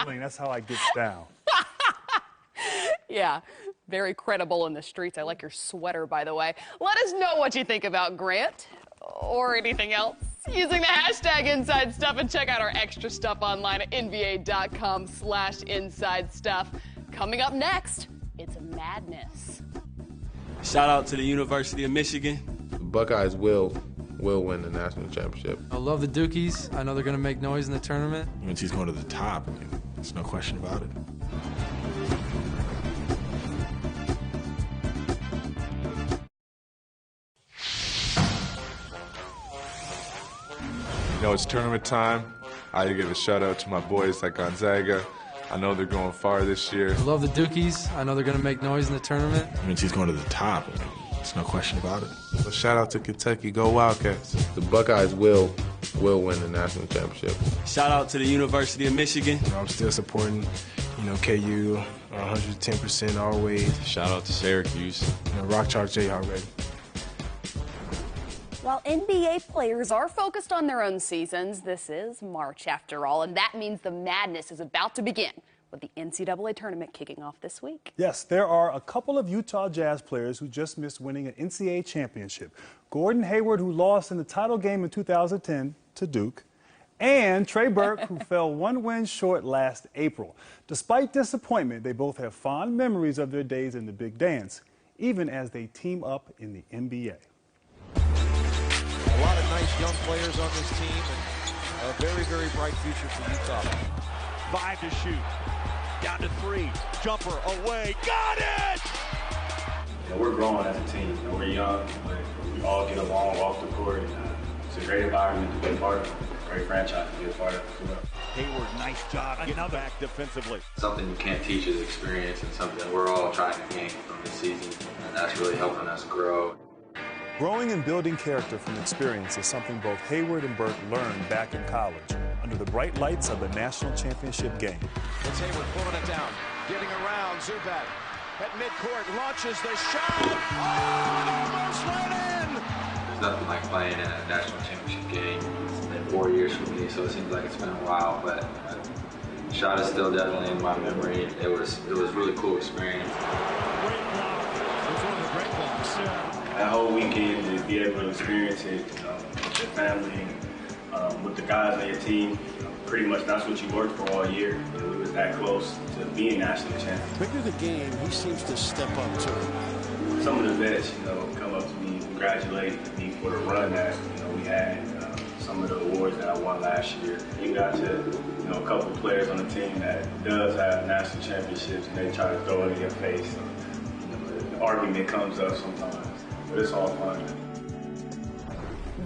feeling. That's how I get down. Yeah, very credible in the streets. I like your sweater, by the way. Let us know what you think about Grant or anything else using the hashtag Inside Stuff, and check out our extra stuff online at nba.com/inside stuff. Coming up next, it's madness. Shout out to the University of Michigan. The Buckeyes will win the national championship. I love the Dukies. I know they're going to make noise in the tournament. UNC's going to the top. I mean, there's no question about it. You know, it's tournament time. I give a shout out to my boys at Gonzaga. I know they're going far this year. I love the Dukies. I know they're going to make noise in the tournament. UNC's going to the top. I mean, there's no question about it. So shout out to Kentucky. Go Wildcats. The Buckeyes will win the national championship. Shout out to the University of Michigan. I'm still supporting, KU 110% always. Shout out to Syracuse. Rock Chalk Jayhawk ready. While NBA players are focused on their own seasons, this is March after all, and that means the madness is about to begin with the NCAA tournament kicking off this week. Yes, there are a couple of Utah Jazz players who just missed winning an NCAA championship. Gordon Hayward, who lost in the title game in 2010 to Duke, and Trey Burke, who fell one win short last April. Despite disappointment, they both have fond memories of their days in the big dance, even as they team up in the NBA. A lot of nice young players on this team, and a very, very bright future for Utah. 5 to shoot. Down to 3. Jumper away. Got it! We're growing as a team. We're young, but we all get along off the court. And, it's a great environment to be a part of. Great franchise to be a part of. Hayward, nice job getting back defensively. Something you can't teach is experience, and something we're all trying to gain from this season, and that's really helping us grow. Growing and building character from experience is something both Hayward and Burke learned back in college under the bright lights of the national championship game. It's Hayward pulling it down, getting around Zubac at midcourt, launches the shot. Oh, it almost went in! There's nothing like playing in a national championship game. It's been 4 years for me, so it seems like it's been a while, but the shot is still definitely in my memory. It was a really cool experience. Great block. It was one of the great blocks. That whole weekend to be able to experience it with your family, with the guys on your team, pretty much that's what you worked for all year. We was that close to being national champions. Bigger the game, he seems to step up to it. Some of the vets, come up to me, congratulate me for the run that we had. Some of the awards that I won last year. You got to, a couple players on the team that does have national championships, and they try to throw it in your face. So, the argument comes up sometimes. But it's all fun.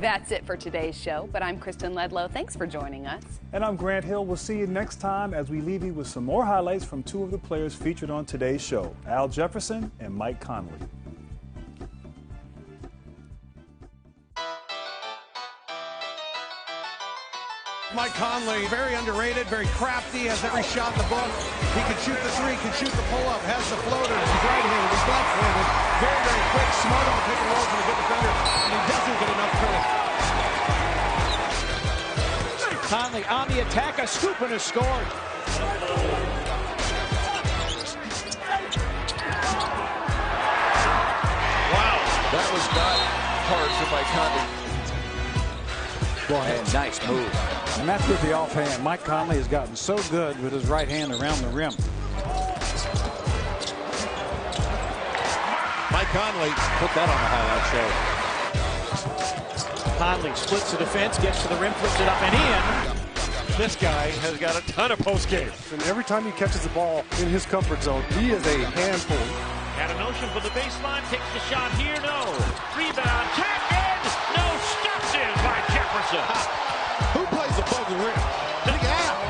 That's it for today's show, but I'm Kristen Ledlow. Thanks for joining us. And I'm Grant Hill. We'll see you next time as we leave you with some more highlights from two of the players featured on today's show, Al Jefferson and Mike Conley. Mike Conley, very underrated, very crafty, has every shot in the book. He can shoot the three, can shoot the pull-up, has the floaters, he's right-handed, he's left-handed. Very, very quick, smart on pick and rolls with a good defender, and he doesn't get enough credit. Conley on the attack, a scoop and a score. Wow, that was not hard for Mike Conley. And nice move. And that's with the offhand. Mike Conley has gotten so good with his right hand around the rim. Mike Conley Put that on the highlight show. Conley splits the defense, gets to the rim, flips it up and in. This guy has got a ton of post game. And every time he catches the ball in his comfort zone, he is a handful. Had a notion for the baseline, takes the shot here, no. Rebound, tap in, no, stopped in by Jefferson. Who plays above the rim? Big Al.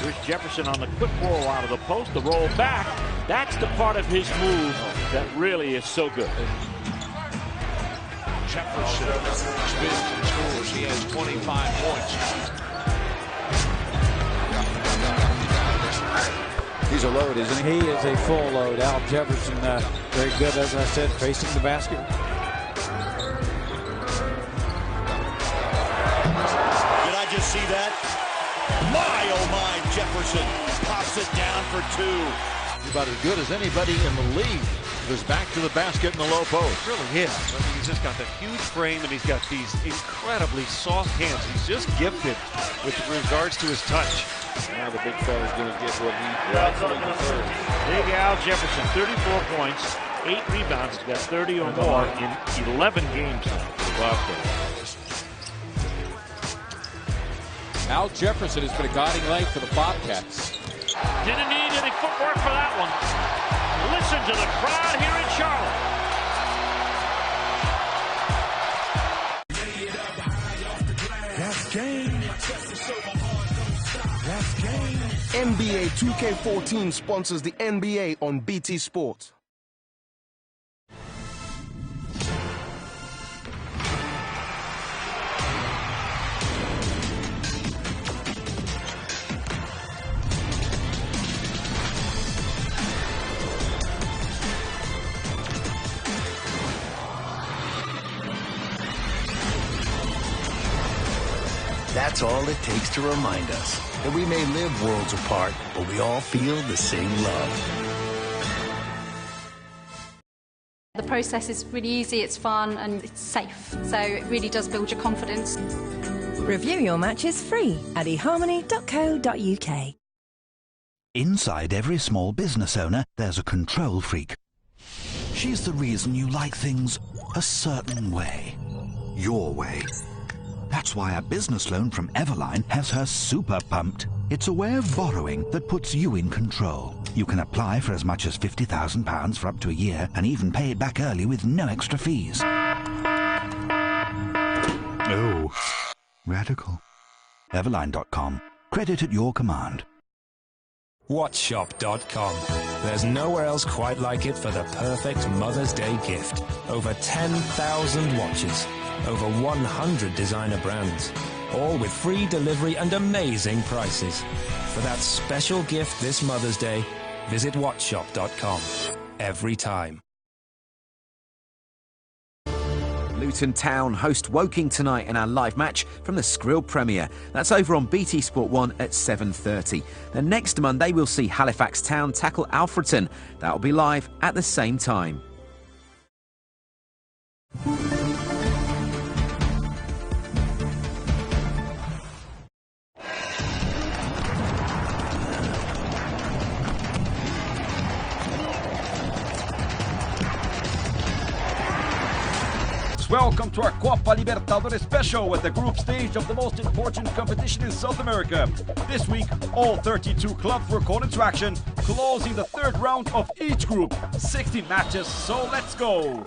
Here's Jefferson on the quick roll out of the post, the roll back. That's the part of his move that really is so good. Jefferson spins and scores. He has 25 points. He's a load, isn't he? He is a full load. Al Jefferson, very good, as I said, facing the basket. Did I just see that? My, oh my, Jefferson. knocks it down for two. He's about as good as anybody in the league. Goes back to the basket in the low post. Really is. I mean, he's just got that huge frame, and he's got these incredibly soft hands. He's just gifted with regards to his touch. Now the big fella's going to get what he rightfully deserves. Big Al Jefferson, 34 points, 8 rebounds. He's got 30 or more in 11 games now. Al Jefferson has been a guiding light for the Bobcats. Didn't need any footwork for that one. Listen to the crowd here in Charlotte. That's game. That's game. NBA 2K14 sponsors the NBA on BT Sports. That's all it takes to remind us that we may live worlds apart, but we all feel the same love. The process is really easy, it's fun, and it's safe, so it really does build your confidence. Review your matches free at eharmony.co.uk. Inside every small business owner, there's a control freak. She's the reason you like things a certain way. Your way. That's why a business loan from Everline has her super pumped. It's a way of borrowing that puts you in control. You can apply for as much as £50,000 for up to a year and even pay it back early with no extra fees. Oh, radical. Everline.com. Credit at your command. Watchshop.com. There's nowhere else quite like it for the perfect Mother's Day gift. Over 10,000 watches. Over 100 designer brands, all with free delivery and amazing prices. For that special gift this Mother's Day, visit watchshop.com. Every time. Luton Town host Woking tonight in our live match from the Skrill Premier. That's over on BT Sport 1 at 7:30. Then next Monday we'll see Halifax Town tackle Alfreton. That'll be live at the same time. Welcome to our Copa Libertadores special with the group stage of the most important competition in South America. This week, all 32 clubs were called into action, closing the third round of each group. 16 matches, so let's go.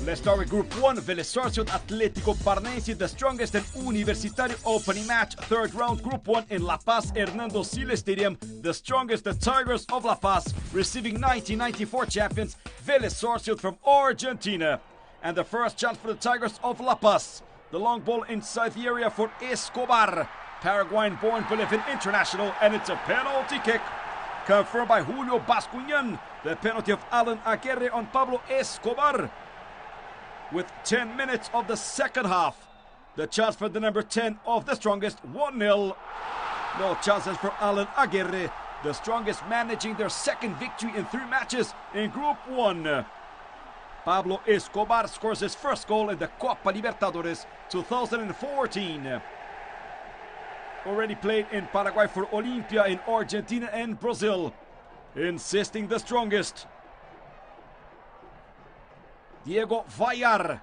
Let's start with Group 1, Vélez Sarsfield Atlético Paranaense, the strongest and Universitario opening match. Third round, Group 1 in La Paz, Hernando Siles Stadium. The strongest, the Tigers of La Paz, receiving 1994 champions, Vélez Sarsfield from Argentina. And the first chance for the Tigers of La Paz. The long ball inside the area for Escobar. Paraguayan-born Bolivian international, and it's a penalty kick. Confirmed by Julio Bascuñan. The penalty of Alan Aguirre on Pablo Escobar. With 10 minutes of the second half. The chance for the number 10 of the strongest, 1-0. No chances for Alan Aguirre. The strongest managing their second victory in 3 matches in Group 1. Pablo Escobar scores his first goal in the Copa Libertadores 2014. Already played in Paraguay for Olimpia, in Argentina and Brazil. Insisting the strongest. Diego Vallar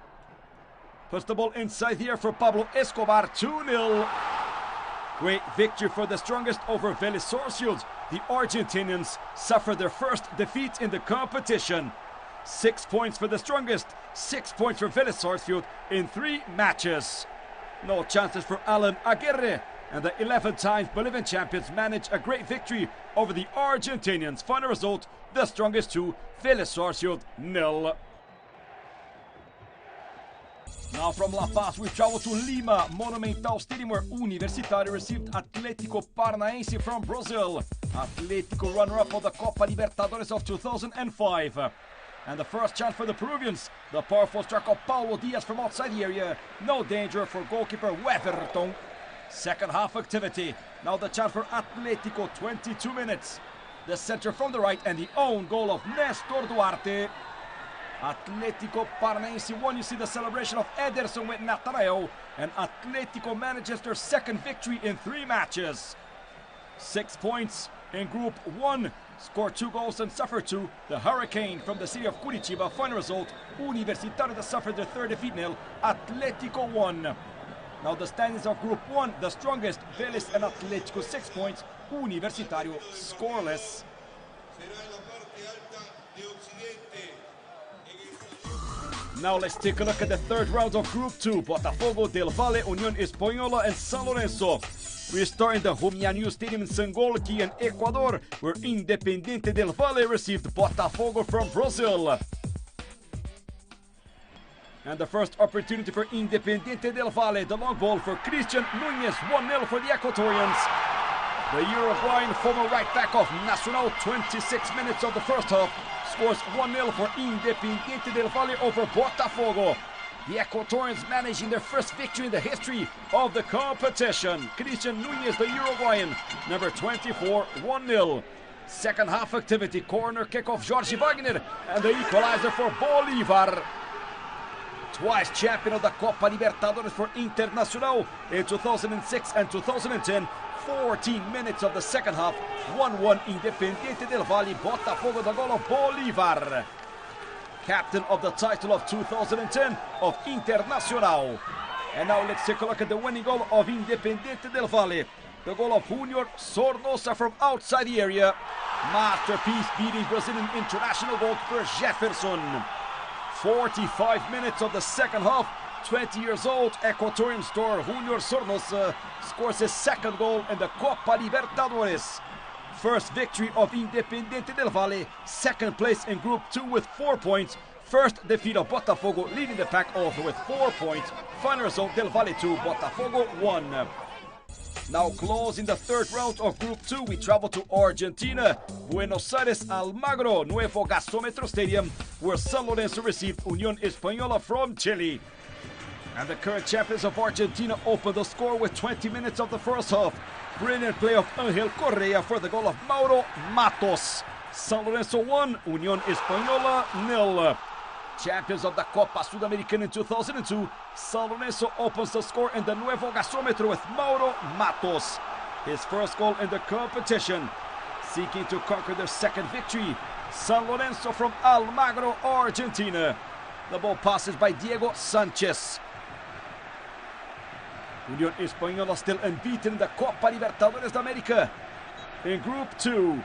puts the ball inside the air for Pablo Escobar, 2-0. Great victory for the strongest over Vélez Sarsfield. The Argentinians suffer their first defeat in the competition. 6 points for the strongest, 6 points for Vélez Sarsfield in 3 matches. No chances for Alan Aguirre, and the 11 times Bolivian champions manage a great victory over the Argentinians. Final result, the strongest 2, Vélez Sarsfield 0. Now from La Paz we travel to Lima, Monumental Stadium, where Universitario received Atlético Paranaense from Brazil. Atlético runner-up of the Copa Libertadores of 2005. And the first chance for the Peruvians. The powerful strike of Paulo Diaz from outside the area. No danger for goalkeeper Weverton. Second half activity. Now the chance for Atlético, 22 minutes. the center from the right, and the own goal of Nestor Duarte. Atletico Paranaense won. You see the celebration of Ederson with Nathanael, and Atletico manages their second victory in 3 matches. 6 points in Group 1, scored 2 goals and suffered 2. The Hurricane from the city of Curitiba. Final result, Universitario suffered their 3rd defeat 0, Atletico 1. Now the standings of Group 1, the strongest, Vélez and Atletico 6 points, Universitario scoreless. Now let's take a look at the 3rd round of Group 2, Botafogo, Del Valle, Unión Española and San Lorenzo. We start in the Jumianio Stadium in Sangolquí in Ecuador, where Independiente del Valle received Botafogo from Brazil. And the first opportunity for Independiente del Valle, the long ball for Christian Núñez, 1-0 for the Ecuadorians. The Uruguayan former right back of Nacional, 26 minutes of the first half, scores 1-0 for Independiente del Valle over Botafogo. The Ecuadorians managing their first victory in the history of the competition. Christian Núñez, the Uruguayan, number 24, 1-0. Second half activity, corner kick of Jorge Wagner, and the equalizer for Bolívar. Twice champion of the Copa Libertadores for Internacional in 2006 and 2010. 14 minutes of the second half, 1-1 Independiente del Valle, Botafogo, the goal of Bolívar. Captain of the title of 2010 of Internacional. And now let's take a look at the winning goal of Independiente del Valle. The goal of Junior Sornosa from outside the area. Masterpiece beating Brazilian international goalkeeper Jefferson. 45 minutes of the second half. 20 years old, Ecuadorian star Junior Sornosa scores his 2nd goal in the Copa Libertadores. First victory of Independiente del Valle, 2nd place in Group 2 with 4 points. First defeat of Botafogo, leading the pack also with 4 points. Final result, Del Valle 2, Botafogo 1. Now closing the 3rd round of Group 2, we travel to Argentina. Buenos Aires, Almagro, Nuevo Gasómetro Stadium, where San Lorenzo received Unión Española from Chile. And the current champions of Argentina opened the score with 20 minutes of the first half. Brilliant play of Ángel Correa for the goal of Mauro Matos. San Lorenzo 1, Unión Española 0. Champions of the Copa Sudamericana in 2002, San Lorenzo opens the score in the Nuevo Gasómetro with Mauro Matos. His first goal in the competition. Seeking to conquer their 2nd victory, San Lorenzo from Almagro, Argentina. The ball passes by Diego Sanchez. Unión Española still unbeaten in the Copa Libertadores de América in Group 2.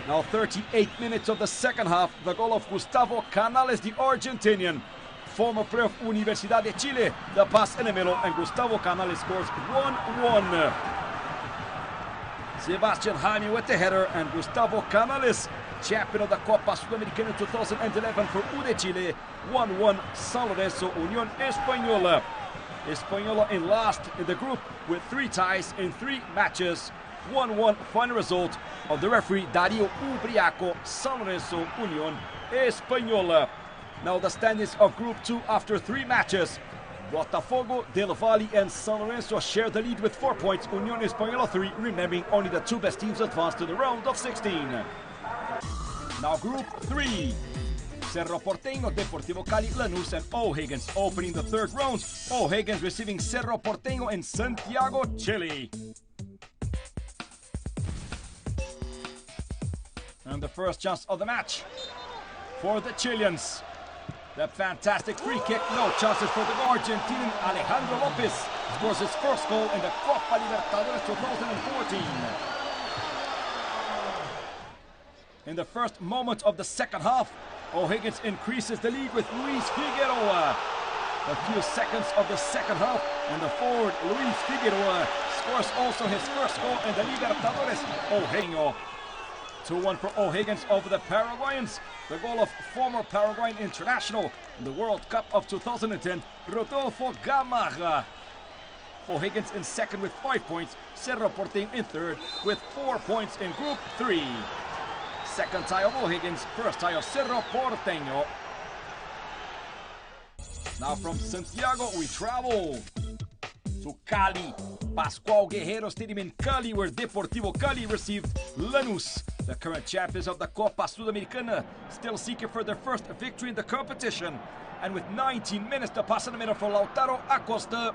Now 38 minutes of the second half, the goal of Gustavo Canales, the Argentinian. Former player of Universidad de Chile, the pass in the middle, and Gustavo Canales scores 1-1. Sebastian Jaime with the header, and Gustavo Canales, champion of the Copa Sudamericana in 2011 for UD Chile, 1-1 San Lorenzo, Unión Española. Española in last in the group with 3 ties in 3 matches. 1-1 final result of the referee Dario Ubriaco, San Lorenzo, Unión Española. Now the standings of Group 2 after 3 matches. Botafogo, Del Valle and San Lorenzo share the lead with 4 points. Unión Española 3, remembering only the 2 best teams advanced to the round of 16. Now Group 3. Cerro Porteño, Deportivo Cali, Lanús and O'Higgins opening the 3rd round. O'Higgins receiving Cerro Porteño in Santiago, Chile. And the first chance of the match for the Chileans. The fantastic free kick, no chances for the Argentinian. Alejandro Lopez scores his first goal in the Copa Libertadores 2014. In the first moment of the second half, O'Higgins increases the lead with Luis Figueroa. A few seconds of the second half, and the forward Luis Figueroa scores also his first goal in the Libertadores. O'Higgins 2-1 for O'Higgins over the Paraguayans. The goal of former Paraguayan international in the World Cup of 2010, Rodolfo Gamarra. O'Higgins in second with 5 points. Cerro Porteño in third with 4 points in Group 3. Second tie of O'Higgins, first tie of Cerro Porteño. Now from Santiago we travel to Cali. Pascual Guerrero Stadium in Cali, where Deportivo Cali received Lanús, the current champions of the Copa Sudamericana, still seeking for their first victory in the competition. And with 19 minutes to pass in the middle for Lautaro Acosta.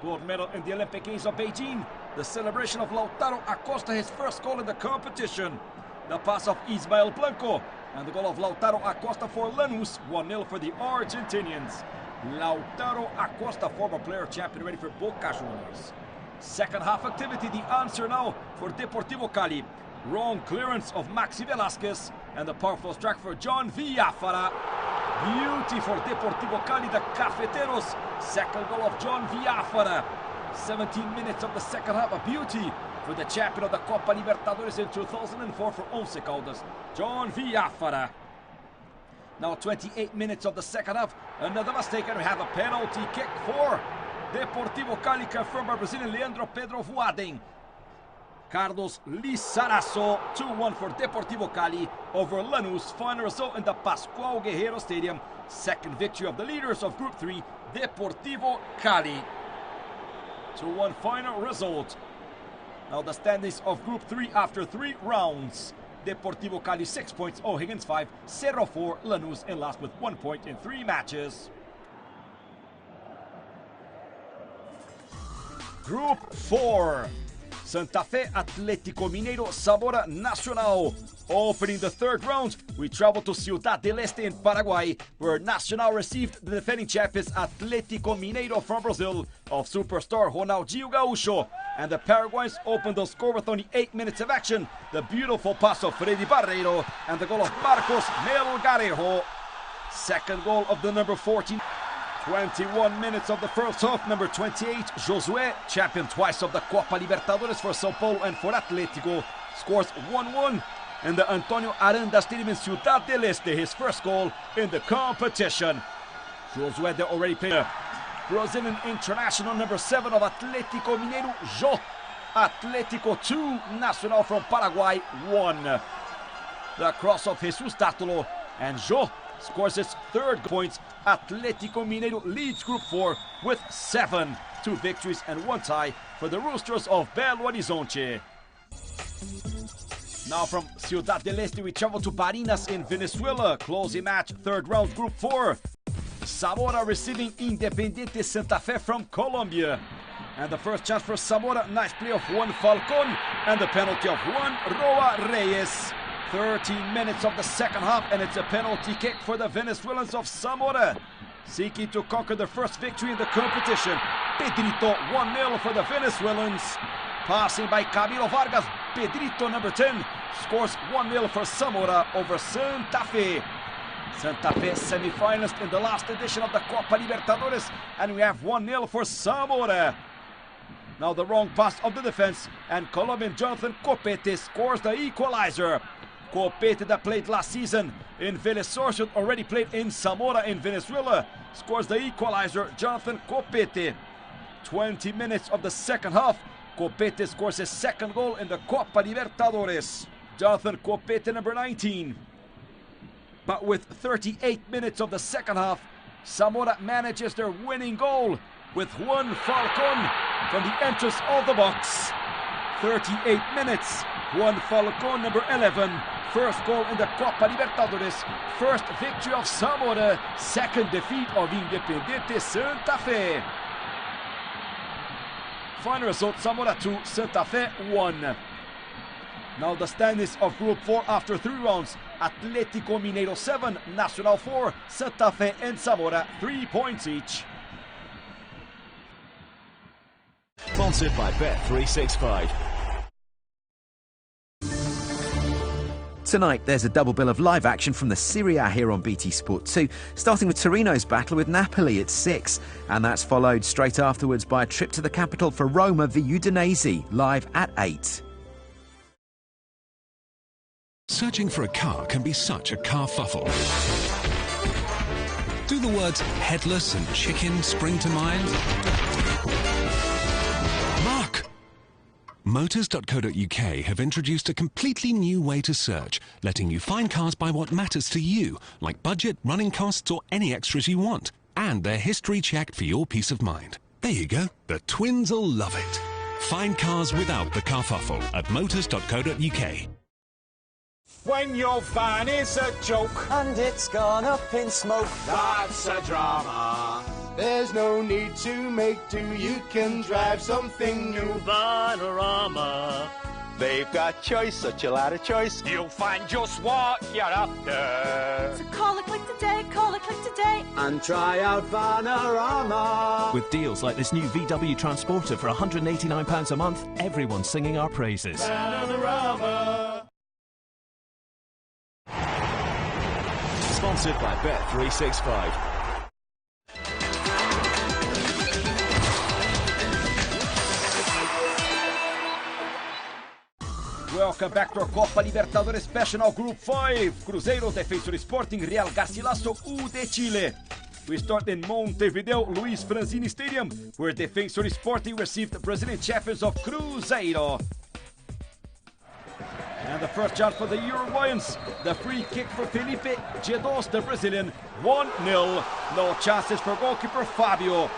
Gold medal in the Olympic Games of Beijing. The celebration of Lautaro Acosta, his first goal in the competition. The pass of Ismael Blanco and the goal of Lautaro Acosta for Lanús, 1-0 for the Argentinians. Lautaro Acosta, former player champion, ready for Boca Juniors. Second half activity, the answer now for Deportivo Cali. Wrong clearance of Maxi Velasquez and the powerful strike for John Villafara. Beauty for Deportivo Cali, the Cafeteros. Second goal of John Villafara. 17 minutes of the second half, a beauty for the champion of the Copa Libertadores in 2004 for Once Caldas, John Villafara. Now 28 minutes of the second half, another mistake, and we have a penalty kick for Deportivo Cali, confirmed by Brazilian Leandro Pedro Voaden. Carlos Lizarazo, 2-1 for Deportivo Cali over Lanús. Final result in the Pascual Guerrero Stadium. Second victory of the leaders of Group 3, Deportivo Cali. 2-1 final result. Now the standings of Group 3 after 3 rounds. Deportivo Cali 6 points, O'Higgins 5, Cerro 4, Lanús in last with 1 point in 3 matches. Group 4. Santa Fe, Atlético Mineiro, Zamora, Nacional. Opening the third round, we travel to Ciudad del Este in Paraguay, where Nacional received the defending champions Atlético Mineiro from Brazil of superstar Ronaldinho Gaúcho. And the Paraguayans opened the score with only 8 minutes of action. The beautiful pass of Freddy Barreiro and the goal of Marcos Melgarejo. Second goal of the number 14. 21 minutes of the first half, number 28, Josué, champion twice of the Copa Libertadores for São Paulo and for Atlético, scores 1-1 in the Antonio Aranda Stadium in Ciudad del Este, his first goal in the competition. Josué, they already played Brazilian international number 7 of Atlético Mineiro, Jô. Atlético 2, Nacional from Paraguay 1. The cross of Jesus Dátulo, and Jô scores his third points. Atlético Mineiro leads Group 4 with 7. 2 victories and 1 tie for the Roosters of Belo Horizonte. Now from Ciudad del Este we travel to Barinas in Venezuela. Closing match, third round, Group 4. Zamora receiving Independiente Santa Fe from Colombia. And the first chance for Zamora, nice play of Juan Falcón and the penalty of Juan Roa Reyes. 13 minutes of the second half, and it's a penalty kick for the Venezuelans of Zamora, seeking to conquer their first victory in the competition. Pedrito, 1-0 for the Venezuelans. Passing by Camilo Vargas, Pedrito, number 10, scores 1-0 for Zamora over Santa Fe. Santa Fe semi-finalist in the last edition of the Copa Libertadores, and we have 1-0 for Zamora. Now the wrong pass of the defense, and Colombian Jonathan Copete scores the equalizer. Copete, that played last season in Vélez Sarsfield, already played in Zamora in Venezuela, scores the equalizer. Jonathan Copete. 20 minutes of the second half, Copete scores his second goal in the Copa Libertadores. Jonathan Copete, number 19. But with 38 minutes of the second half, Zamora manages their winning goal with Juan Falcón from the entrance of the box. 38 minutes, Juan Falcón, number 11. First goal in the Copa Libertadores. First victory of Zamora. Second defeat of Independiente Santa Fe. Final result, Zamora 2, Santa Fe 1. Now the standings of Group 4 after 3 rounds. Atlético Mineiro 7, Nacional 4, Santa Fe and Zamora 3 points each. Sponsored by Bet365. Tonight, there's a double bill of live action from the Serie A here on BT Sport 2, starting with Torino's battle with Napoli at 6, and that's followed straight afterwards by a trip to the capital for Roma v Udinese, live at 8. Searching for a car can be such a carfuffle. Do the words headless and chicken spring to mind? Mark! Motors.co.uk have introduced a completely new way to search, letting you find cars by what matters to you, like budget, running costs, or any extras you want, and they're history checked for your peace of mind. There you go. The twins will love it. Find cars without the kerfuffle at motors.co.uk. When your van is a joke and it's gone up in smoke, that's a drama. There's no need to make do. You can drive something new. Vanarama. They've got choice, such a lot of choice. You'll find just what you're after. So call a click today, call a click today. And try out Vanarama. With deals like this new VW Transporter for £189 a month, everyone's singing our praises. Vanarama. Sponsored by Bet365. Welcome back to our Copa Libertadores Special Group 5. Cruzeiro, Defensor Sporting, Real Garcilaso, U de Chile. We start in Montevideo, Luiz Franzini Stadium, where Defensor Sporting received the Brazilian champions of Cruzeiro. And the first chance for the Uruguayans. The free kick for Felipe Gedos, the Brazilian. 1-0. No chances for goalkeeper Fabio.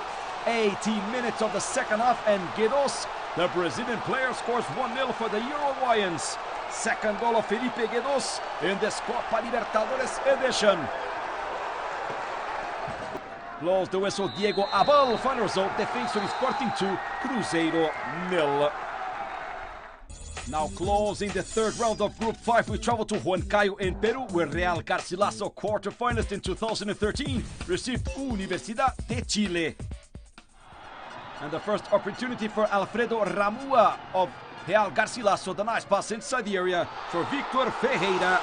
18 minutes of the second half, and Gedos, the Brazilian player, scores 1-0 for the Uruguayans. Second goal of Felipe Gedos in this Copa Libertadores edition. Blows the whistle, Diego Abal. Final result, Defensor Sporting 2, Cruzeiro 0. Now closing the third round of Group 5, we travel to Huancayo in Peru, where Real Garcilaso, quarterfinalist in 2013, received Universidad de Chile. And the first opportunity for Alfredo Ramua of Real Garcilaso. The nice pass inside the area for Victor Ferreira.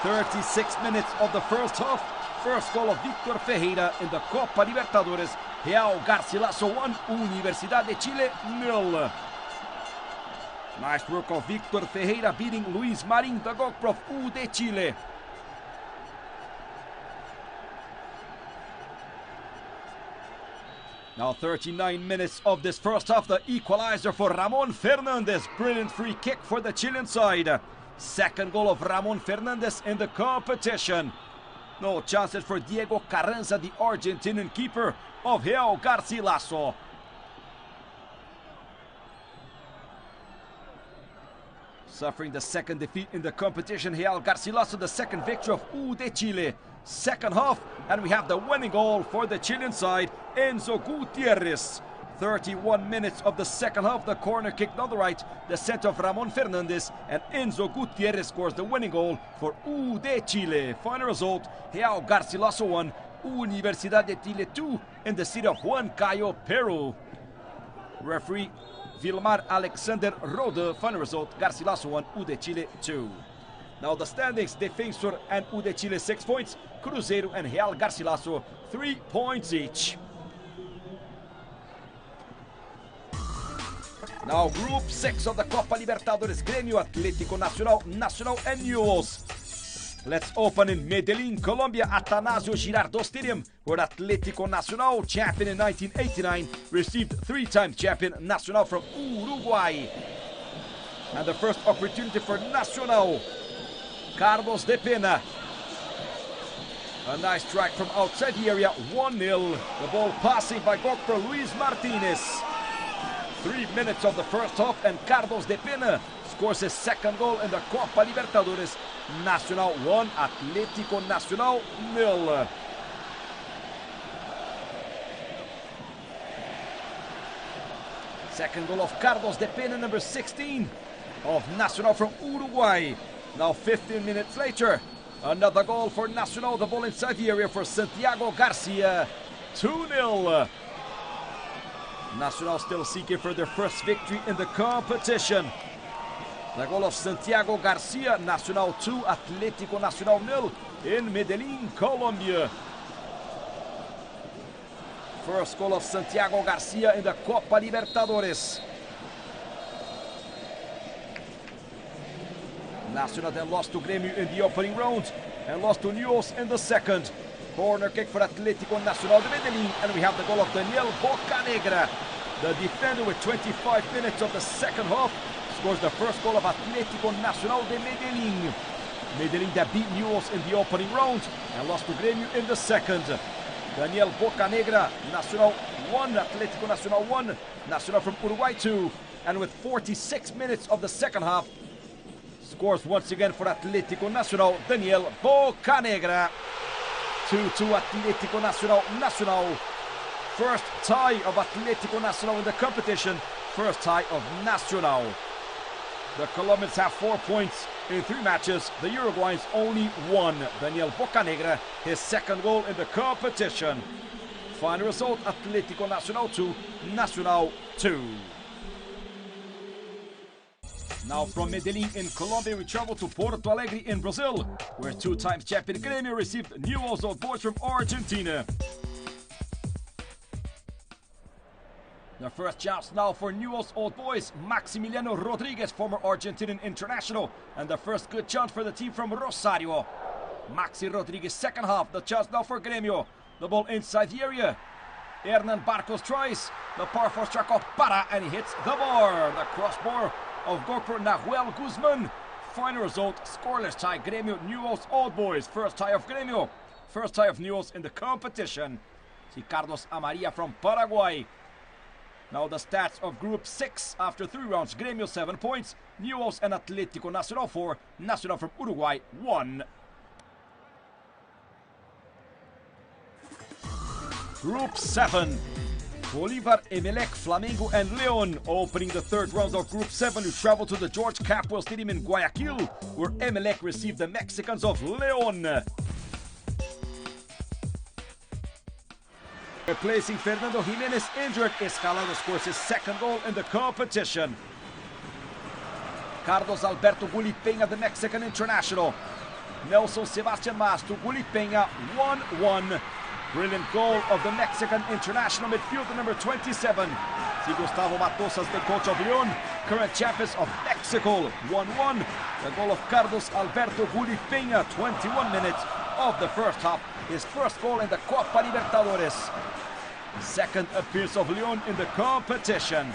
36 minutes of the first half. First goal of Victor Ferreira in the Copa Libertadores. Real Garcilaso 1, Universidad de Chile 0. Nice work of Victor Ferreira beating Luis Marin, the goalkeeper of U de Chile. Now 39 minutes of this first half, the equalizer for Ramon Fernandez. Brilliant free kick for the Chilean side. Second goal of Ramon Fernandez in the competition. No chances for Diego Carranza, the Argentinian keeper of Real Garcilaso. Suffering the second defeat in the competition, Real Garcilaso, the second victory of U de Chile. Second half, and we have the winning goal for the Chilean side, Enzo Gutierrez. 31 minutes of the second half, the corner kick on the right, the center of Ramon Fernandez, and Enzo Gutierrez scores the winning goal for U de Chile. Final result, Real Garcilaso 1, Universidad de Chile 2 in the city of Huancayo, Peru. Referee Vilmar Alexander Rode. Final result, Garcilaso 1, U de Chile 2. Now the standings, Defensor and U de Chile 6 points, Cruzeiro and Real Garcilaso 3 points each. Now Group 6 of the Copa Libertadores, Grêmio, Atlético Nacional, Nacional and Newell's. Let's open in Medellin, Colombia, Atanasio Girardot Stadium, where Atlético Nacional, champion in 1989, received three-time champion Nacional from Uruguay. And the first opportunity for Nacional, Carlos de Pena. A nice strike from outside the area, 1-0. The ball passing by goalkeeper Luis Martinez. 3 minutes of the first half, and Carlos de Pena scores his second goal in the Copa Libertadores. Nacional 1, Atlético Nacional 0. Second goal of Carlos de Pena, number 16 of Nacional from Uruguay. Now 15 minutes later, another goal for Nacional. The ball inside the area for Santiago Garcia. 2-0. Nacional still seeking for their first victory in the competition. The goal of Santiago Garcia, Nacional 2, Atlético Nacional 0 in Medellin, Colombia. First goal of Santiago Garcia in the Copa Libertadores. Nacional then lost to Grêmio in the opening round and lost to Newell's in the second. Corner kick for Atlético Nacional de Medellin, and we have the goal of Daniel Bocanegra. The defender with 25 minutes of the second half scores the first goal of Atlético Nacional de Medellin. Medellin that beat Newell's in the opening round and lost to Grêmio in the second. Daniel Bocanegra, Nacional 1, Atlético Nacional 1, Nacional from Uruguay 2. And with 46 minutes of the second half, scores once again for Atlético Nacional, Daniel Bocanegra. 2-2 Atlético Nacional. First tie of Atlético Nacional in the competition. First tie of Nacional. The Colombians have 4 points in 3 matches. The Uruguayans only 1. Daniel Bocanegra, his second goal in the competition. Final result, Atlético Nacional 2, Nacional 2. Now from Medellin in Colombia, we travel to Porto Alegre in Brazil, where 2-time champion Grêmio received Newell's Old Boys from Argentina. The first chance now for Newell's Old Boys, Maximiliano Rodriguez, former Argentinian international, and the first good chance for the team from Rosario. Maxi Rodriguez, second half, the chance now for Grêmio. The ball inside the area. Hernan Barcos tries, the power for strike of Para, and he hits the bar. The crossbar of goalkeeper Nahuel Guzman. Final result, scoreless tie, Grêmio Newell's Old Boys. First tie of Grêmio, first tie of Newell's in the competition. See Carlos Amaria from Paraguay. Now the stats of Group 6 after 3 rounds. Grêmio 7 points, Newell's and Atlético Nacional 4, Nacional from Uruguay 1. Group 7. Bolívar, Emelec, Flamengo and León opening the third round of Group 7. We travel to the George Capwell Stadium in Guayaquil, where Emelec received the Mexicans of León. Replacing Fernando Jimenez, injured, Escalado scores his second goal in the competition. Carlos Alberto Gulli Peña, the Mexican international. Nelson Sebastian Mas to Gulli Peña, 1-1. Brilliant goal of the Mexican international midfielder number 27. See Gustavo Matosas, the coach of León, current champions of Mexico, 1-1. The goal of Carlos Alberto Gulli Peña, 21 minutes of the first half. His first goal in the Copa Libertadores. Second appearance of León in the competition.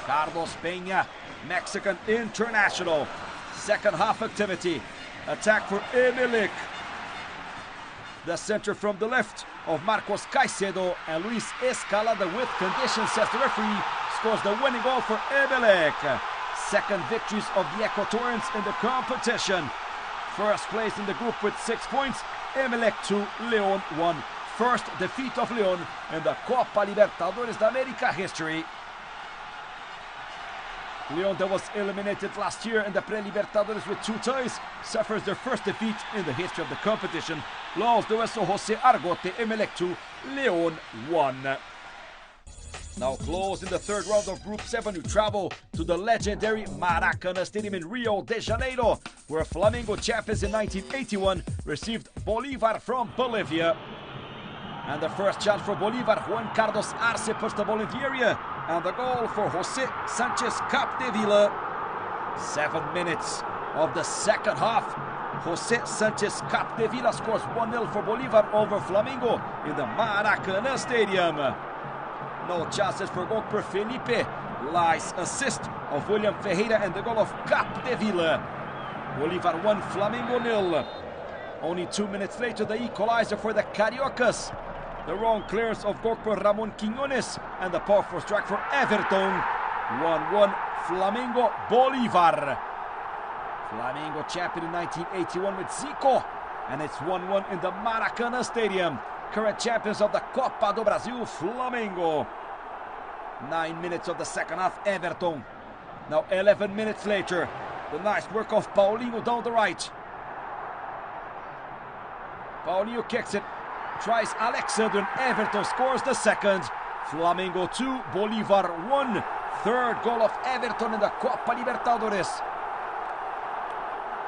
Carlos Peña, Mexican international. Second half activity. Attack for Emelec. The center from the left of Marcos Caicedo, and Luis Escalada with conditions, says the referee, scores the winning goal for Emelec. Second victories of the Ecuadorians in the competition. First place in the group with 6 points. Emelec 2, León 1. First defeat of León in the Copa Libertadores de América history. León, that was eliminated last year in the Pre-Libertadores with 2 ties, suffers their first defeat in the history of the competition. Los de Hueso José Argote, Emelec 2, León 1. Now close in the third round of Group 7, we travel to the legendary Maracanã Stadium in Rio de Janeiro, where Flamengo, champions in 1981, received Bolívar from Bolivia. And the first chance for Bolívar, Juan Carlos Arce puts the ball in the area, and the goal for José Sánchez Capdevila. 7 minutes of the second half. José Sánchez Capdevila scores 1-0 for Bolívar over Flamengo in the Maracanã Stadium. No chances for goalkeeper Felipe. Nice assist of William Ferreira and the goal of Capdevila. Bolívar 1, Flamengo 0. Only 2 minutes later, the equalizer for the Cariocas. The wrong clearance of goalkeeper Ramon Quiñones and the powerful strike for Everton. 1-1, Flamengo, Bolívar. Flamengo champion in 1981 with Zico, and it's 1-1 in the Maracanã Stadium. Current champions of the Copa do Brasil, Flamengo. 9 minutes of the second half, Everton. Now 11 minutes later, the nice work of Paulinho down the right. Paulinho kicks it, tries Alexander, and Everton scores the second. Flamengo 2, Bolívar 1. Third goal of Everton in the Copa Libertadores.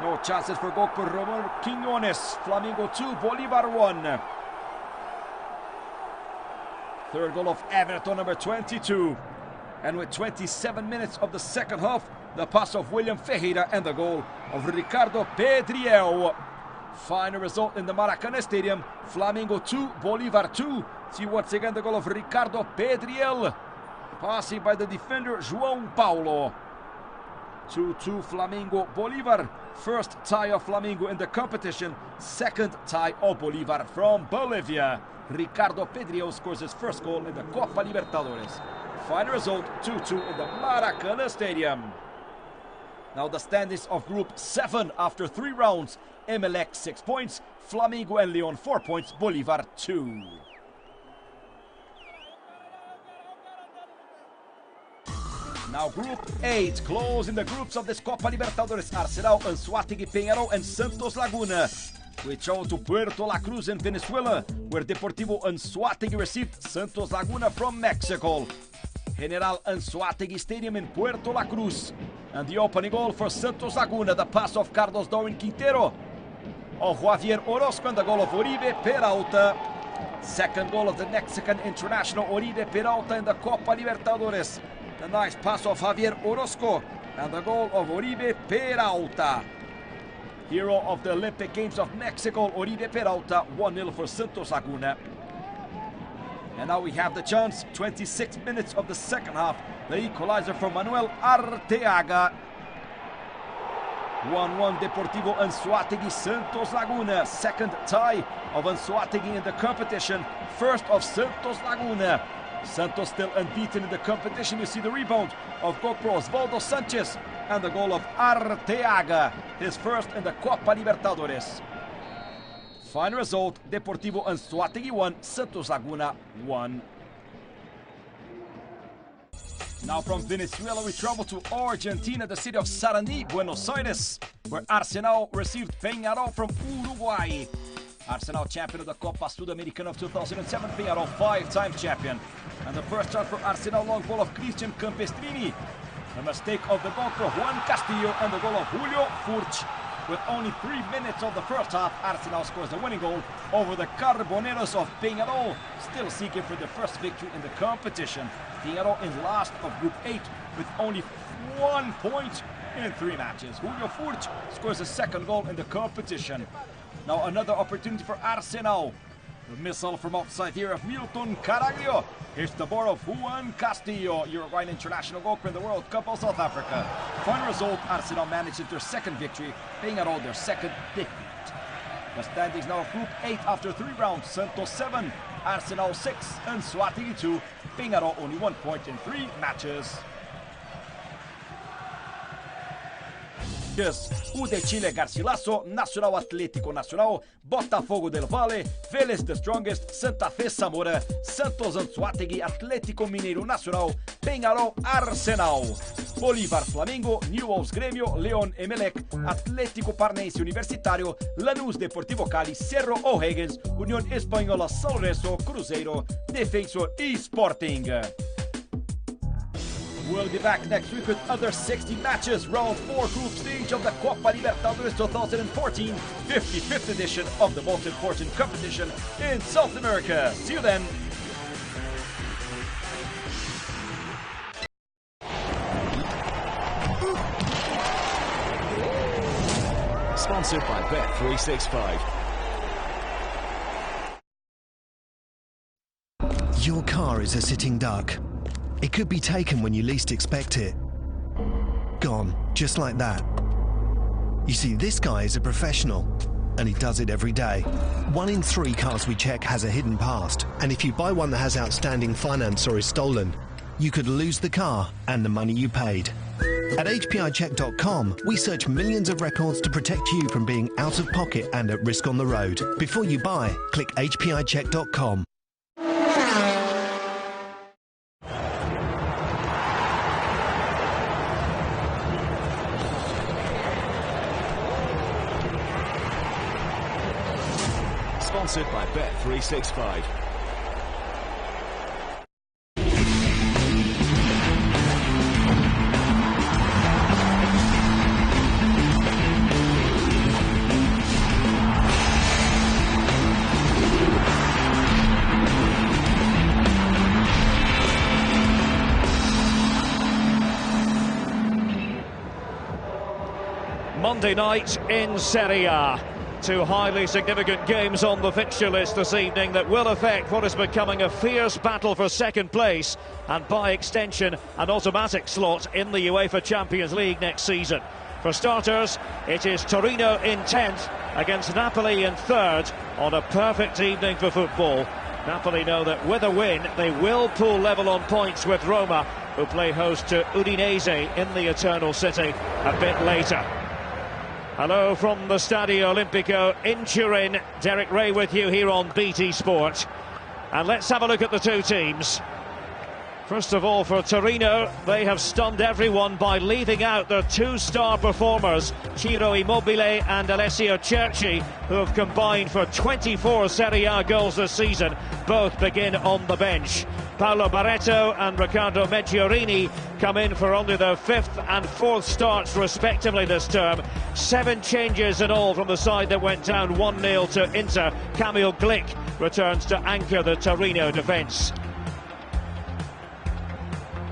No chances for goalkeeper Ramon Quiñones. Flamengo 2, Bolívar 1. Third goal of Everton, number 22. And with 27 minutes of the second half, the pass of William Ferreira and the goal of Ricardo Pedriel. Final result in the Maracanã Stadium, Flamengo 2, Bolívar 2. See once again the goal of Ricardo Pedriel. Passing by the defender João Paulo. 2-2 Flamengo Bolivar. First tie of Flamengo in the competition. Second tie of Bolivar from Bolivia. Ricardo Pedrillo scores his first goal in the Copa Libertadores. Final result 2-2 in the Maracanã Stadium. Now the standings of Group 7 after 3 rounds. Emelec 6 points, Flamengo and Leon 4 points, Bolivar 2. Now Group 8, closing the groups of this Copa Libertadores. Arsenal, Anzoátegui, Peñarol and Santos Laguna. We travel to Puerto La Cruz in Venezuela, where Deportivo Anzoátegui received Santos Laguna from Mexico. General Anzoátegui Stadium in Puerto La Cruz. And the opening goal for Santos Laguna, the pass of Carlos Darwin Quintero. Of Javier Orozco and the goal of Oribe Peralta. Second goal of the Mexican international Oribe Peralta in the Copa Libertadores. The nice pass of Javier Orozco and the goal of Oribe Peralta. Hero of the Olympic Games of Mexico, Oribe Peralta, 1-0 for Santos Laguna. And now we have the chance, 26 minutes of the second half. The equalizer for Manuel Arteaga. 1-1 Deportivo Anzoátegui, Santos Laguna. Second tie of Anzoátegui in the competition. First of Santos Laguna. Santos still unbeaten in the competition. You see the rebound of GoPro Osvaldo Sanchez and the goal of Arteaga, his first in the Copa Libertadores. Final result, Deportivo Anzoátegui 1, Santos Laguna 1. Now from Venezuela we travel to Argentina, the city of Sarandí, Buenos Aires, where Arsenal received Peñarol from Uruguay. Arsenal champion of the Copa Sudamericana of 2007, Peñarol 5-time champion. And the first shot for Arsenal, long ball of Christian Campestrini. The mistake of the goalkeeper Juan Castillo and the goal of Julio Furch. With only 3 minutes of the first half, Arsenal scores the winning goal over the Carboneros of Peñarol, still seeking for the first victory in the competition. Peñarol in last of Group 8 with only 1 point in 3 matches. Julio Furch scores the second goal in the competition. Now another opportunity for Arsenal. The missile from outside here of Milton Caraglio. Here's the ball of Juan Castillo, Uruguayan international goalkeeper in the World Cup of South Africa. Final result, Arsenal managed their second victory, Peñarol their second defeat. The standings now of Group 8 after 3 rounds. Santos 7, Arsenal 6, and Anzoátegui 2. Peñarol only 1 point in 3 matches. O de Chile Garcilaso, Nacional Atlético Nacional, Botafogo del Valle, Vélez the Strongest, Santa Fe Zamora, Santos Anzoátegui, Atlético Mineiro Nacional, Peñarol Arsenal, Bolívar Flamengo, Newell's Grêmio, León Emelec, Atlético Paranaense Universitário, Lanús Deportivo Cali, Cerro O'Higgins, Unión Espanhola São Lourenço, Cruzeiro, Defensor e Sporting. We'll be back next week with other 60 matches, round 4 group stage of the Copa Libertadores 2014, 55th edition of the most important competition in South America. See you then. Sponsored by Bet365. Your car is a sitting duck. It could be taken when you least expect it. Gone, just like that. You see, this guy is a professional, and he does it every day. 1 in 3 cars we check has a hidden past, and if you buy one that has outstanding finance or is stolen, you could lose the car and the money you paid. At HPIcheck.com, we search millions of records to protect you from being out of pocket and at risk on the road. Before you buy, click HPIcheck.com. Sponsored by Bet365. Monday night in Serie A. Two highly significant games on the fixture list this evening that will affect what is becoming a fierce battle for second place and by extension an automatic slot in the UEFA Champions League next season. For starters, it is Torino in 10th against Napoli in 3rd on a perfect evening for football. Napoli know that with a win they will pull level on points with Roma, who play host to Udinese in the Eternal City a bit later. Hello from the Stadio Olimpico in Turin. Derek Ray with you here on BT Sport. And let's have a look at the two teams. First of all, for Torino, they have stunned everyone by leaving out their two-star performers, Ciro Immobile and Alessio Cerci, who have combined for 24 Serie A goals this season. Both begin on the bench. Paolo Barreto and Riccardo Meggiorini come in for only their 5th and 4th starts respectively this term. 7 changes in all from the side that went down 1-0 to Inter. Kamil Glik returns to anchor the Torino defence.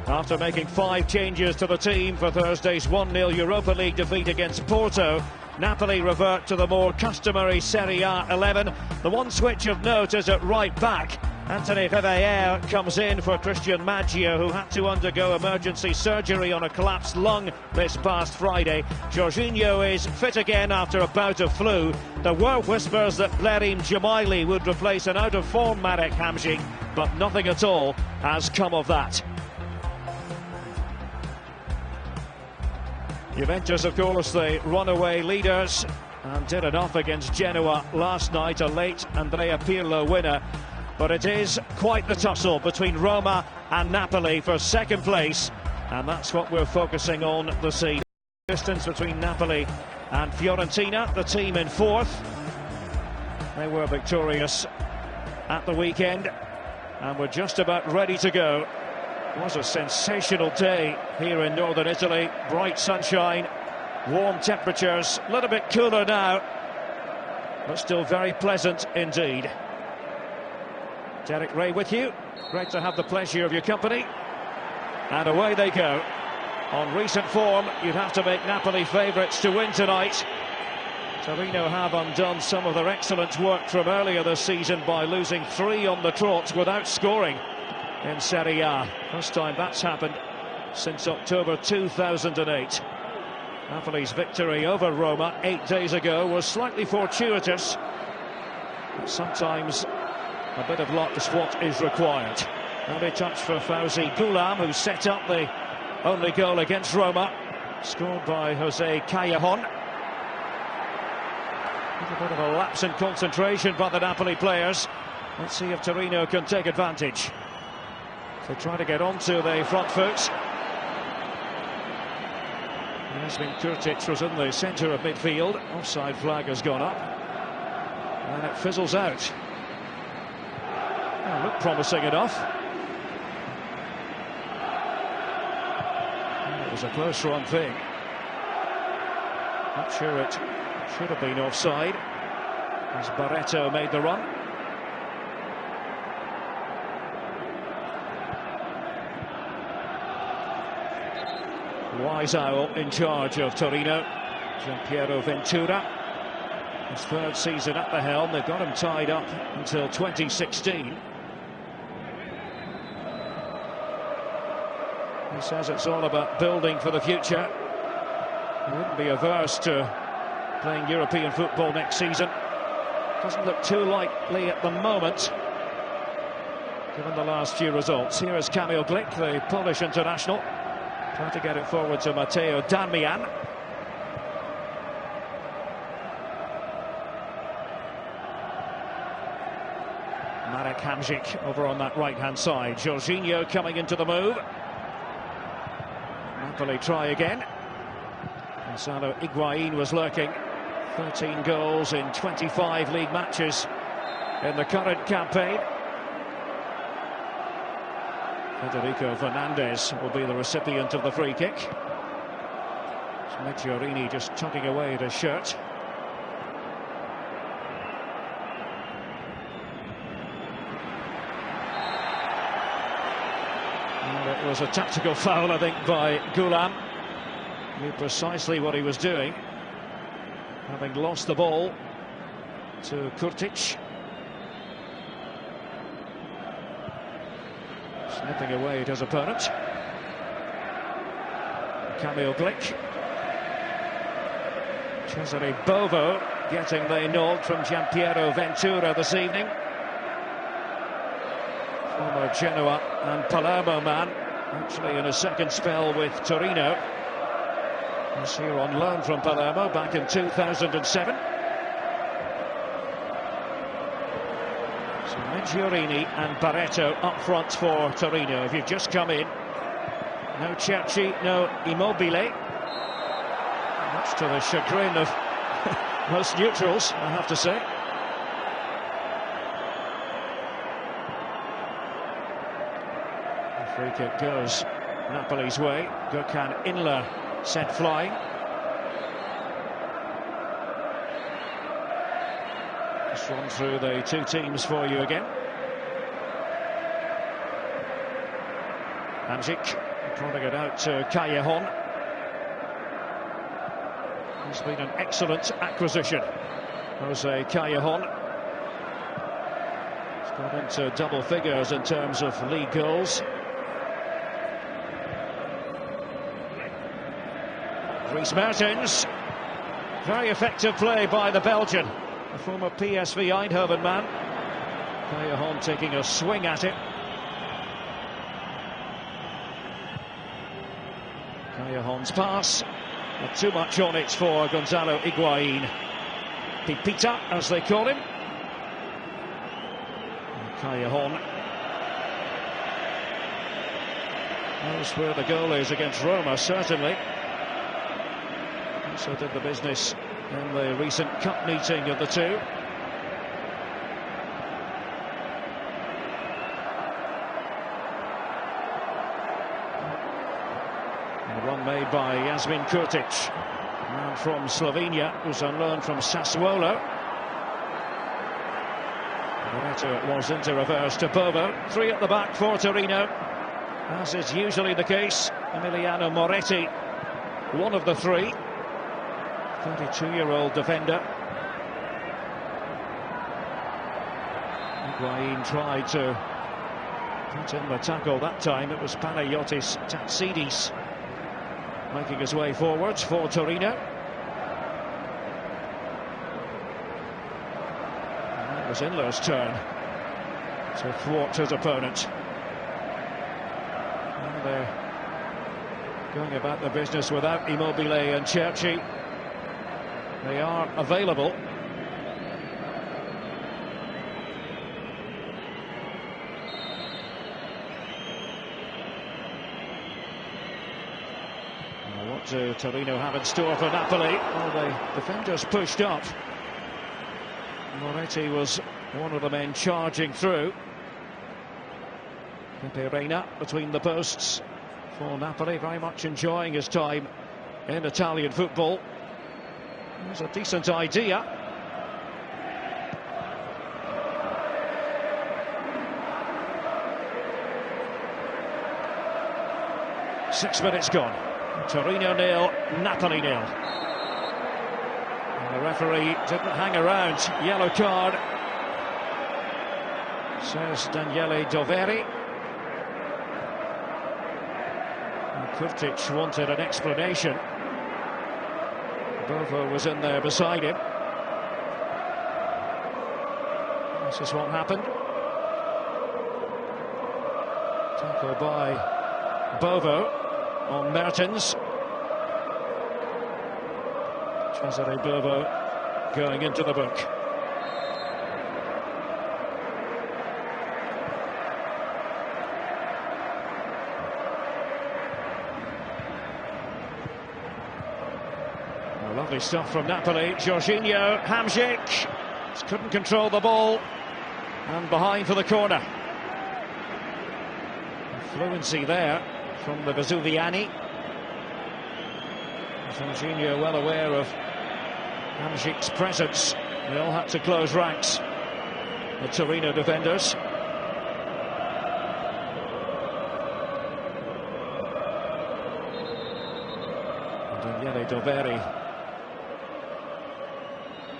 After making 5 changes to the team for Thursday's 1-0 Europa League defeat against Porto, Napoli revert to the more customary Serie A 11. The one switch of note is at right back. Anthony Reveillère comes in for Christian Maggio, who had to undergo emergency surgery on a collapsed lung this past Friday. Jorginho is fit again after a bout of flu. There were whispers that Blerim Jemaili would replace an out-of-form Marek Hamsik, but nothing at all has come of that. Juventus, of course, the runaway leaders, and did enough against Genoa last night, a late Andrea Pirlo winner. But it is quite the tussle between Roma and Napoli for second place, and that's what we're focusing on this evening. Distance between Napoli and Fiorentina, the team in 4th. They were victorious at the weekend, and we're just about ready to go. It was a sensational day here in northern Italy. Bright sunshine, warm temperatures, a little bit cooler now, but still very pleasant indeed. Derek Ray with you. Great to have the pleasure of your company. And away they go. On recent form, you'd have to make Napoli favourites to win tonight. Torino have undone some of their excellent work from earlier this season by losing 3 on the trot without scoring in Serie A. First time that's happened since October 2008. Napoli's victory over Roma 8 days ago was slightly fortuitous. Sometimes a bit of luck is what is required. Early touch for Fauzi Goulam, who set up the only goal against Roma, scored by Jose Callejon. A bit of a lapse in concentration by the Napoli players. Let's see if Torino can take advantage. They try to get onto the front foot. Yasmin Kurtic was in the centre of midfield. Offside flag has gone up. And it fizzles out. Oh, looked promising enough. It was a close run thing. Not sure it should have been offside, as Barreto made the run. Wiseau in charge of Torino, Gianpiero Ventura. His 3rd season at the helm. They've got him tied up until 2016. He says it's all about building for the future. He wouldn't be averse to playing European football next season. Doesn't look too likely at the moment, given the last few results. Here is Kamil Glik, the Polish international. Trying to get it forward to Matteo Darmian. Marek Hamsik over on that right-hand side. Jorginho coming into the move. Napoli try again. Gonzalo Higuain was lurking. 13 goals in 25 league matches in the current campaign. Federico Fernandez will be the recipient of the free kick. Meggiorini just tugging away at his shirt. And it was a tactical foul, I think, by Goulam. Knew precisely what he was doing, having lost the ball to Kurtic. Snipping away at his opponent. Kamil Glik. Cesare Bovo getting the nod from Giampiero Ventura this evening. Former Genoa and Palermo man, actually in a second spell with Torino. He's here on loan from Palermo back in 2007. So Meggiorini and Barreto up front for Torino. If you've just come in, no Cerci, no Immobile. Much to the chagrin of most neutrals, I have to say. The free kick goes Napoli's way. Gökhan Inler sent flying. Just run through the two teams for you again. Hamsik prodding it out to Callejon. He's been an excellent acquisition, Jose Callejon. He's got into double figures in terms of league goals. Dries Mertens. Very effective play by the Belgian, the former PSV Eindhoven man. Callejon taking a swing at it. Callejon's pass. Not too much on it for Gonzalo Higuain. Pipita, as they call him. And Callejon knows where the goal is against Roma, certainly. Also did the business in the recent cup meeting of the two. One made by Jasmin Kurtic, man from Slovenia, who's on loan from Sassuolo. Barreto it was into reverse to Bovo. Three at the back for Torino, as is usually the case. Emiliano Moretti, one of the three. 32-year-old defender. Higuain tried to put in the tackle that time. It was Panayotis Tatsidis making his way forwards for Torino. And it was Inler's turn to thwart his opponent. And they're going about the business without Immobile and Cerci. They are available. What do Torino have in store for Napoli? Well, the defenders pushed up. Moretti was one of the men charging through. Pepe Reina between the posts for Napoli, very much enjoying his time in Italian football. It was a decent idea. Six minutes gone. Torino 0, Napoli 0. And the referee didn't hang around. Yellow card, says Daniele Doveri. And Kurtic wanted an explanation. Bovo was in there beside him. This is what happened. Tackle by Bovo on Mertens. Cesare Bovo going into the book. Lovely stuff from Napoli. Jorginho, Hamsik, just couldn't control the ball, and behind for the corner. Fluency there from the Vesuviani. Jorginho well aware of Hamsik's presence. They all had to close ranks, the Torino defenders. Daniele Doveri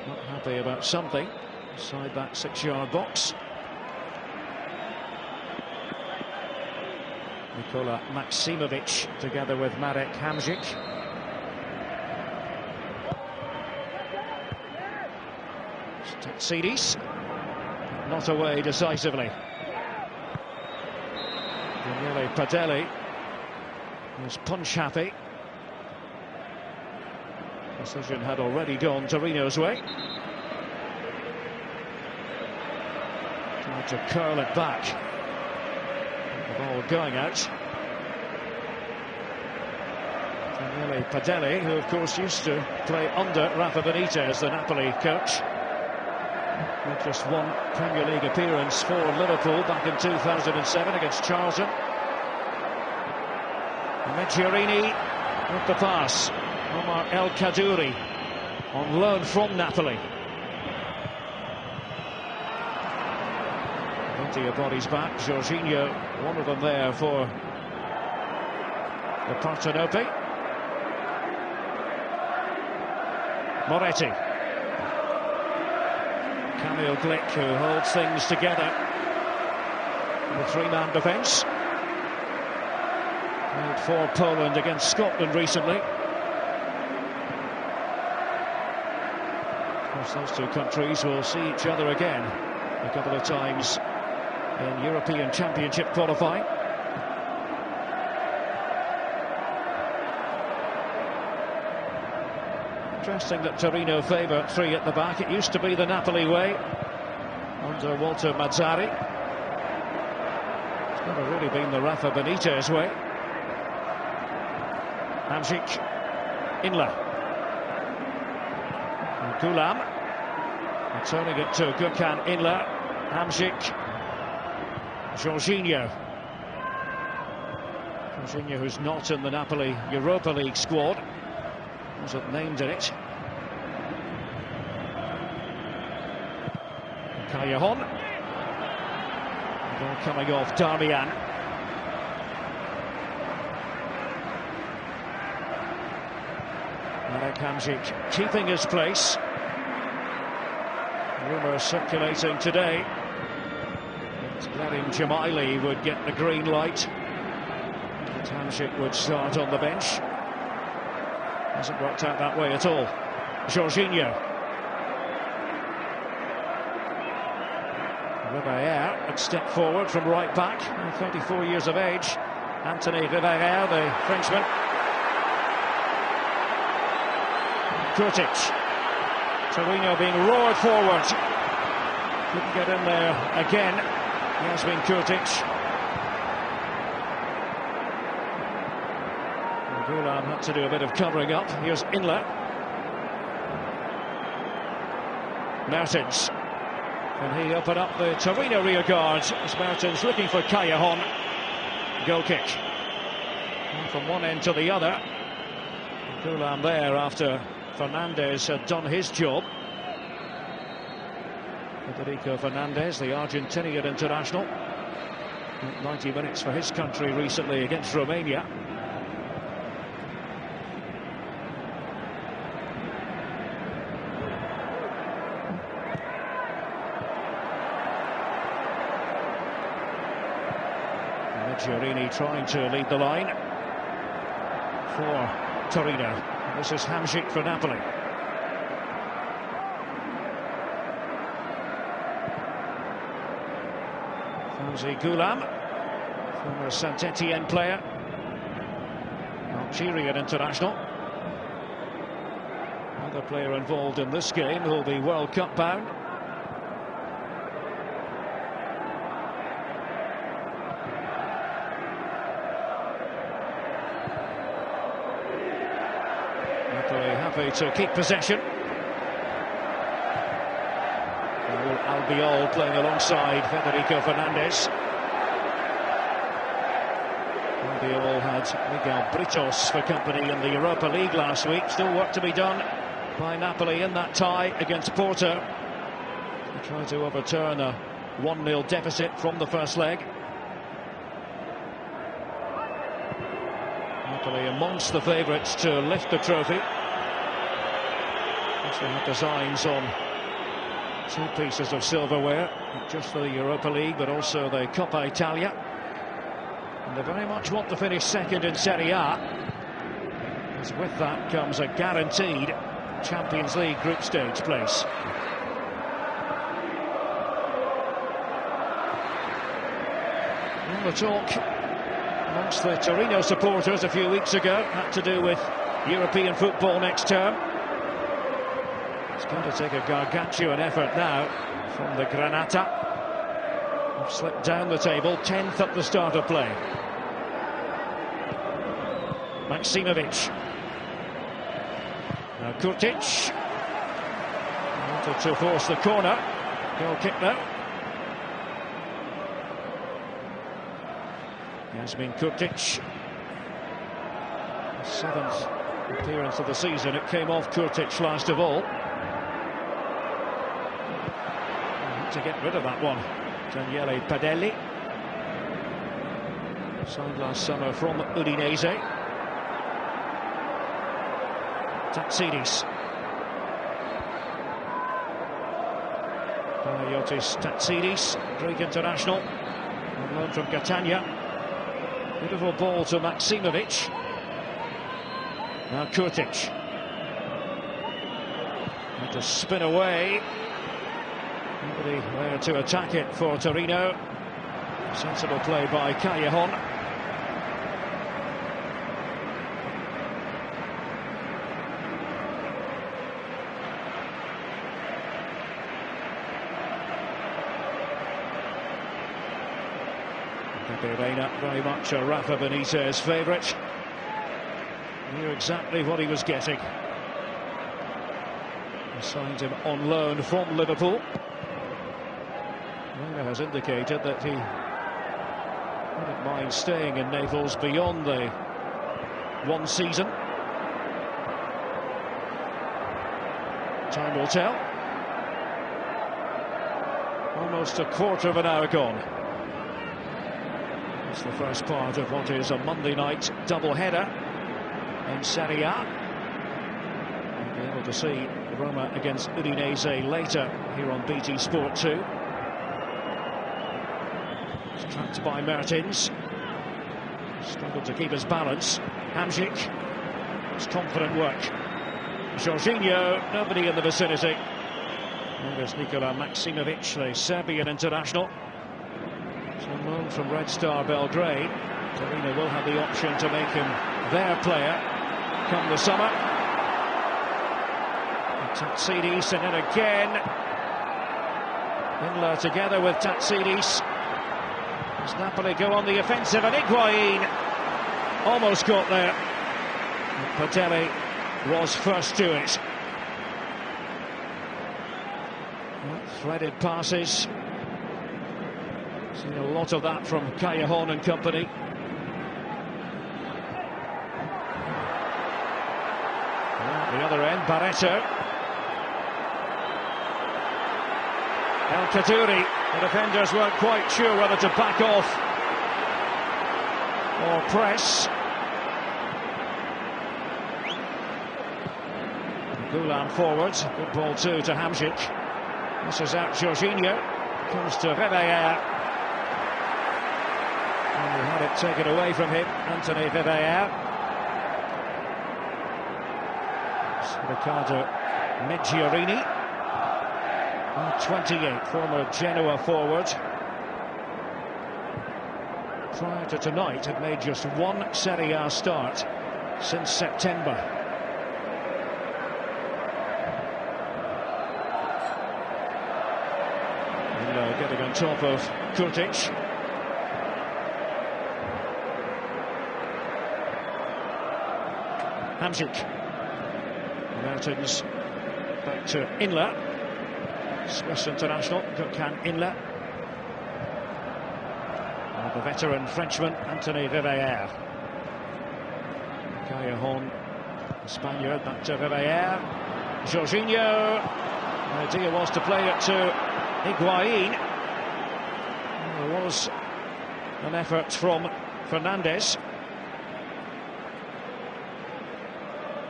not happy about something. Inside that 6-yard box. Nikola Maksimovic together with Marek Hamsik. Statsidis not away decisively. Daniele Padelli was punch happy. Decision had already gone Torino's way. Tried to curl it back. The ball going out. Daniele Padelli, who of course used to play under Rafa Benitez, the Napoli coach. With just one Premier League appearance for Liverpool back in 2007 against Charlton. Meggiorini with the pass. Omar El Kaddouri on loan from Napoli. Plenty of bodies back. Jorginho, one of them there for the Partenope. Moretti. Kamil Glik, who holds things together. The three-man defence. Played for Poland against Scotland recently. Of course, those two countries will see each other again a couple of times in European Championship qualifying. Interesting that Torino favour three at the back. It used to be the Napoli way under Walter Mazzarri. It's never really been the Rafa Benitez way. Hamsik, Inla, Gulam, returning it to Gökhan Inla, Hamsik, Jorginho. Jorginho, who's not in the Napoli Europa League squad, wasn't named in it. Callejon. Ball coming off Darmian. Marek Hamsik keeping his place. Rumour circulating today that Glerim Jamaili would get the green light. That Hamsik would start on the bench. Hasn't worked out that way at all. Jorginho. Ribeiro had stepped forward from right back, 34 years of age. Anthony Ribeiro, the Frenchman. Kurtic. Torino being roared forward. Couldn't get in there again. He has been Kurtic. Gulam had to do a bit of covering up. Here's Inla. Mertens. Can he open up the Torino rear guard as Mertens looking for Callejon. Goal kick. And from one end to the other. Gulam there after Fernandes had done his job. Federico Fernandes, the Argentinian international. 90 minutes for his country recently against Romania. Meggiorini trying to lead the line for Torino. This is Hamsik for Napoli. Fawzi Gulam, former Saint-Etienne player, Algerian international. Another player involved in this game who'll be World Cup bound. Happy to keep possession. Albiol playing alongside Federico Fernandes. Albiol had Miguel Britos for company in the Europa League last week. Still work to be done by Napoli in that tie against Porto. They try to overturn a 1-0 deficit from the first leg. Napoli amongst the favourites to lift the trophy. They have designs on Two pieces of silverware, not just for the Europa League, but also the Coppa Italia. And they very much want to finish second in Serie A, as with that comes a guaranteed Champions League group stage place. Well, the talk amongst the Torino supporters a few weeks ago had to do with European football next term. It's going to take a gargantuan effort now from the Granata. They've slipped down the table, 10th at the start of play. Maksimovic. Now Kurtic. Wanted to force the corner. Goal kick now. Yasmin Kurtic. 7th appearance of the season. It came off Kurtic last of all. To get rid of that one. Daniele Padelli. Signed last summer from Udinese. Tatsidis. Panayotis Tatsidis, Greek international, on loan from Catania. Beautiful ball to Maksimovic. Now Kurtic. Had to spin away. Nobody there to attack it for Torino. Sensible play by Callejon. Reina, very much a Rafa Benitez favourite. Knew exactly what he was getting. He signed him on loan from Liverpool. Reina has indicated that he wouldn't mind staying in Naples beyond the one season. Time will tell. Almost a quarter of an hour gone. It's the first part of what is a Monday night double-header in Serie A. We'll be able to see Roma against Udinese later here on BT Sport 2. It's trapped by Mertens. Struggled to keep his balance. Hamsik. It's confident work. Jorginho, nobody in the vicinity. And there's Nikola Maksimovic, the Serbian international. On loan from Red Star Belgrade. Torino will have the option to make him their player come the summer. Tatsidis, and then again Inler together with Tatsidis. As Napoli go on the offensive, and Higuain almost got there. Padelli was first to it. Threaded passes. Seen a lot of that from Callejon and company. The other end, Barreto. El Kaddouri. The defenders weren't quite sure whether to back off or press. Goulam forwards. Good ball too to Hamsik. This is out Jorginho. Comes to Reveillère. And he had it taken away from him, Anthony Reveillère. Riccardo Meggiorini, 28, former Genoa forward. Prior to tonight, had made just one Serie A start since September. And getting on top of Kurtic. Hamsik. Mertens back to Inler. Swiss international, Gökhan Inler. The veteran Frenchman, Anthony Reveillère. Callejon, the Spaniard, back to Reveillère. Jorginho. The idea was to play it to Higuain. There was an effort from Fernandes.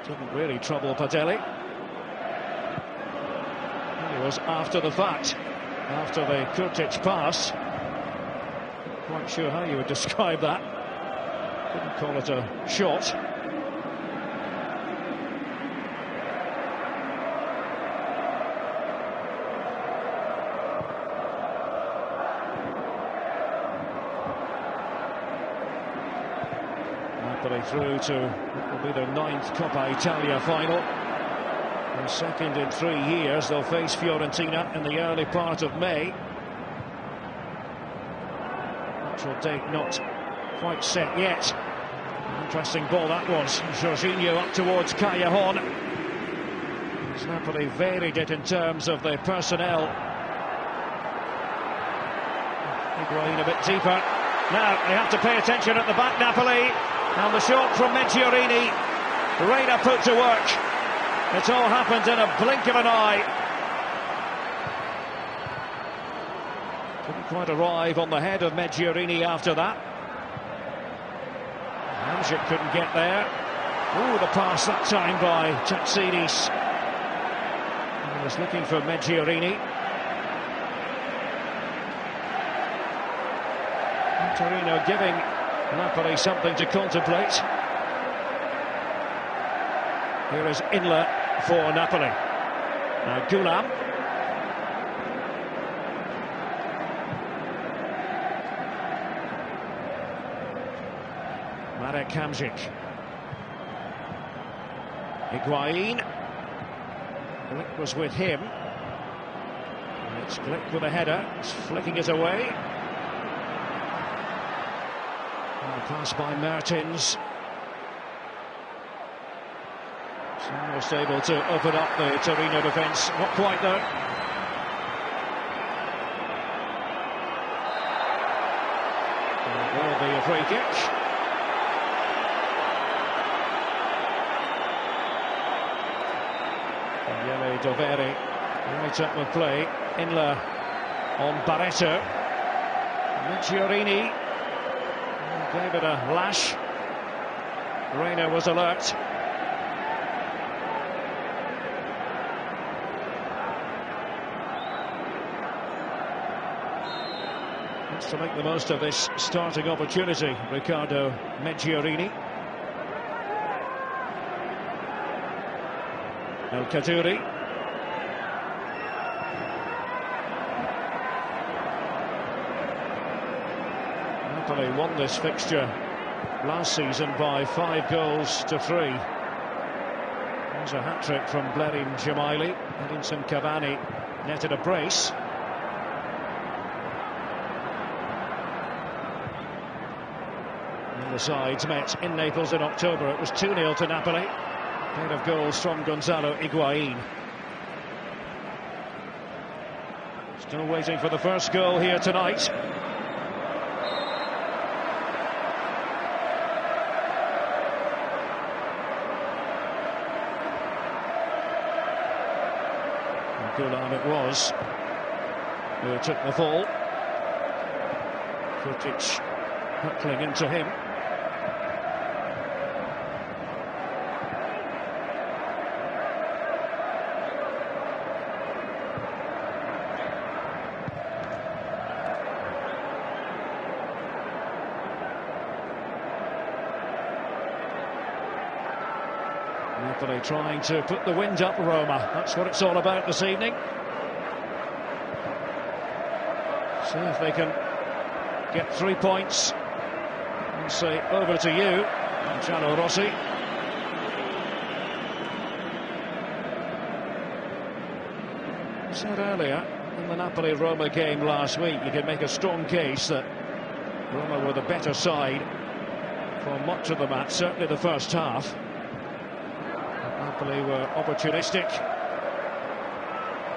Didn't really trouble Padelli. He was was after the fact, after the Kurtic pass. Quite sure how you would describe that. Couldn't call it a shot. Napoli through to what will be their 9th Coppa Italia final. And second in 3 years. They'll face Fiorentina in the early part of May. Actual date not quite set yet. Interesting ball that was. Jorginho up towards Callejon. Has Napoli varied it in terms of the personnel? Higuain a bit deeper. Now they have to pay attention at the back, Napoli. And the shot from Meggiorini. Reina put to work. It's all happened in a blink of an eye. Couldn't quite arrive on the head of Meggiorini after that. Hamsik couldn't get there. Oh, the pass that time by Tatsidis. He was looking for Meggiorini. Torino giving Napoli something to contemplate. Here is Inler for Napoli. Now Gulam. Marek Hamsik. Higuain. Glick was with him. And it's Glick with a header. He's flicking it away. And the pass by Mertens. Almost able to open up the Torino defence. Not quite though. It will be a free kick. Daniele Doveri right up with play. Inler on Barreto. Meggiorini gave it a lash. Reina was alert. Wants to make the most of this starting opportunity, Riccardo Meggiorini. El Kaduri. Napoli won this fixture last season by 5 goals to 3. There's a hat-trick from Blerim Jemaili. Edinson Cavani netted a brace. The sides met in Naples in October. It was 2-0 to Napoli. Pair of goals from Gonzalo Higuain. Still waiting for the first goal here tonight. And Gulam it was who took the fall. Kurtic hurtling into him. Napoli trying to put the wind up Roma. That's what it's all about this evening. See if they can get 3 points and say over to you, Gianno Rossi. I said earlier in the Napoli-Roma game last week, you could make a strong case that Roma were the better side for much of the match, certainly the first half. Napoli were opportunistic.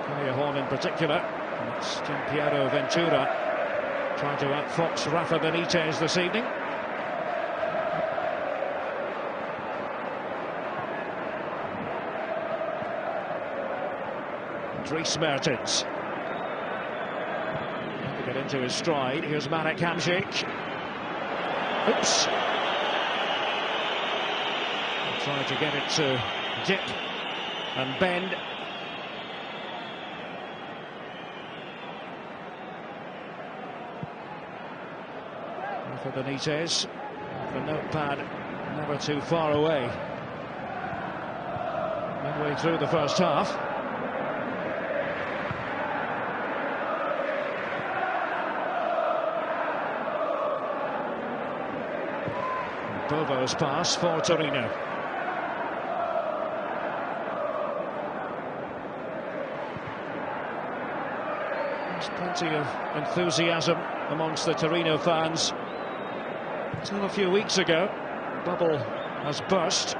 Callejon in particular. And it's Gianpiero Ventura trying to outfox Rafa Benitez this evening. Dries Mertens. To get into his stride. Here's Marek Hamsik. Oops. Trying to get it to dip and bend. for Benitez. The notepad never too far away. Midway through the first half. Bovo's pass for Torino. There's plenty of enthusiasm amongst the Torino fans. Until a few weeks ago, the bubble has burst.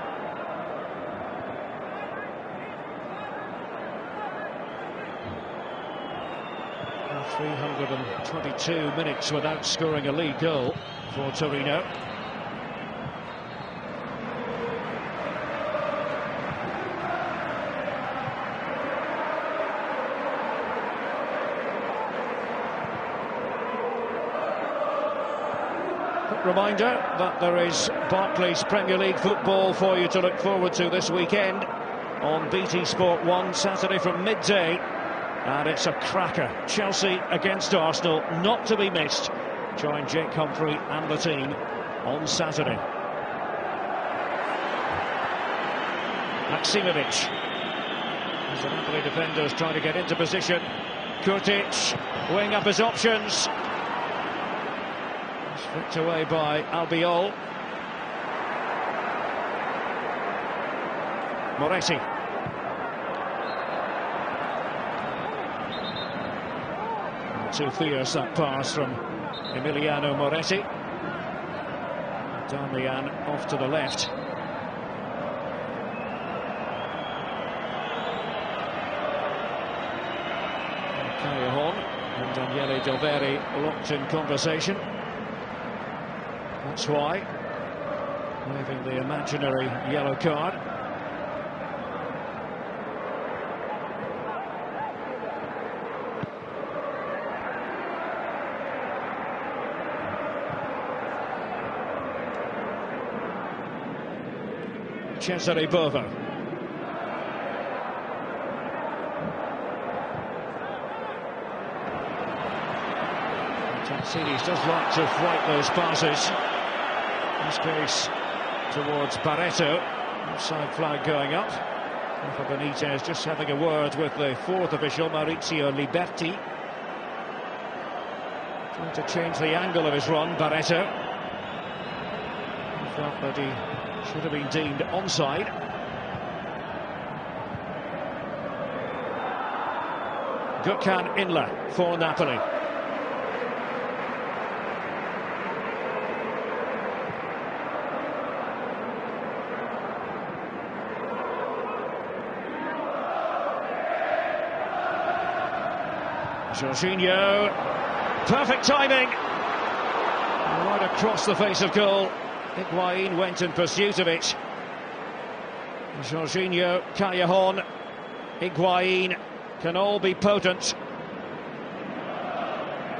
And 322 minutes without scoring a league goal for Torino. Reminder that there is Barclays Premier League football for you to look forward to this weekend on BT Sport 1, Saturday from midday, and it's a cracker. Chelsea against Arsenal, not to be missed. Join Jake Humphrey and the team on Saturday. Maksimovic, as the Napoli defenders trying to get into position. Kurtic weighing up his options. Flicked away by Albiol. Moretti. Too fierce that pass from Emiliano Moretti. Darmian off to the left. Callejon and Daniele Delveri locked in conversation. That's why, waving the imaginary yellow card. Cesare Bovo. Tatsides does like to flight those passes. In this case, towards Barreto. Offside flag going up. And for Benitez, just having a word with the fourth official, Maurizio Liberti. Trying to change the angle of his run, Barreto. He felt that he should have been deemed onside. Gökhan Inler for Napoli. Jorginho, perfect timing, right across the face of goal. Higuain went in pursuit of it. Jorginho, Callejon, Higuain can all be potent.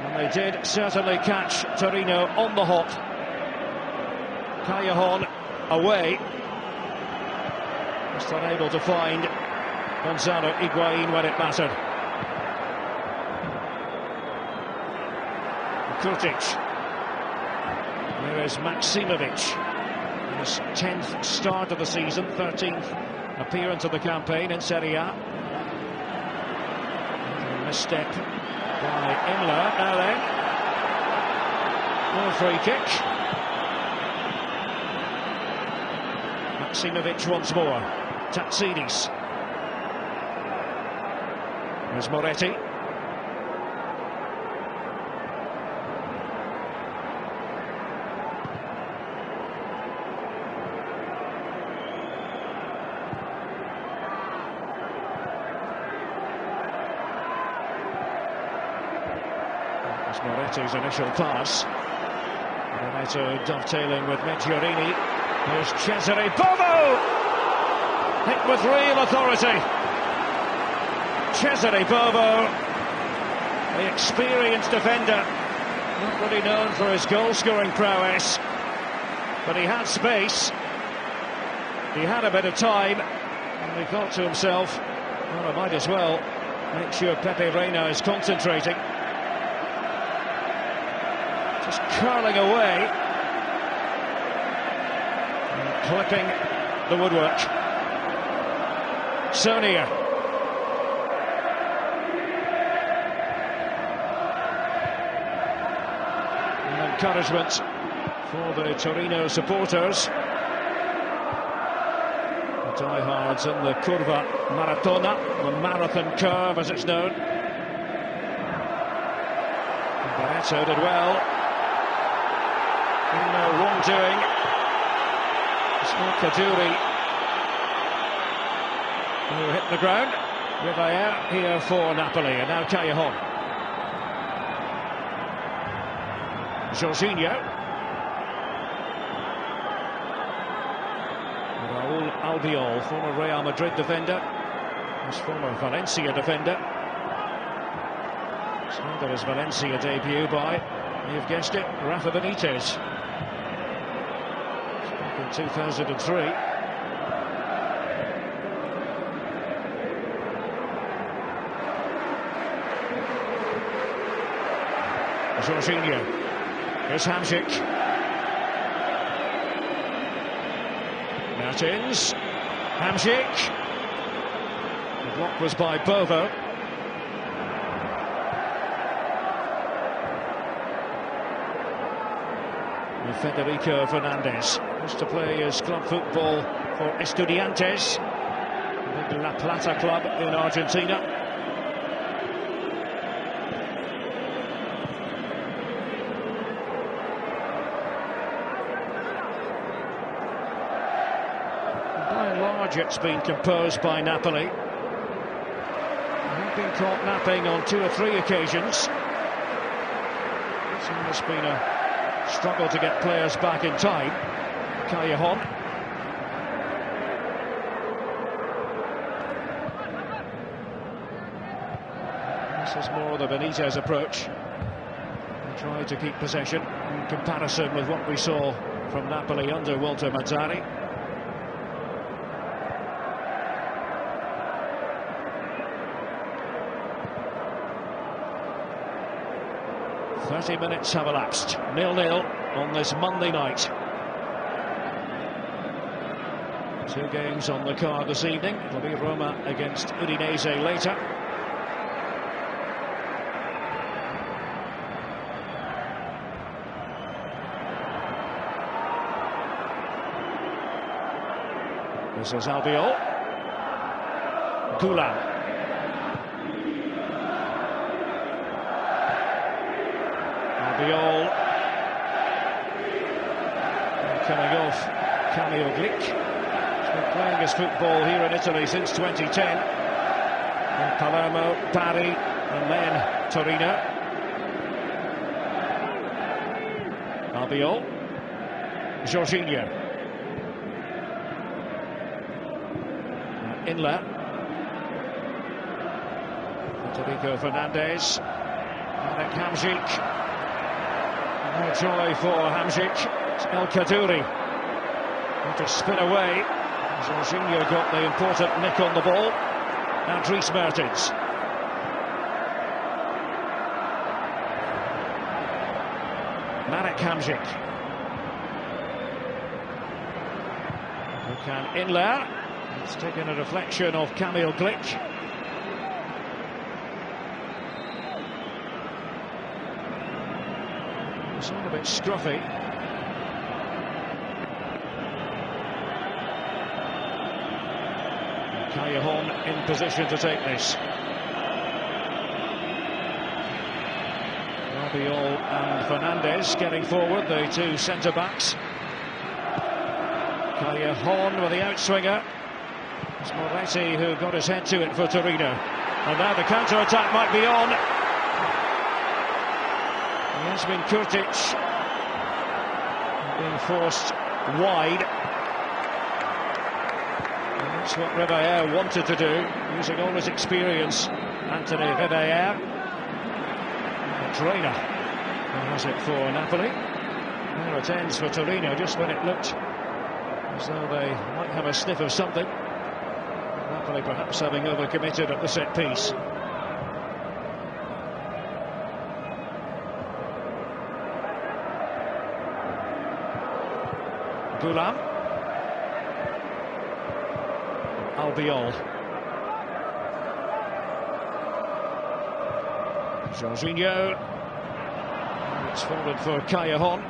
And they did certainly catch Torino on the hop. Callejon away. Just unable to find Gonzalo Higuain when it mattered. Kurtic. There is Maksimovic. His 10th start of the season, 13th appearance of the campaign in Serie A. A misstep by Imler. Now then, more free kick. Maksimovic once more. Tatsides. There's Moretti. Moretti's initial pass. Renato dovetailing with Meggiorini. Here's Cesare Bovo! Hit with real authority. Cesare Bovo, the experienced defender, not really known for his goal-scoring prowess, but he had space. He had a bit of time, and he thought to himself, well, I might as well make sure Pepe Reina is concentrating. Just curling away. And clipping the woodwork. Sonia. And encouragement for the Torino supporters. The diehards in the Curva Maratona, the marathon curve as it's known. Barreto did well. No wrongdoing. It's Kaduri who hit the ground. Riviere here for Napoli, and now Callejon. Jorginho. Raul Albiol, former Real Madrid defender, his former Valencia defender. Under his Valencia debut by, you've guessed it, Rafa Benitez. Back in 2003. Jorginho. Here's Hamsik. Martins. Hamsik. The block was by Bovo. Federico Fernandez used to play his club football for Estudiantes, the La Plata club in Argentina. By and large, it's been composed by Napoli. They've been caught napping on 2 or 3 occasions. This has been a struggle to get players back in time. Callejon. This is more the Benitez approach. They tried to keep possession in comparison with what we saw from Napoli under Walter Mazzarri. Minutes have elapsed. 0-0 on this Monday night. 2 games on the card this evening. It'll be Roma against Udinese later. This is Albiol. Goulam. Albiol. Coming off Camille Glick. He's been playing his football here in Italy since 2010. And Palermo, Bari, and then Torino. Albiol. Jorginho. Inler. Federico Fernandez. And Hamsik. No joy for Hamsik. It's El Kaddouri. Had to spin away. Jorginho got the important nick on the ball. Now Dries Mertens. Marek Hamsik. Lukan Inler. It's taken a deflection of Camille Glick. It's all a bit scruffy. Callejon in position to take this. Albiol and Fernandez getting forward, the 2 centre-backs. Callejon with the outswinger. It's Moretti who got his head to it for Torino. And now the counter-attack might be on. It has been Kurtic being forced wide. And that's what Riviere wanted to do, using all his experience. Anthony Riviere. Trainer who has it for Napoli. There it ends for Torino, just when it looked as though they might have a sniff of something. Napoli perhaps having overcommitted at the set piece. Goulam. Albiol. Jorginho. It's fallen for Callejon.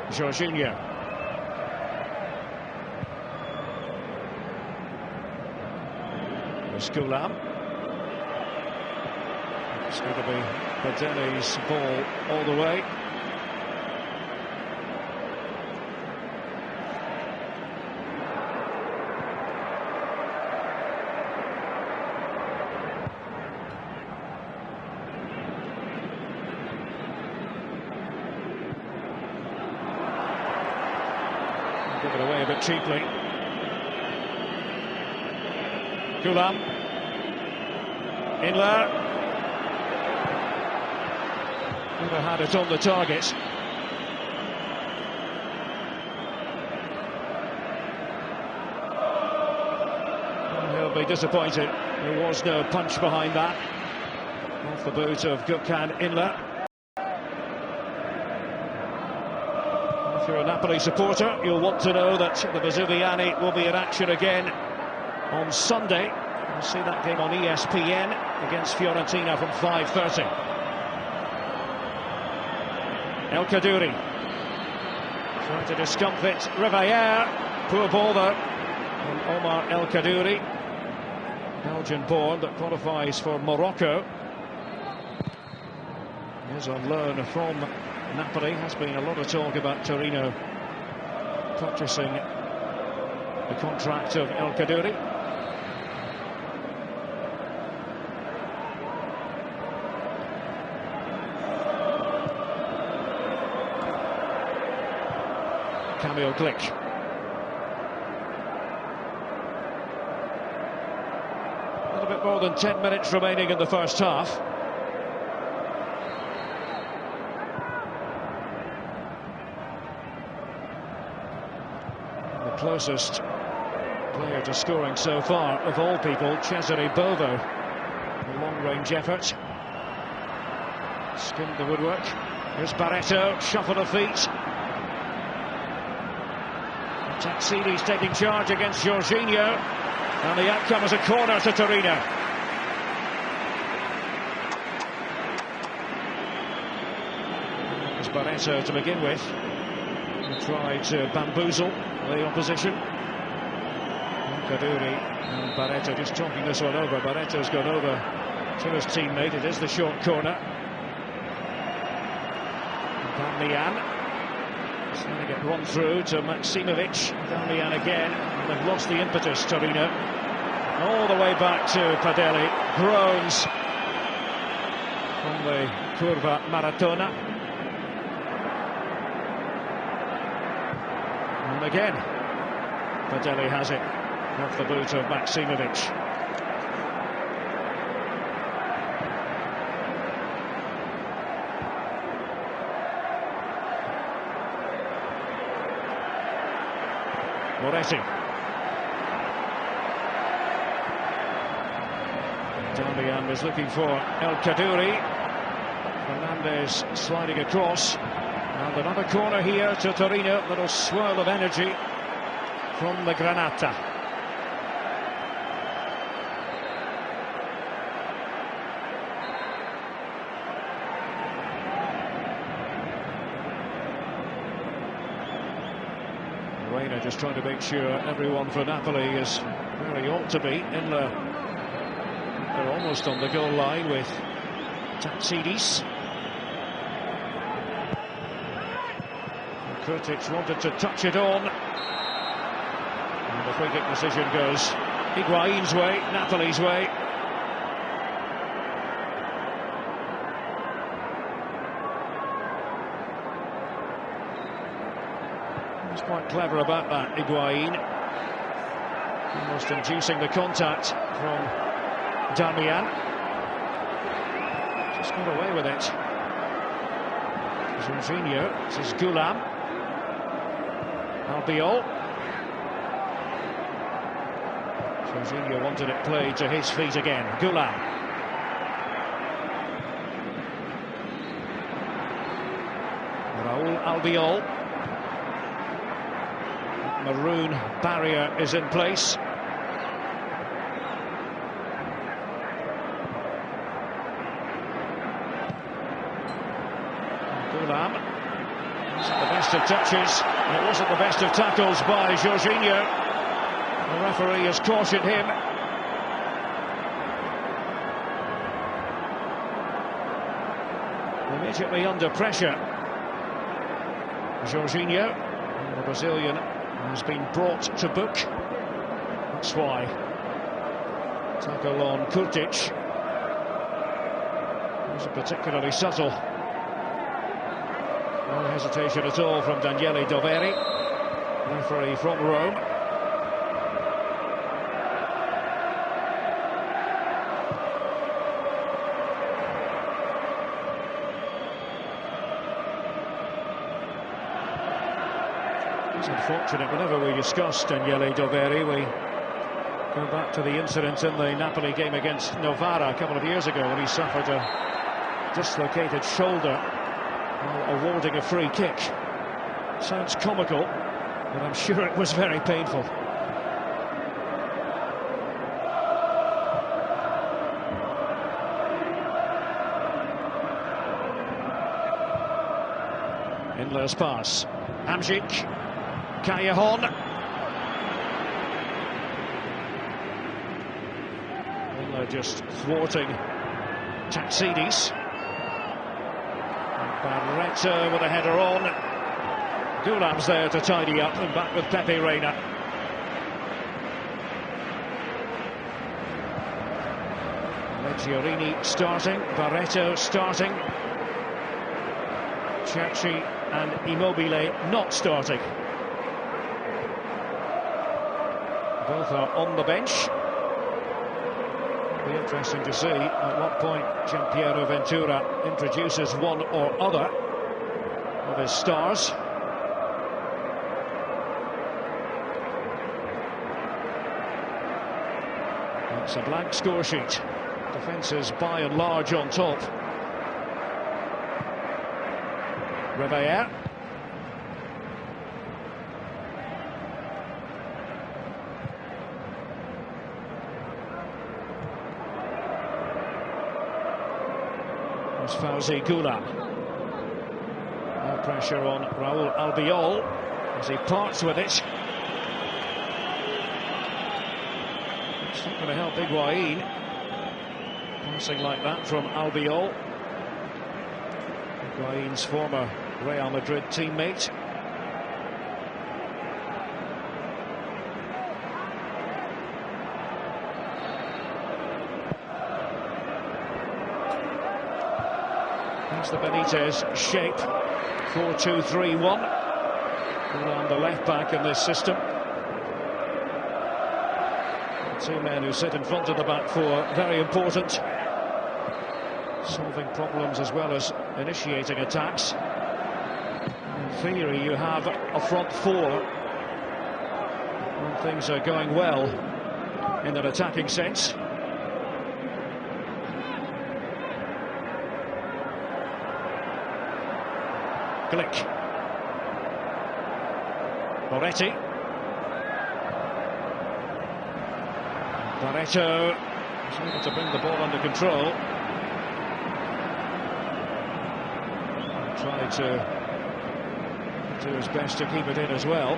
Jorginho. There's Goulam. It's going to be Badeli's ball all the way. Give it away a bit cheaply. Goulam. Inler. Never had it on the target. Well, he'll be disappointed. There was no punch behind that. Off the boot of Gökhan Inler. If you're a Napoli supporter, you'll want to know that the Vesuviani will be in action again on Sunday. We'll see that game on ESPN against Fiorentina from 5:30. El Kaddouri trying to discomfit Rivière. Poor ball though from Omar El Kaddouri, Belgian-born, that qualifies for Morocco. He's on loan from Napoli. Has been a lot of talk about Torino purchasing the contract of El Kaddouri. Camille Glick. A little bit more than 10 minutes remaining in the first half. The closest player to scoring so far of all people, Cesare Bovo. A long-range effort. Skimmed the woodwork. Here's Barreto, shuffle of feet. Taxidi's taking charge against Jorginho, and the outcome is a corner to Torino. It's Barreto to begin with. He tried to bamboozle the opposition. Kaddouri and Barreto just talking this one over. Barreto's gone over to his teammate. It is the short corner. Darmian. Trying to get run through to Maksimovic. Darmian again. And they've lost the impetus, Torino. All the way back to Badeli. Groans from the Curva Maratona. And again, Badeli has it off the boot of Maksimovic. Moretti. Darmian was looking for El Kaddouri. Fernandez sliding across. And another corner here to Torino. Little swirl of energy from the Granata. Reina just trying to make sure everyone for Napoli is where he ought to be. They're almost on the goal line with Tatsidis. Kurtic wanted to touch it on. And the free kick decision goes Higuain's way, Napoli's way. He's quite clever about that, Higuain. Almost inducing the contact from Darmian. Just got away with it. Jorginho, this is Goulam. Albiol. Jorginho wanted it played to his feet again. Goulam. Albiol. Maroon barrier is in place. Goulam. Wasn't the best of touches, and it wasn't the best of tackles by Jorginho. The referee has cautioned him. Immediately under pressure. Jorginho, the Brazilian, has been brought to book. That's why. Tackle on Kurtic. Wasn't particularly subtle. No hesitation at all from Daniele Doveri, referee from Rome. It's unfortunate whenever we discuss Daniele Doveri, we go back to the incident in the Napoli game against Novara a couple of years ago when he suffered a dislocated shoulder while awarding a free kick. Sounds comical, but I'm sure it was very painful. Endler's pass. Hamzik. Callejon. Endler just thwarting Taxidis. Barretta with a header on. Goulam's there to tidy up, and back with Pepe Reina. Leggiorini starting, Barreto starting. Cerci and Immobile not starting. Both are on the bench. It'll be interesting to see at what point Gianpiero Ventura introduces one or other of his stars. It's a blank score sheet. Defence is by and large on top. Reveille. There's Fauzi Goulam. No pressure on Raul Albiol as he parts with it. It's not going to help Higuain. Passing like that from Albiol. Higuain's former Real Madrid teammate. That's the Benitez shape. 4-2-3-1. Goulam the left back in this system. The two men who sit in front of the back four, very important. Solving problems as well as initiating attacks. In theory, you have a front four when things are going well in an attacking sense. Glick. Moretti. Barreto is able to bring the ball under control. Tried to do his best to keep it in as well.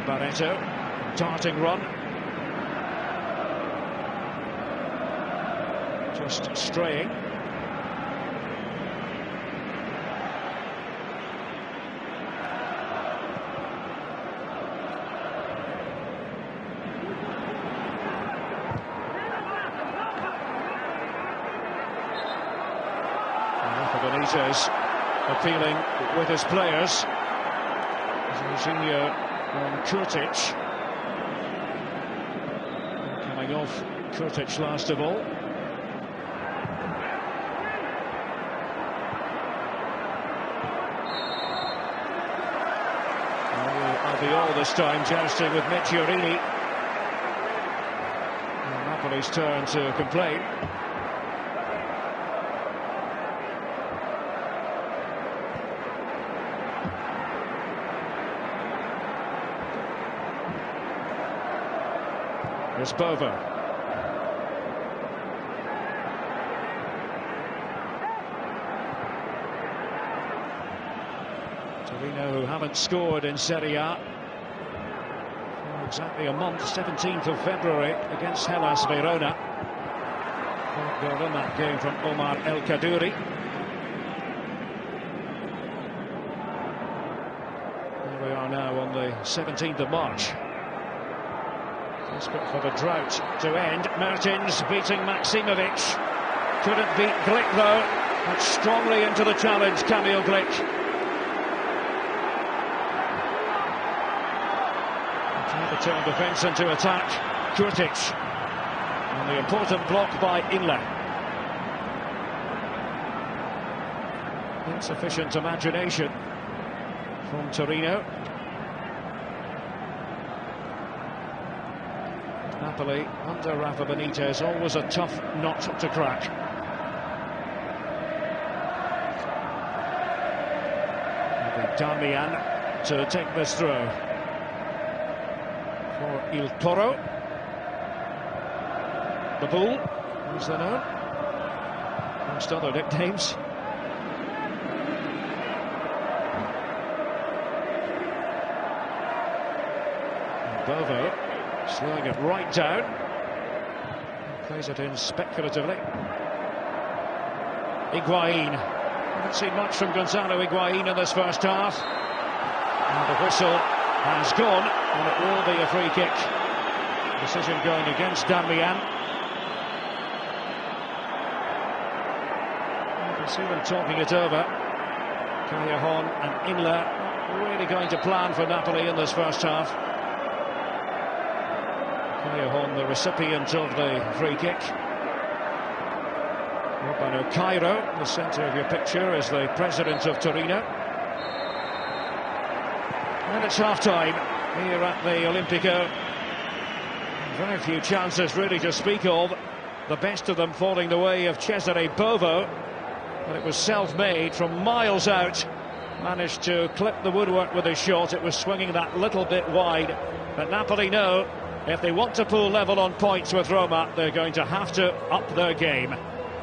Barreto, darting run. Just straying. Benitez appealing with his players. Jorginho on Kurtic. Coming off Kurtic last of all. Albiol this time jousting with Mecciorini. Napoli's turn to complain. Here's Bovo. Torino, who haven't scored in Serie A for exactly a month, 17th of February against Hellas Verona. Fourth goal in that game from Omar El Kaddouri. Here we are now on the 17th of March. Desperate for the drought to end. Mertens beating Maksimovic. Couldn't beat Glick though. But strongly into the challenge, Kamil Glick. Trying to turn defence into attack. Kurtic. And the important block by Inle. Insufficient imagination from Torino. Napoli, under Rafa Benitez, always a tough nut to crack. It'll be Damian to take this throw. For Il Toro. The Bull, as they're known. Amongst other nicknames. And Bovo. Slowing it right down. Plays it in speculatively. Higuain. Haven't seen much from Gonzalo Higuain in this first half. And the whistle has gone, and it will be a free kick. Decision going against Damian. You can see them talking it over. Callejon and Inle not really going to plan for Napoli in this first half. Callejon, the recipient of the free kick. Urbano Cairo, the centre of your picture, is the president of Torino. And it's half-time here at the Olimpico. Very few chances really to speak of. The best of them falling the way of Cesare Bovo. But it was self-made from miles out. Managed to clip the woodwork with his shot. It was swinging that little bit wide. But Napoli know if they want to pull level on points with Roma, they're going to have to up their game.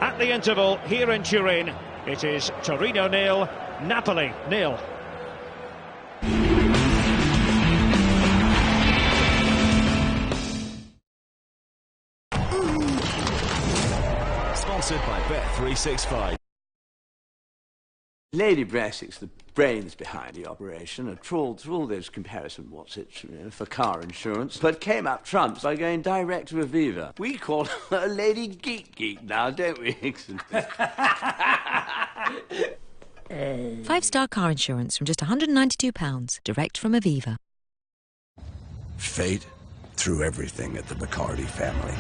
At the interval here in Turin, it is Torino 0, Napoli 0. Sponsored by Bet365. Lady Brassick's the brains behind the operation, and trawled through all those comparison for car insurance, but came up trumps by going direct to Aviva. We call her Lady Geek now, don't we, Hickson? 5-star car insurance from just £192, direct from Aviva. Fate threw everything at the Bacardi family.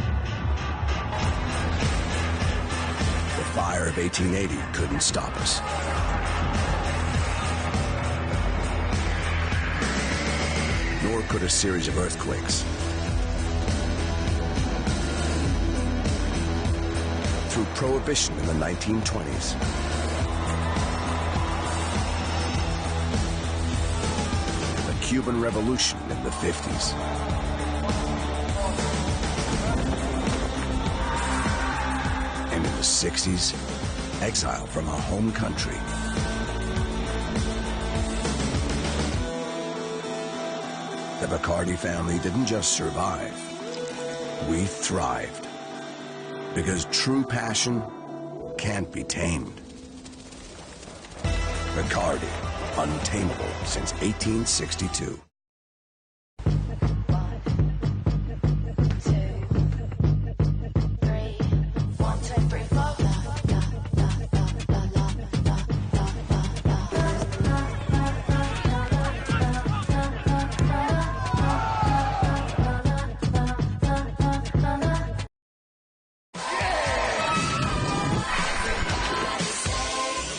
The fire of 1880 couldn't stop us. Nor could a series of earthquakes. Through Prohibition in the 1920s. The Cuban Revolution in the 50s. And in the 60s, exile from our home country. The Bacardi family didn't just survive, we thrived. Because true passion can't be tamed. Bacardi, untamable since 1862.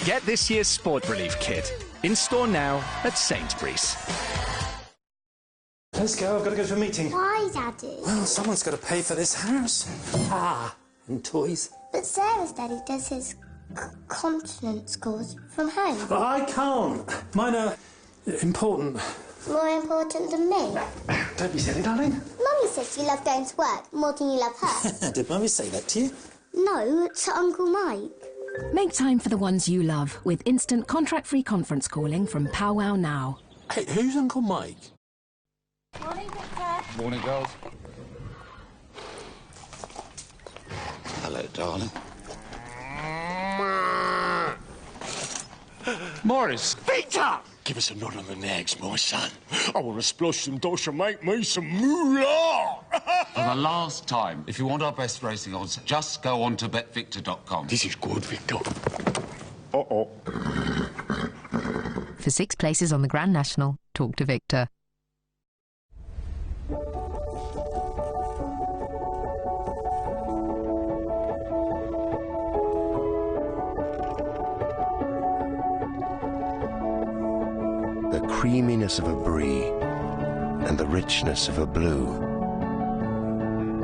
Get this year's Sport Relief kit. In store now at Sainsbury's. Let's go, I've got to go to a meeting. Why, Daddy? Well, someone's got to pay for this house. And toys. But Sarah's daddy does his continence course from home. But I can't. Mine are important. More important than me. Don't be silly, darling. Mummy says you love going to work more than you love her. Did Mummy say that to you? No, to Uncle Mike. Make time for the ones you love with instant contract-free conference calling from Powwow Now. Hey, who's Uncle Mike? Morning, Victor. Morning, girls. Hello, darling. Morris. Victor! Give us a nod on the nags, my son. I want to splosh some dosh and make me some moolah. For the last time, if you want our best racing odds, just go on to betvictor.com. This is good, Victor. Uh-oh. For 6 places on the Grand National, talk to Victor. The creaminess of a brie and the richness of a blue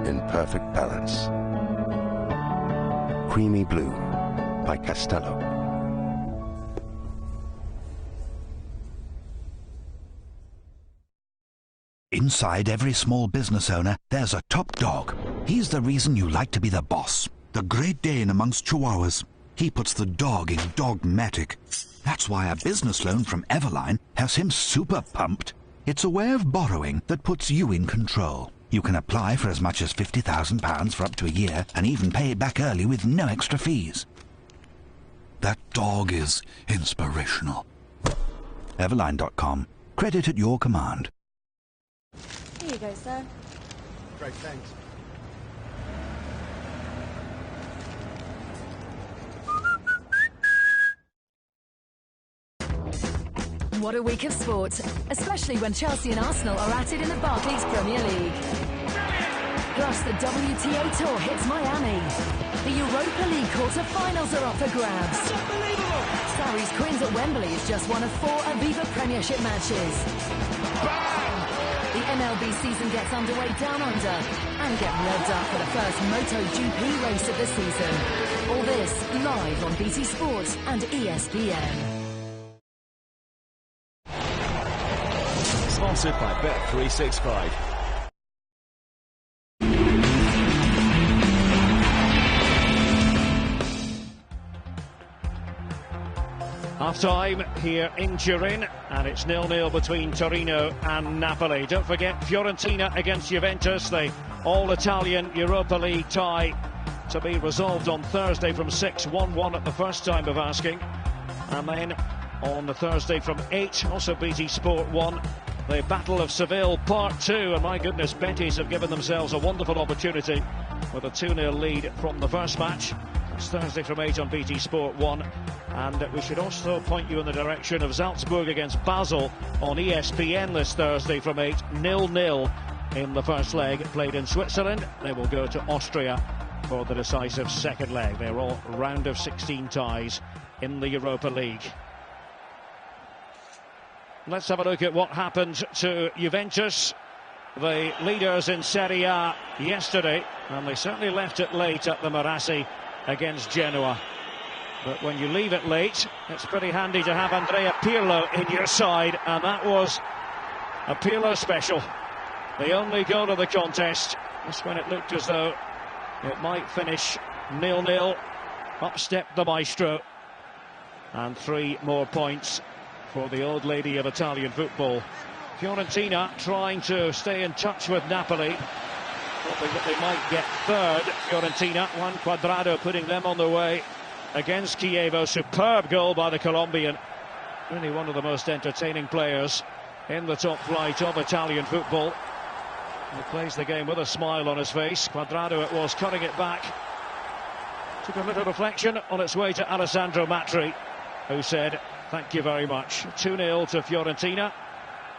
in perfect balance. Creamy Blue by Castello. Inside every small business owner, there's a top dog. He's the reason you like to be the boss. The Great Dane amongst Chihuahuas. He puts the dog in Dogmatic. That's why a business loan from Everline has him super pumped. It's a way of borrowing that puts you in control. You can apply for as much as £50,000 for up to a year and even pay it back early with no extra fees. That dog is inspirational. Everline.com. Credit at your command. Here you go, sir. Great, thanks. What a week of sport, especially when Chelsea and Arsenal are at it in the Barclays Premier League. Plus, the WTA Tour hits Miami. The Europa League quarter-finals are up for grabs. That's unbelievable! Sarri's Queens at Wembley is just one of 4 Aviva Premiership matches. Bang! The MLB season gets underway down under and get revved up for the first MotoGP race of the season. All this live on BT Sport and ESPN. Sponsored by Bet365. Half-time here in Turin, and it's 0-0 between Torino and Napoli. Don't forget, Fiorentina against Juventus, the all-Italian Europa League tie to be resolved on Thursday from 6, 1-1 at the first time of asking. And then on the Thursday from 8, also BT Sport 1, the Battle of Seville Part 2, and my goodness, Betis have given themselves a wonderful opportunity with a 2-0 lead from the first match. It's Thursday from 8 on BT Sport 1, and we should also point you in the direction of Salzburg against Basel on ESPN this Thursday from 8, 0-0 in the first leg, played in Switzerland. They will go to Austria for the decisive second leg. They're all round of 16 ties in the Europa League. Let's have a look at what happened to Juventus, the leaders in Serie A yesterday, and they certainly left it late at the Marassi against Genoa. But when you leave it late, it's pretty handy to have Andrea Pirlo in your side, and that was a Pirlo special. The only goal of the contest, just when it looked as though it might finish 0-0, up stepped the maestro, and 3 more points for the old lady of Italian football. Fiorentina trying to stay in touch with Napoli, hoping that they might get third. Fiorentina, Juan Cuadrado putting them on the way against Chievo. Superb goal by the Colombian. Really one of the most entertaining players in the top flight of Italian football. He plays the game with a smile on his face. Cuadrado it was, cutting it back. Took a little reflection on its way to Alessandro Matri, who said, "Thank you very much." 2-0 to Fiorentina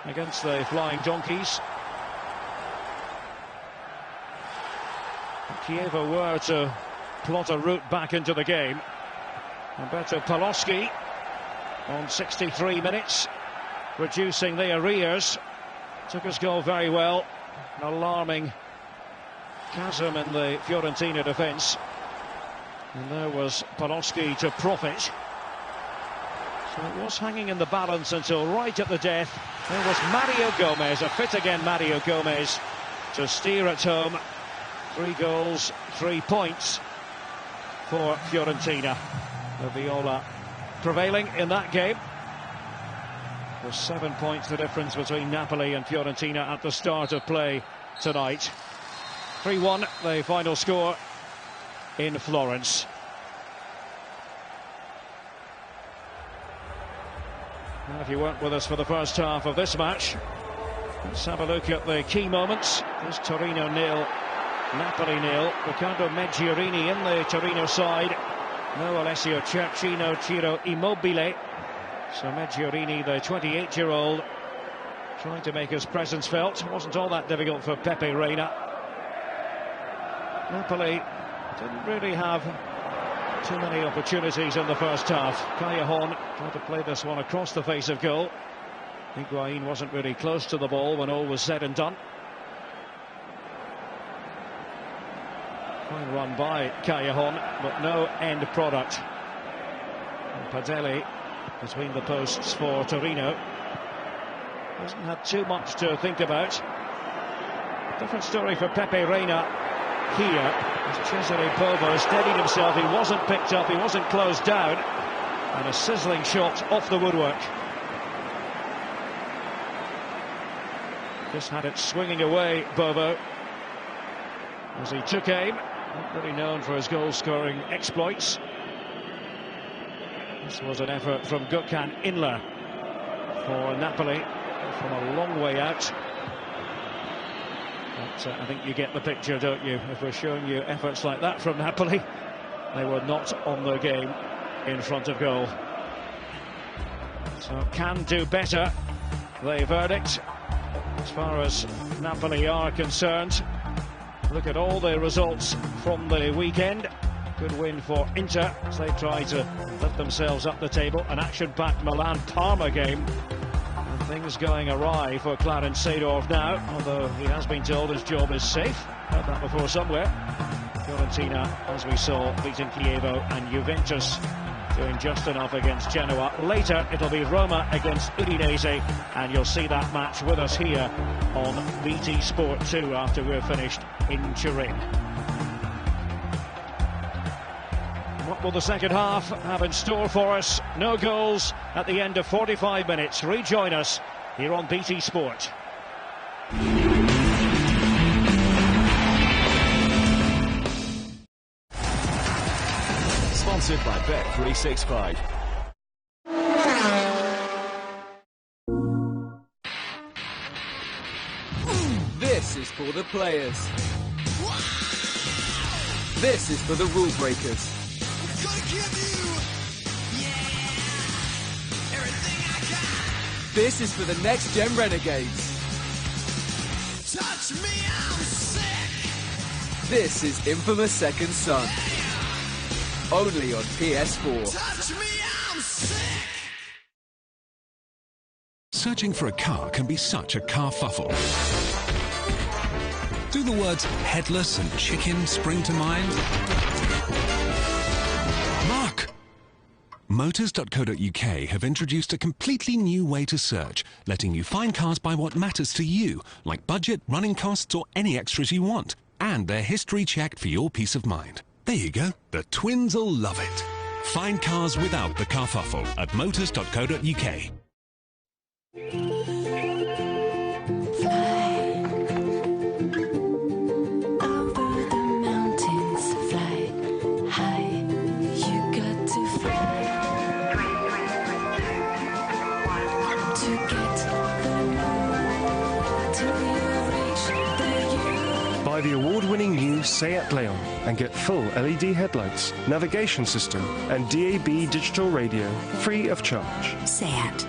against the Flying Donkeys. If Chievo were to plot a route back into the game, Roberto Paloschi on 63 minutes, reducing the arrears. Took his goal very well. An alarming chasm in the Fiorentina defence. And there was Paloschi to profit. So it was hanging in the balance until right at the death. There was Mario Gomez, a fit again Mario Gomez, to steer at home. 3 goals, 3 points for Fiorentina. The Viola prevailing in that game. There's 7 points the difference between Napoli and Fiorentina at the start of play tonight. 3-1 the final score in Florence. Now, if you weren't with us for the first half of this match, let's have a look at the key moments. There's Torino 0, Napoli 0. Riccardo Meggiorini in the Torino side. No Alessio Cerci, no Ciro Immobile. So Meggiorini, the 28-year-old, trying to make his presence felt. Wasn't all that difficult for Pepe Reina. Napoli didn't really have too many opportunities in the first half. Callejon tried to play this one across the face of goal. Higuain wasn't really close to the ball when all was said and done. Fine run by Callejon, but no end product. And Padelli between the posts for Torino. Hasn't had too much to think about. Different story for Pepe Reina here. As Cesare Bovo steadied himself, he wasn't picked up, he wasn't closed down. And a sizzling shot off the woodwork. Just had it swinging away, Bovo, as he took aim. Not really known for his goal-scoring exploits. This was an effort from Gökhan Inler for Napoli from a long way out. But I think you get the picture, don't you? If we're showing you efforts like that from Napoli, they were not on their game in front of goal. So can do better, the verdict, as far as Napoli are concerned. Look at all the results from the weekend. Good win for Inter as they try to lift themselves up the table. An action-packed Milan-Parma game. And things going awry for Clarence Seedorf now, although he has been told his job is safe. Heard that before somewhere. Fiorentina, as we saw, beating Chievo, and Juventus doing just enough against Genoa. Later, it'll be Roma against Udinese, and you'll see that match with us here on BT Sport 2 after we're finished in Turin. What will the second half have in store for us? No goals at the end of 45 minutes. Rejoin us here on BT Sport. Sponsored by Bet365. This is for the players. This is for the rule breakers. This is for the next gen renegades. Touch me, I'm sick. This is Infamous Second Son. Only on PS4. Touch me, I'm sick. Searching for a car can be such a carfuffle. Do the words headless and chicken spring to mind? Mark! Motors.co.uk have introduced a completely new way to search, letting you find cars by what matters to you, like budget, running costs, or any extras you want. And they're history checked for your peace of mind. There you go. The twins will love it. Find cars without the carfuffle at motors.co.uk. Buy the award-winning new Seat Leon and get full LED headlights, navigation system and DAB digital radio free of charge. Seat.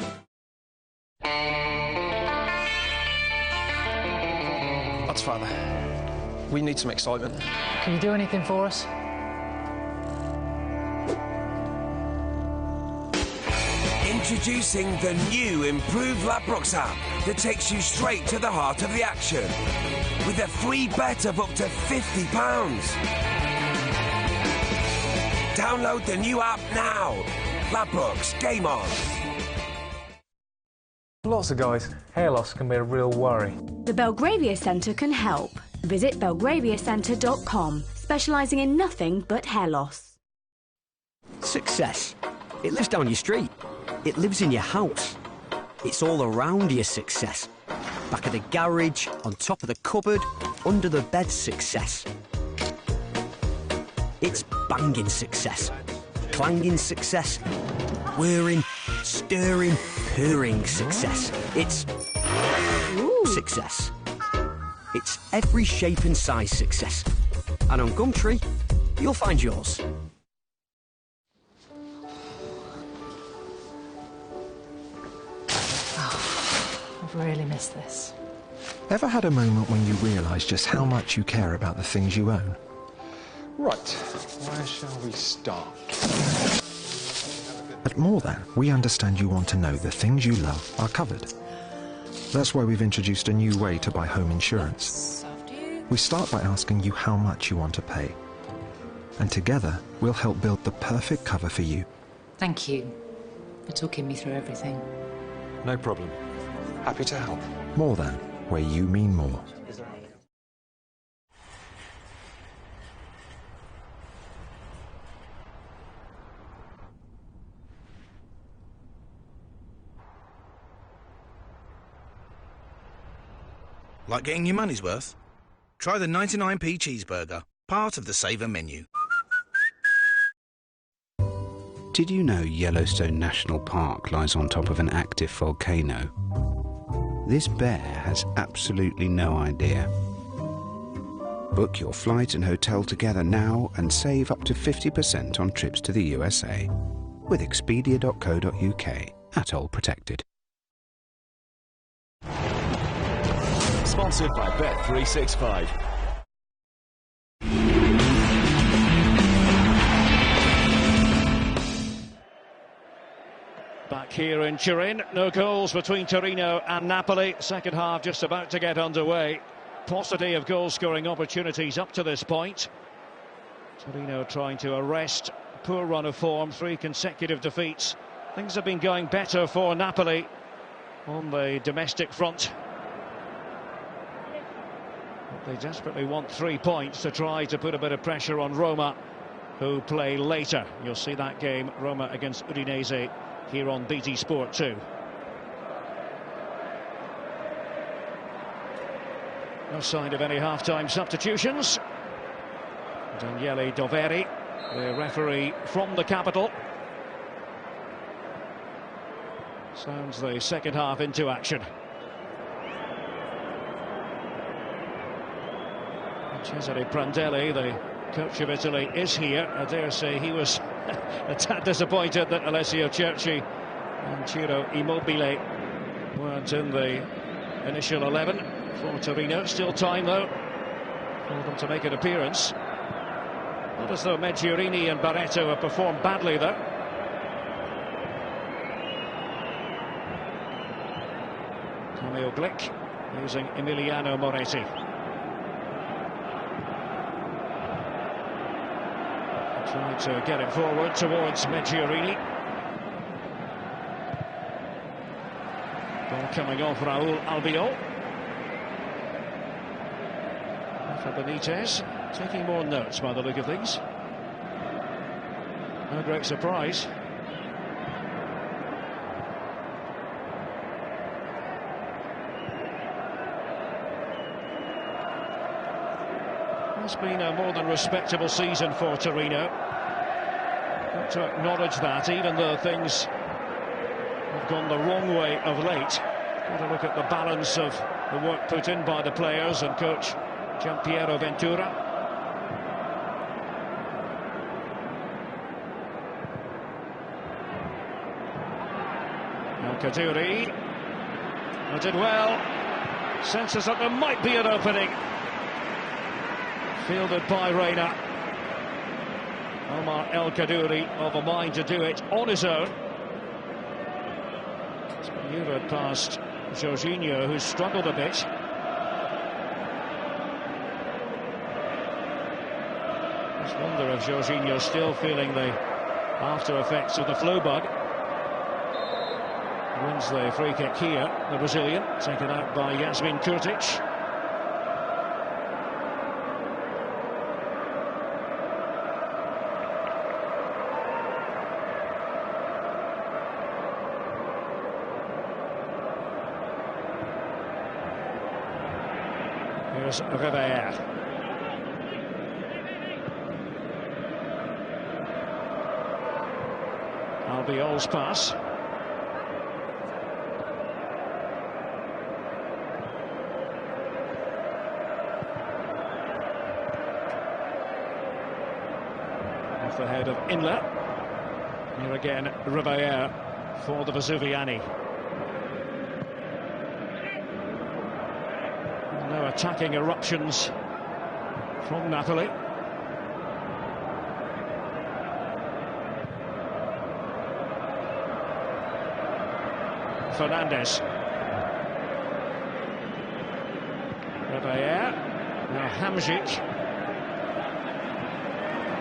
Lads, Father, we need some excitement. Can you do anything for us? Introducing the new improved Ladbrokes app that takes you straight to the heart of the action with a free bet of up to £50. Download the new app now. Ladbrokes, game on. lots of guys, hair loss can be a real worry. The Belgravia Centre can help. Visit belgraviacentre.com, specialising in nothing but hair loss. Success. It lives down your street. It lives in your house. It's all around your success. Back of the garage, on top of the cupboard, under the bed success. It's banging success. Clanging success. Whirring, stirring, purring success. It's success. It's every shape and size success. And on Gumtree, you'll find yours. I've really missed this. Ever had a moment when you realise just how much you care about the things you own? Right, where shall we start? At More Than, we understand you want to know the things you love are covered. That's why we've introduced a new way to buy home insurance. We start by asking you how much you want to pay. And together, we'll help build the perfect cover for you. Thank you for talking me through everything. No problem. Happy to help. More Than, where you mean more. Like getting your money's worth? Try the 99p cheeseburger, part of the Saver menu. Did you know Yellowstone National Park lies on top of an active volcano? This bear has absolutely no idea. Book your flight and hotel together now and save up to 50% on trips to the USA with Expedia.co.uk. Atoll protected. Sponsored by Bet365. Back here in Turin, no goals between Torino and Napoli. Second half just about to get underway. Paucity of goal-scoring opportunities up to this point. Torino trying to arrest a poor run of form, 3 consecutive defeats. Things have been going better for Napoli on the domestic front. They desperately want 3 points to try to put a bit of pressure on Roma, who play later. You'll see that game, Roma against Udinese, here on BT Sport 2. No sign of any half-time substitutions. Daniele Doveri, the referee from the capital, sounds the second half into action. Cesare Prandelli, the coach of Italy, is here. I dare say he was a tad disappointed that Alessio Cerci and Ciro Immobile weren't in the initial 11 for Torino. Still time, though, for them to make an appearance. Not as though Medjurini and Barreto have performed badly, though. Cameo Glick using Emiliano Moretti. Trying to get it forward towards Medjurini. Ball coming off Raul Albiol. For Benitez, taking more notes by the look of things. No great surprise. It's been a more than respectable season for Torino. Got to acknowledge that, even though things have gone the wrong way of late. Got to look at the balance of the work put in by the players and coach Gianpiero Ventura. El Kaddouri did well. Senses that there might be an opening. Fielded by Reina. Omar El Kaddouri of a mind to do it on his own. It's maneuvered past Jorginho, who's struggled a bit. Just wonder if Jorginho's still feeling the after effects of the flu bug. Wins the free kick here, the Brazilian, taken out by Yasmin Kurtic. Here's Reveille. Albiol's pass. Off the head of Inler. Here again, Reveille for the Vesuviani. No attacking eruptions from Napoli. Fernandez. Reveille. Now Hamzik.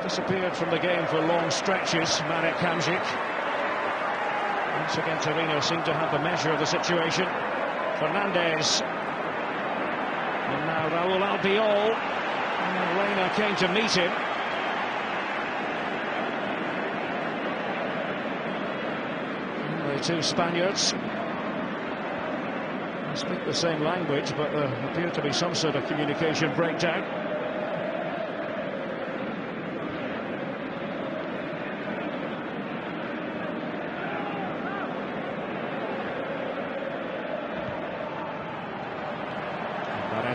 Disappeared from the game for long stretches, Marek Hamzik. Once again, Torino seemed to have the measure of the situation. Fernandez. And now Raul Albiol. Reina came to meet him. And the two Spaniards speak the same language, but there appeared to be some sort of communication breakdown.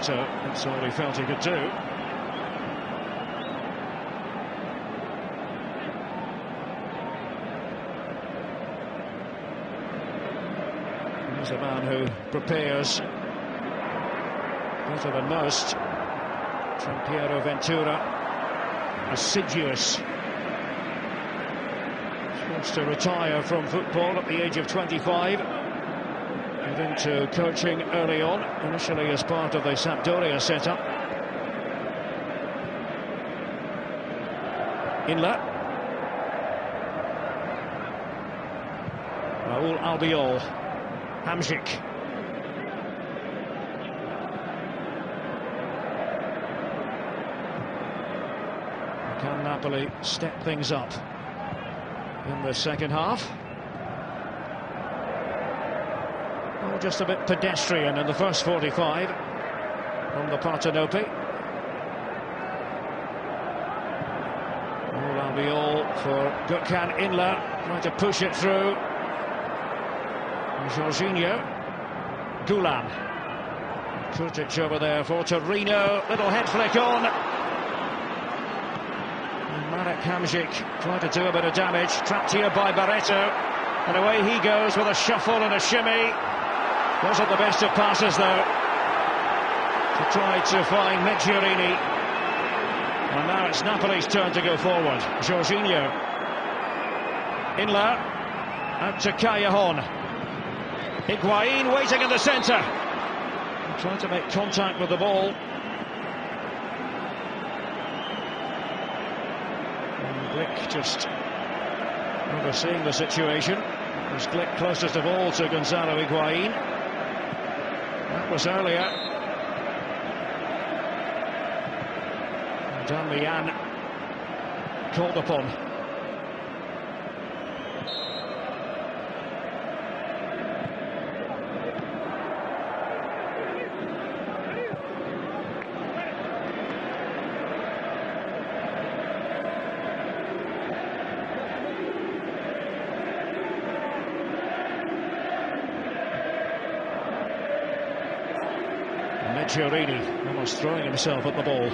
That's all he felt he could do. He's a man who prepares better than most. Piero Ventura, assiduous. Forced to retire from football at the age of 25. Into coaching early on, initially as part of the Sampdoria setup. Inler. Raul Albiol. Hamzik. Can Napoli step things up in the second half? Just a bit pedestrian in the first 45 from the Partenope. Albiol for Gökhan Inler, trying to push it through. Jorginho. Gulam. Kurtic over there for Torino. Little head flick on. And Marek Hamzik tried to do a bit of damage. Trapped here by Barreto. And away he goes with a shuffle and a shimmy. Wasn't the best of passes, though, to try to find Medjurini. And now it's Napoli's turn to go forward. Jorginho. Inler. Out to Callejon. Higuain waiting in the centre. Trying to make contact with the ball. And Glick just overseeing the situation. It was Glick closest of all to Gonzalo Higuain. That was earlier. Darmian called upon. Medjurini almost throwing himself at the ball.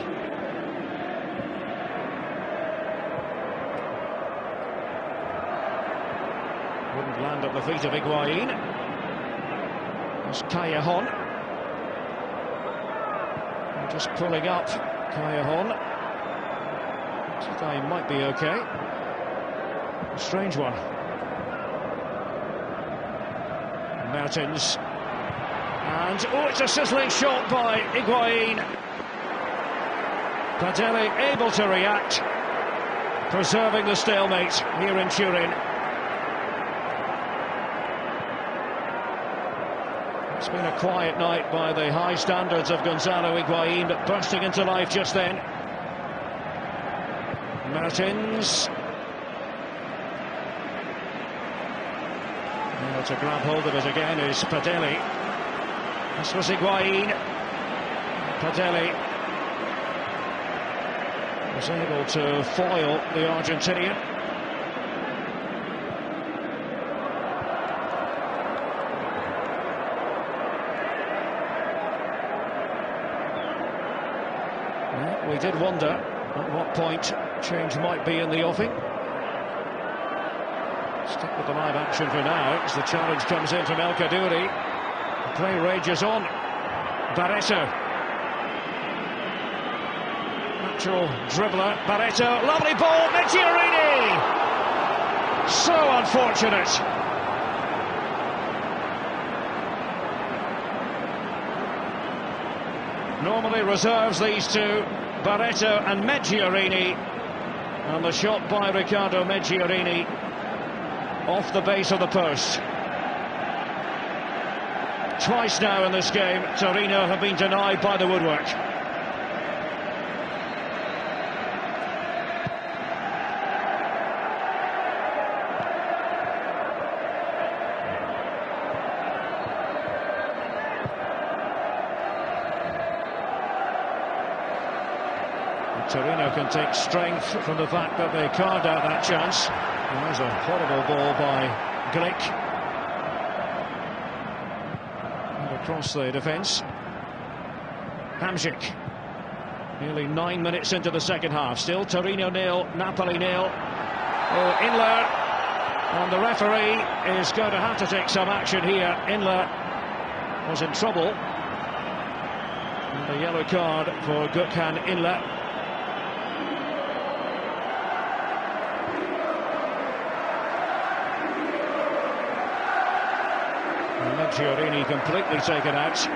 Wouldn't land at the feet of Higuain. There's Callejon. Just pulling up Callejon. I thought he might be okay. A strange one. Mertens. And, oh, it's a sizzling shot by Higuain. Padelli able to react, preserving the stalemate here in Turin. It's been a quiet night by the high standards of Gonzalo Higuain, but bursting into life just then. Martins. Now to grab hold of it again is Padelli. This was Higuain. Padelli was able to foil the Argentinian. Well, we did wonder at what point change might be in the offing. Stick with the live action for now as the challenge comes in from El Kaddouri. The play rages on. Barreto. Natural dribbler. Barreto. Lovely ball. Meggiorini. So unfortunate. Normally reserves these two, Barreto and Meggiorini. And the shot by Riccardo Meggiorini off the base of the post. Twice now in this game, Torino have been denied by the woodwork. Torino can take strength from the fact that they carved out that chance. And there's a horrible ball by Glick. And across the defence. Hamsik. Nearly 9 minutes into the second half. Still Torino 0, Napoli 0. Oh, Inler. And the referee is going to have to take some action here. Inler was in trouble. And a yellow card for Gökhan Inler. Meggiorini completely taken out.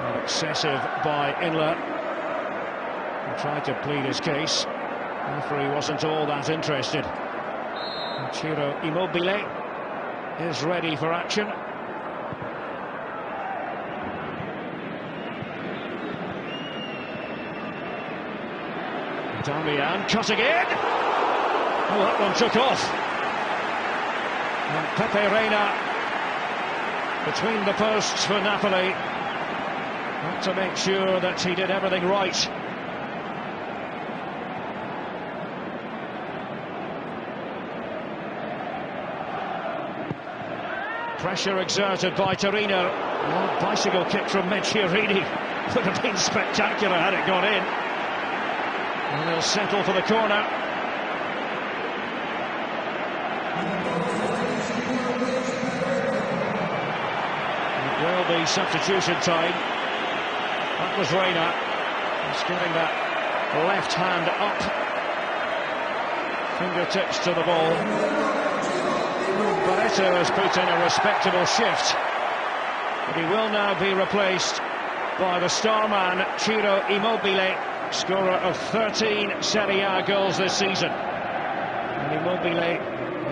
Not excessive by Inler. He tried to plead his case. The referee wasn't all that interested. Ciro Immobile is ready for action. Damian cutting in. Oh, that one took off. And Pepe Reina between the posts for Napoli. Had to make sure that he did everything right. Pressure exerted by Torino. Oh, bicycle kick from Meggiorini would have been spectacular had it gone in. And they'll settle for the corner. It will be substitution time. That was Reina. He's getting that left hand up. Fingertips to the ball. Barreto has put in a respectable shift. But he will now be replaced by the star man, Ciro Immobile, scorer of 13 Serie A goals this season. And Immobile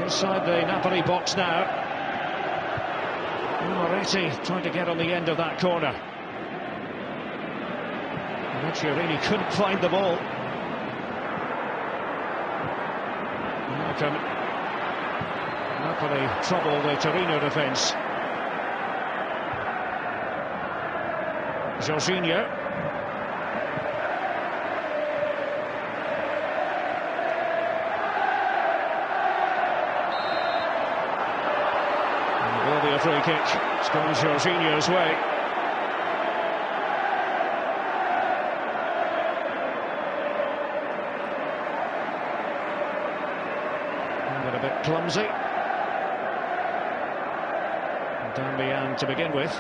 inside the Napoli box now. Moretti trying to get on the end of that corner. Meggiorini couldn't find the ball. Malcolm. Napoli trouble the Torino defence. Jorginho. And it will be a free kick. It's gone Jorginho's way. And a bit clumsy. Damian to begin with.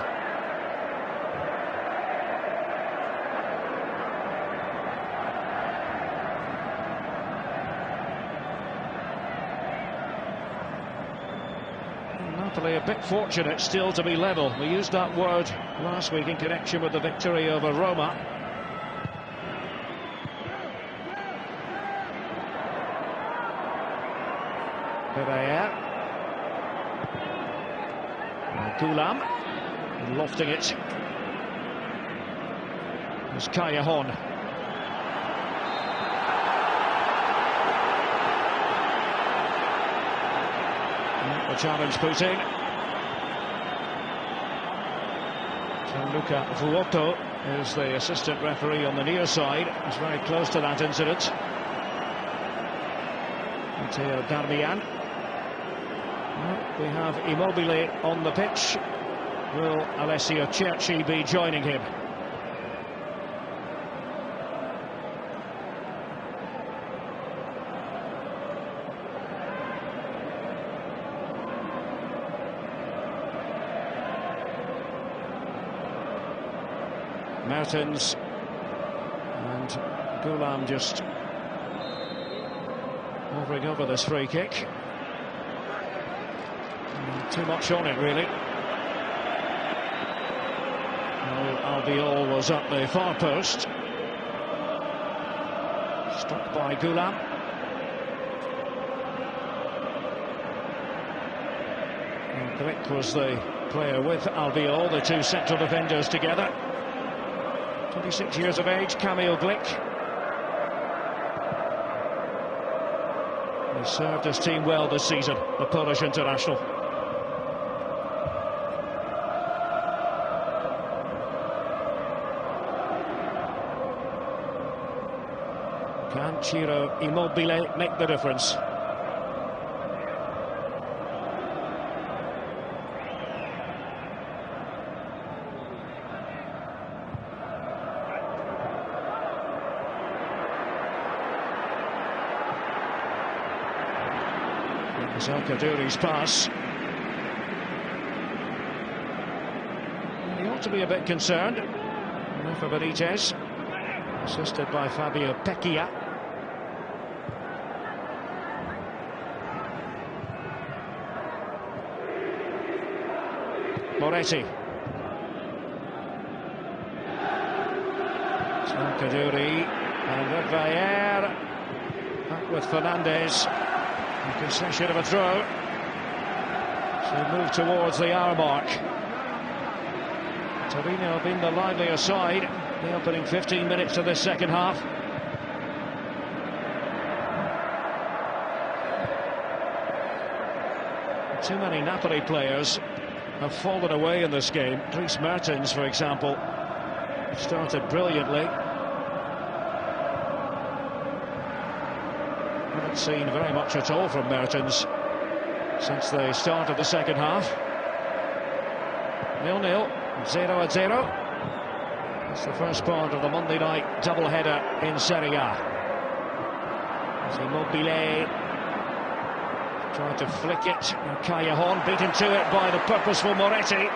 Napoli a bit fortunate still to be level. We used that word last week in connection with the victory over Roma. Pereira. Goulam, lofting it. There's Callejon. The challenge put in. Gianluca Vuotto is the assistant referee on the near side. He's very close to that incident. Matteo Darmian. We have Immobile on the pitch. Will Alessio Cerci be joining him? Mertens and Goulam just hovering over this free kick. Too much on it, really. Albiol was up the far post. Struck by Goulam. Glick was the player with Albiol, the two central defenders together. 26 years of age, Kamil Glick. He served his team well this season, the Polish international. Can Ciro Immobile make the difference? Kaduri's pass. He ought to be a bit concerned. For Benitez, assisted by Fabio Pecchia. Moretti. Kaduri and Revaillère. Back with Fernandez. A concession of a throw. So move towards the hour mark. Torino have been the livelier side. The opening 15 minutes of this second half. Too many Napoli players have fallen away in this game. Dries Mertens, for example, started brilliantly. Haven't seen very much at all from Mertens since the start of the second half. 0-0, 0-0. It's the first part of the Monday night doubleheader in Serie A. Immobile trying to flick it. Callejon beaten to it by the purposeful Moretti.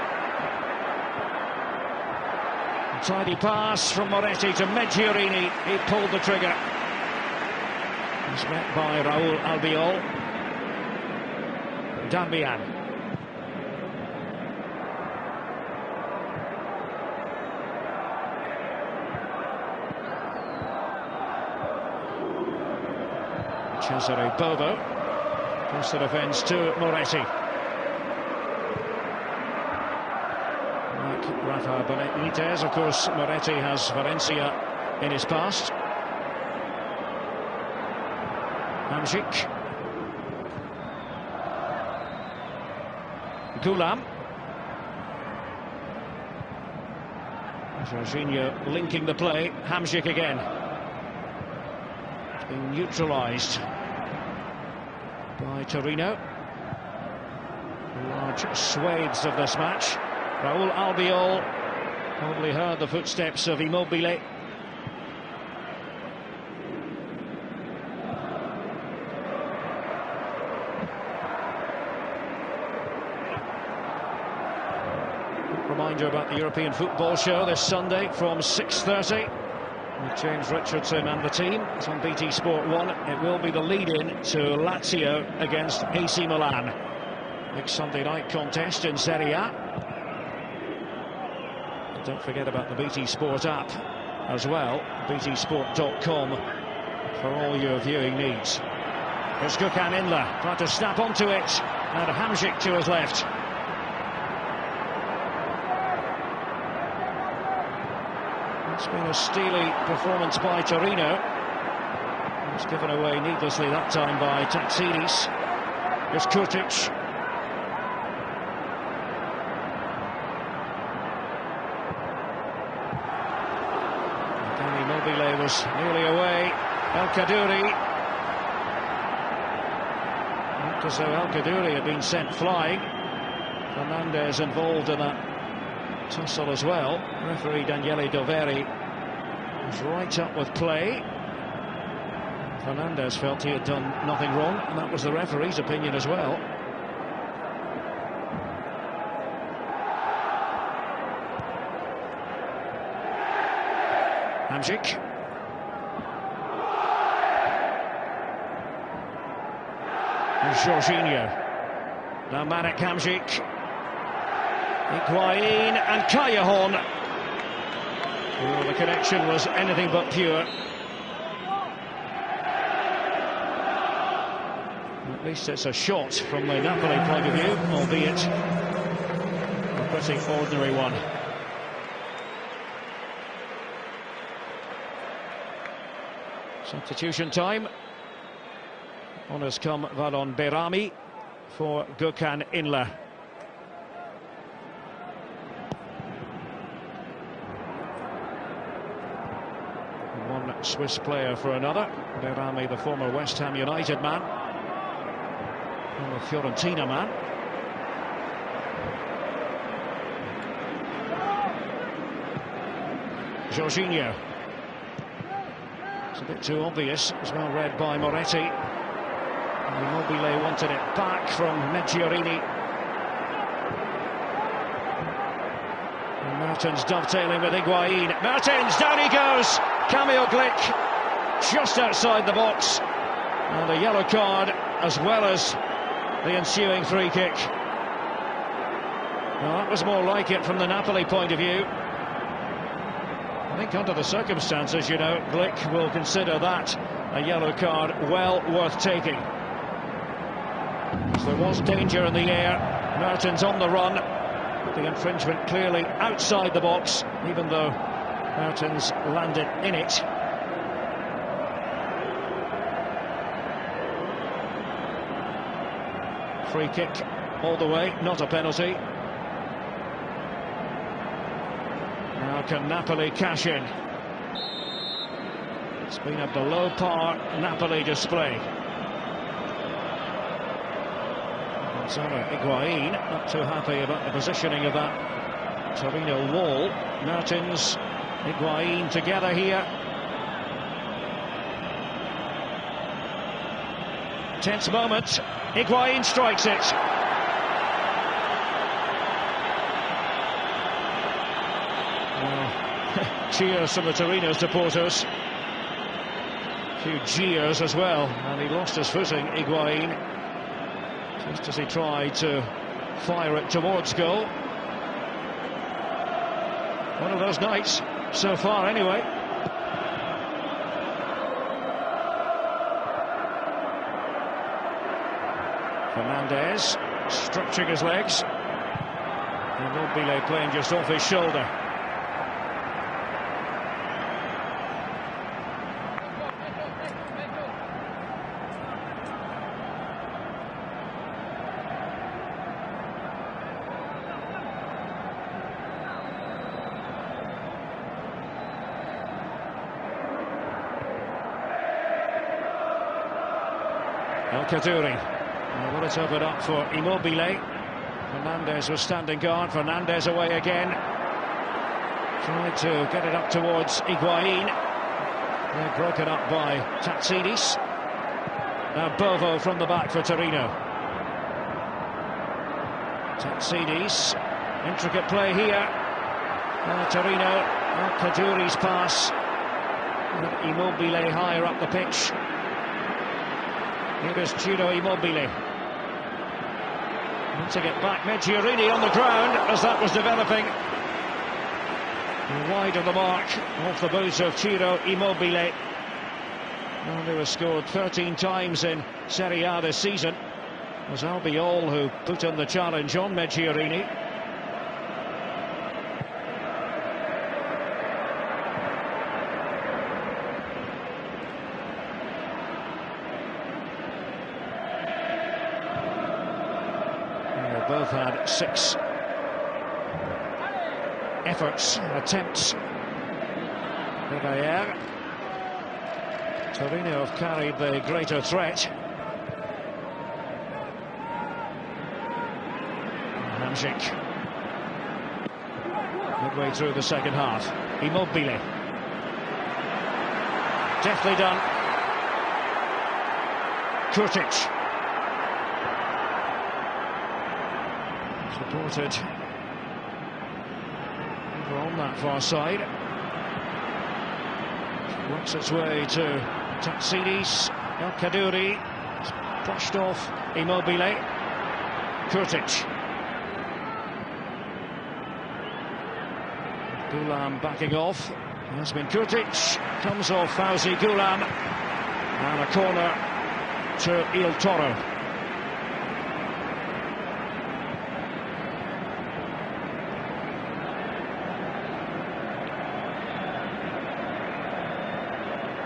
A tidy pass from Moretti to Meggiorini. He pulled the trigger. He's met by Raul Albiol. Darmian. Cesare Bovo. Across the defence to Moretti. Like Rafa Benitez, of course, Moretti has Valencia in his past. Hamsik. Goulam. Jorginho linking the play. Hamsik again. It's been neutralised by Torino. Large swathes of this match. Raul Albiol probably heard the footsteps of Immobile. Reminder about the European Football Show this Sunday from 6:30 with James Richardson and the team. It's on BT Sport 1. It will be the lead-in to Lazio against AC Milan. Big Sunday night contest in Serie A. Don't forget about the BT Sport app as well, btsport.com, for all your viewing needs. Here's Gökhan Inler, trying to snap onto it, and Hamsik to his left. It's been a steely performance by Torino. It was given away needlessly that time by Tatsidis. Here's Kurtic. Again, Immobile was nearly away. El Kaddouri. Looked as though El Kaddouri had been sent flying. Fernandez involved in that tussle as well. Referee Daniele Doveri was right up with play. Fernandez felt he had done nothing wrong, and that was the referee's opinion as well. Hamsik. And Jorginho. Now Marek Hamsik. Higuain and Callejon. Well, the connection was anything but pure. At least it's a shot from the Napoli point of view, albeit a pretty ordinary one. Substitution time. On has come Valon Berami for Gökhan Inler. One Swiss player for another. Berami, the former West Ham United man. And the Fiorentina man. Jorginho. It's a bit too obvious. It's well read by Moretti. And Immobile wanted it back from Meggiorini. And Mertens dovetailing with Higuain. Mertens, down he goes! Cameo Glick just outside the box. And a yellow card as well as the ensuing free kick. Well, that was more like it from the Napoli point of view. I think under the circumstances, you know, Glick will consider that a yellow card well worth taking. So there was danger in the air. Mertens on the run. The infringement clearly outside the box, even though Mertens landed in it. Free kick all the way, not a penalty. Now can Napoli cash in? It's been a below par Napoli display. Gonzalo Higuain not too happy about the positioning of that Torino wall. Mertens, Higuain together here. Tense moment. Higuain strikes it. Well, cheers from the Torino supporters. A few jeers as well, and he lost his footing, Higuain, just as he tried to fire it towards goal. One of those nights, so far anyway. Fernandez stretching his legs. Immobile playing just off his shoulder. El Kaddouri. Well, it's opened up for Immobile. Fernandez was standing guard. Fernandez away again. Tried to get it up towards Higuain. They're broken up by Tatsidis. Now Bovo from the back for Torino. Tatsidis. Intricate play here. Torino. Kaddouri's pass. Immobile higher up the pitch. Here is Ciro Immobile. To get back, Meggiorini on the ground as that was developing. Wide of the mark, off the boots of Ciro Immobile. And he was scored 13 times in Serie A this season. It was Albiol who put in the challenge on Meggiorini. both had 6 attempts. Torino have carried the greater threat. Hamsik. Midway through the second half. Immobile. Deftly done. Kurtic. Supported over on that far side. Works its way to Tatsidis. El Kaduri. Brushed off Immobile. Kurtic. Gulam backing off. Has been Kurtic. Comes off Fauzi Gulam. And a corner to Il Toro.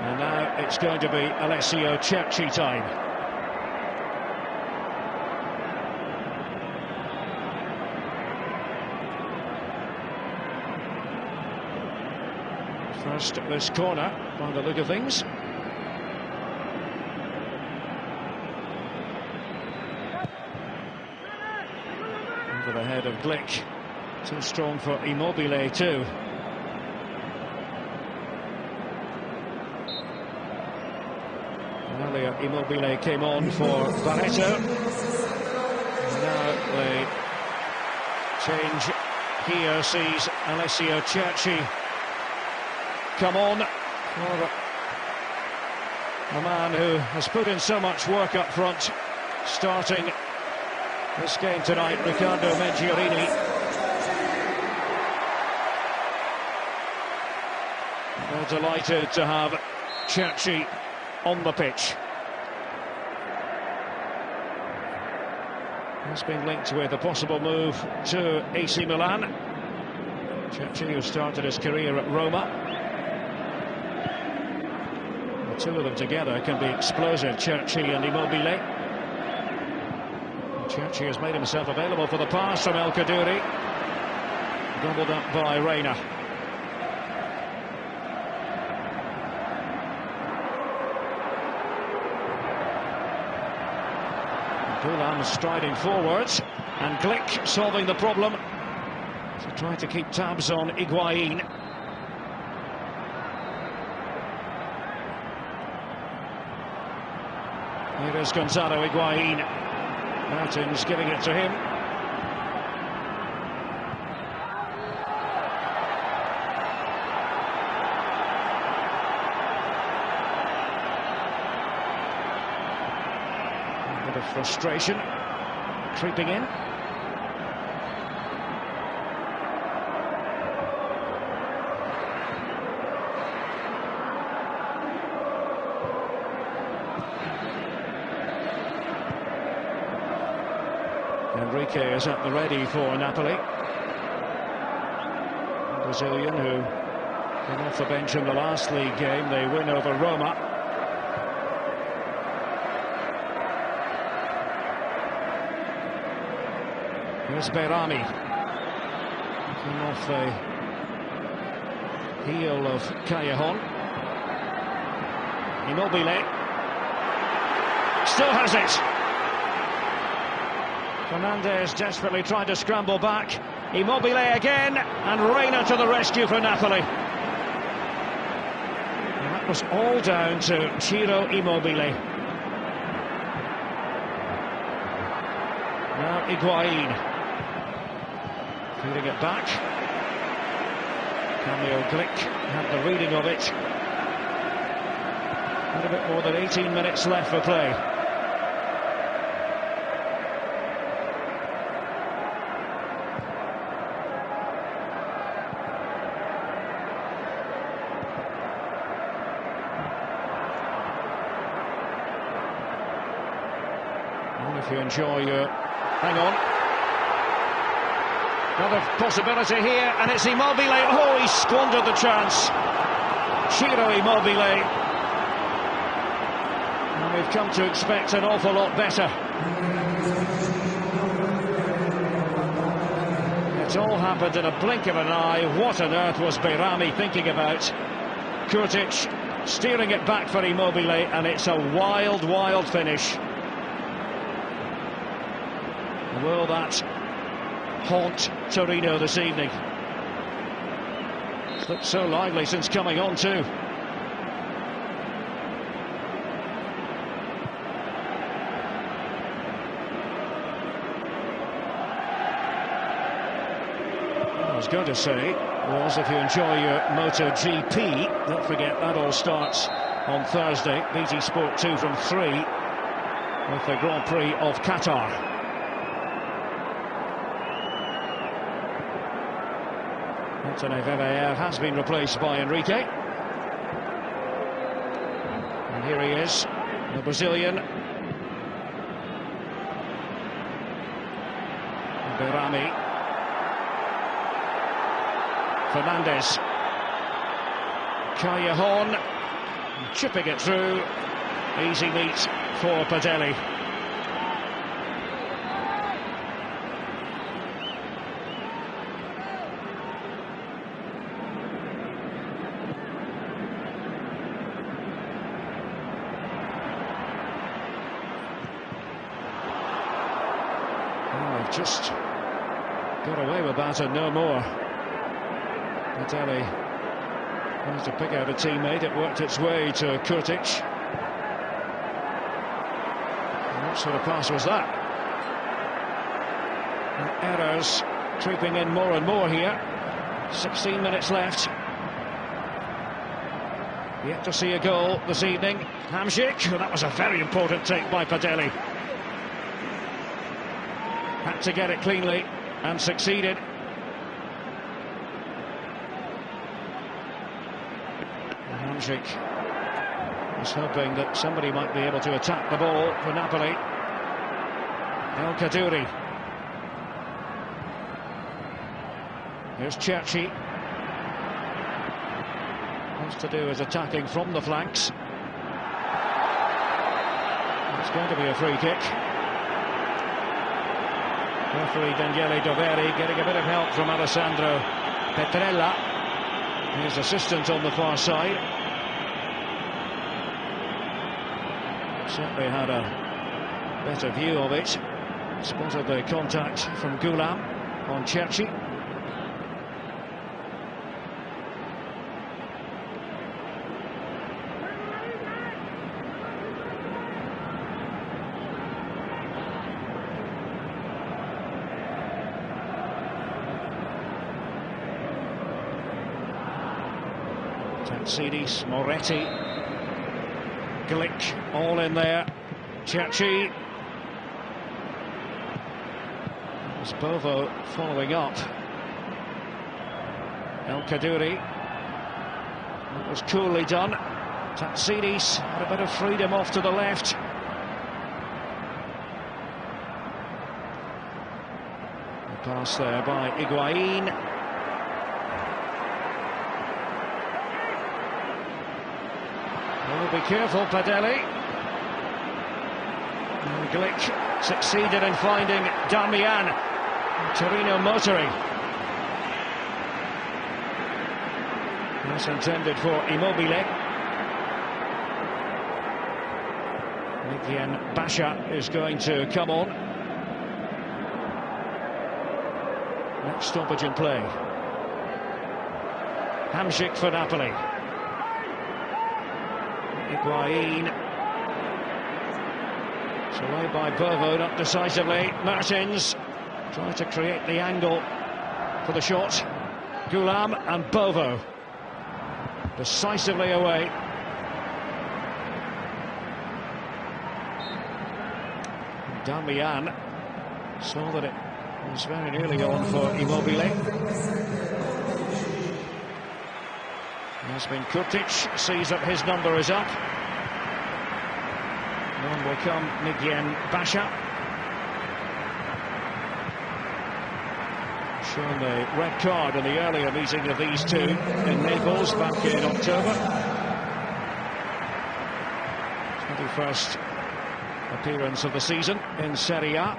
And now it's going to be Alessio Cerci time. First at this corner, by the look of things. Over the head of Glick. Too strong for Immobile too. Earlier Immobile came on for Barreto. Now the change here sees Alessio Cerci come on for a man who has put in so much work up front, starting this game tonight, Riccardo Meggiorini. They're delighted to have Cerci on the pitch. Has been linked with a possible move to AC Milan. Cerci, who started his career at Roma. The two of them together can be explosive, Cerci and Immobile. Cerci has made himself available for the pass from El Kaduri. Gobbled up by Reina. Gulam striding forwards, and Glick solving the problem. So trying to keep tabs on Higuain. Here is Gonzalo Higuain. Martins giving it to him. A bit of frustration creeping in. Enrique is at the ready for Napoli. Brazilian who came off the bench in the last league game. They win over Roma. Here's Berami. Came off the heel of Callejon. Immobile. Still has it. Fernandez desperately trying to scramble back. Immobile again, and Reina to the rescue for Napoli. And that was all down to Ciro Immobile. Now Higuain. Feeding it back. Cameo Glick had the reading of it. Had a bit more than 18 minutes left for play. If you enjoy your... Hang on. Another possibility here, and it's Immobile. Oh, he squandered the chance. Ciro Immobile. And we've come to expect an awful lot better. It all happened in a blink of an eye. What on earth was Behrami thinking about? Kurtic steering it back for Immobile, and it's a wild, wild finish. Will that haunt Torino this evening? It's looked so lively since coming on too. I was going to say was, if you enjoy your MotoGP, don't forget that all starts on Thursday. BT Sport 2 from 3 with the Grand Prix of Qatar. Anthony Vevaer has been replaced by Enrique. And here he is, the Brazilian. Behrami. Fernandez. Callejon chipping it through. Easy meet for Padelli. They've just got away with that and no more. Padelli managed to pick out a teammate. It worked its way to Kurtic. And what sort of pass was that? And errors creeping in more and more here. 16 minutes left. Yet to see a goal this evening. Hamsik, that was a very important take by Padelli. Had to get it cleanly and succeeded. Hamsik was hoping that somebody might be able to attack the ball for Napoli. El Kaddouri. Here's Cerci. Wants to do is attacking from the flanks. It's going to be a free kick. Referee Daniele Doveri getting a bit of help from Alessandro Petrella, his assistant on the far side. Certainly had a better view of it. Spotted the contact from Goulam on Cerci. Tatsidis, Moretti, Glick, all in there. Cerci. It's Bovo following up. El Kaddouri. That was coolly done. Tatsidis had a bit of freedom off to the left. The pass there by Higuain. Oh, be careful, Padelli. And Glick succeeded in finding Darmian. Torino motoring. That's intended for Immobile. Migien Basha is going to come on. Next stoppage in play. Hamsik for Napoli. Higuain. It's away by Bovo, not decisively. Martins trying to create the angle for the shot. Goulam and Bovo decisively away. Darmian saw that it was very nearly on for Immobile. Has been Kurtic, sees that his number is up. On will come Migien Basha. Shown the red card in the earlier meeting of these two in Naples back in October. 21st appearance of the season in Serie A.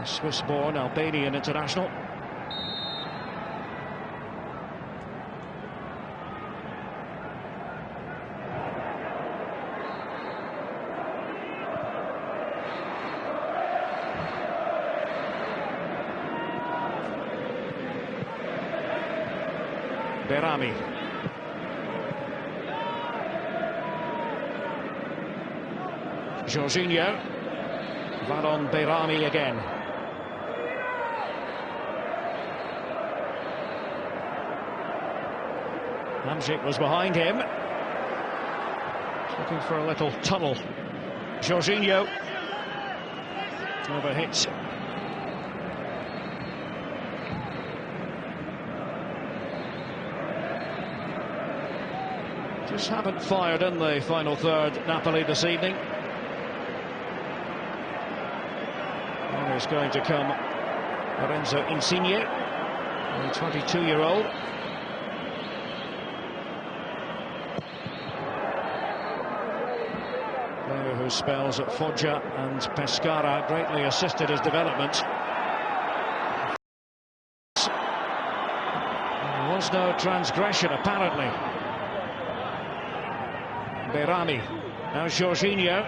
a Swiss-born Albanian international. Berami. Jorginho. Varon Berami again. Hamsik was behind him. Looking for a little tunnel. Jorginho. Overhit. Just haven't fired in the final third, Napoli, this evening. And there's going to come Lorenzo Insigne, a 22-year-old. Player who spells at Foggia and Pescara, greatly assisted his development. There was no transgression, apparently. Berami, now Jorginho.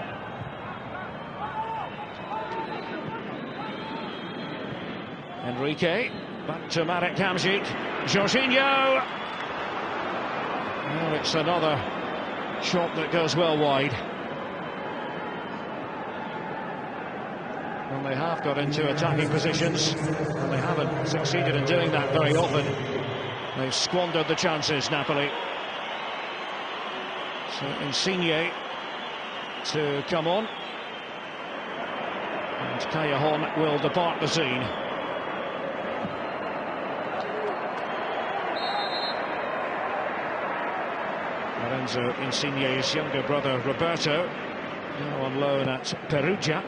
Enrique, back to Marek Hamsik. Jorginho! Well, it's another shot that goes well wide. And they have got into attacking positions, and they haven't succeeded in doing that very often. They've squandered the chances, Napoli. So Insigne to come on, and Callejon will depart the scene. Lorenzo Insigne's younger brother Roberto, now on loan at Perugia.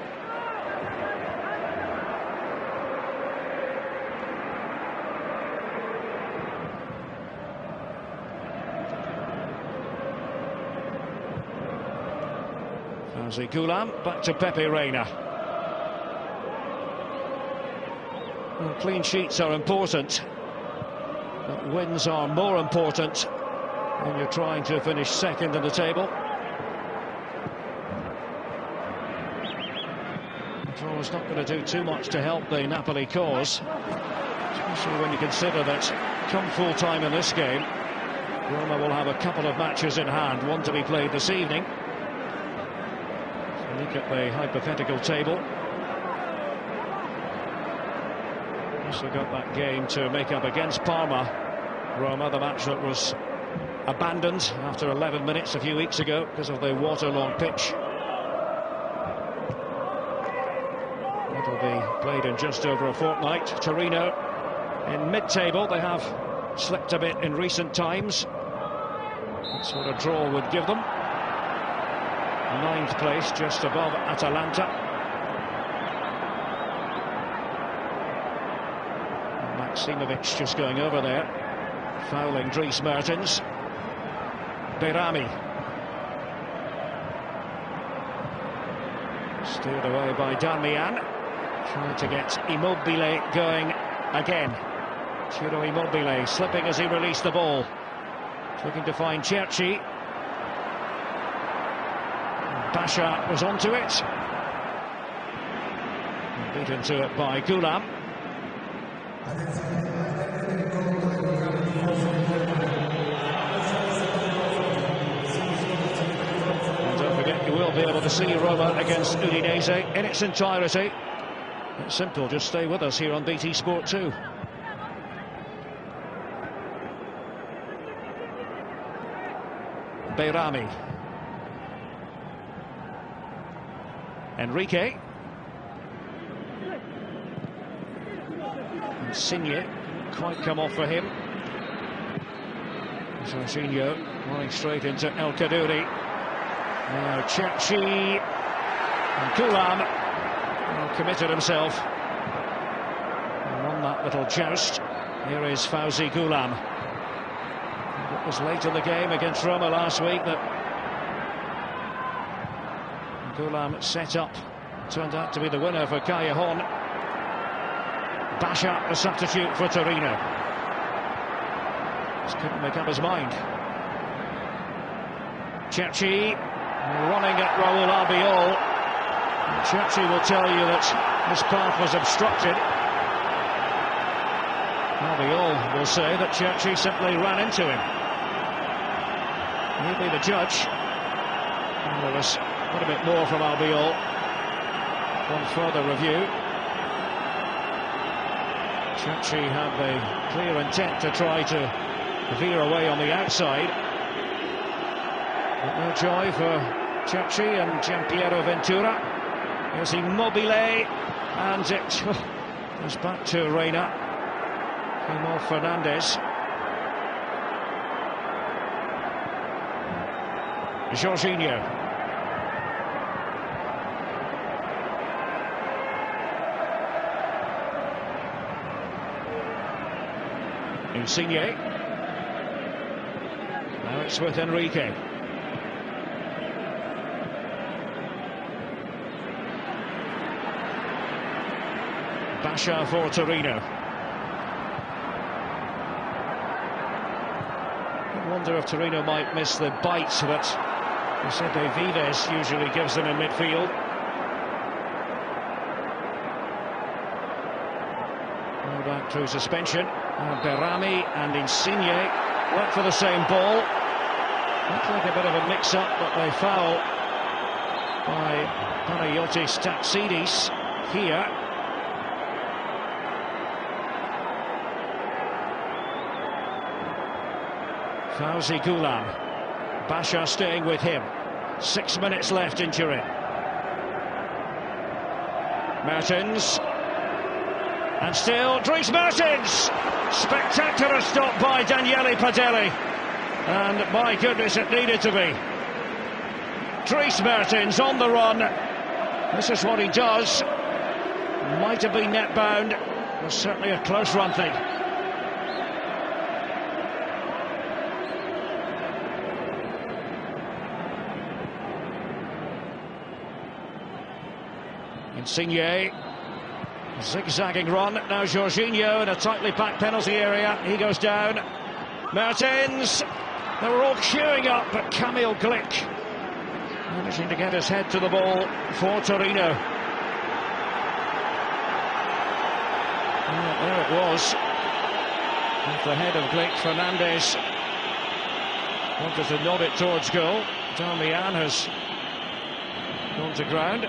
Gulam, back to Pepe Reina. Well, clean sheets are important, but wins are more important when you're trying to finish second in the table. The draw is not going to do too much to help the Napoli cause, especially when you consider that come full time in this game, Roma will have a couple of matches in hand, one to be played this evening. Look at the hypothetical table. Also got that game to make up against Parma. Roma, the match that was abandoned after 11 minutes a few weeks ago because of the waterlogged pitch. It'll be played in just over a fortnight. Torino in mid-table. They have slipped a bit in recent times. That's what a draw would give them. 9th place, just above Atalanta. Maksimovic just going over there, fouling Dries Mertens. Berami. Steered away by Darmian. Trying to get Immobile going again. Ciro Immobile slipping as he released the ball. Looking to find Cerci. Pasha was onto it. Beaten to it by Gulam. And don't forget, you will be able to see Roma against Udinese in its entirety. It's simple, just stay with us here on BT Sport 2. Berami. Enrique. Insigne didn't quite come off for him. Jorginho running straight into El Kaddouri. Now Cerci. And Gulam committed himself. And won that little joust. Here is Fauzi Gulam. It was late in the game against Roma last week that Gulam set up, turned out to be the winner for Callejon. Basha, the substitute for Torino. Just couldn't make up his mind. Cerci running at Raul Albiol. Cerci will tell you that his path was obstructed. Albiol will say that Cerci simply ran into him. He'll be the judge. And there was quite a bit more from Albiol. One further review. Cerci had the clear intent to try to veer away on the outside. But no joy for Cerci and Gianpiero Ventura. Here's Immobile, and it goes back to Reina. Came off Fernandez. Jorginho. Insigne. Now it's with Enrique. Basha for Torino. I wonder if Torino might miss the bite that Vicente Vives usually gives them in midfield. Well, back through suspension. Berami and Insigne went for the same ball. Looked like a bit of a mix-up, but they foul by Panayotis Tatsidis here. Fauzi Gulam. Basha staying with him. 6 minutes left in Turin. Mertens. And still, Dries Mertens! Spectacular stop by Daniele Padelli. And my goodness, it needed to be. Dries Mertens on the run. This is what he does. Might have been net bound. It was certainly a close run thing. Insigne, zigzagging run, now Jorginho in a tightly packed penalty area, he goes down. Mertens, they were all queuing up, but Kamil Glik managing to get his head to the ball for Torino. And there it was, off the head of Glik. Fernandez wanted to nod it towards goal. Darmian has gone to ground.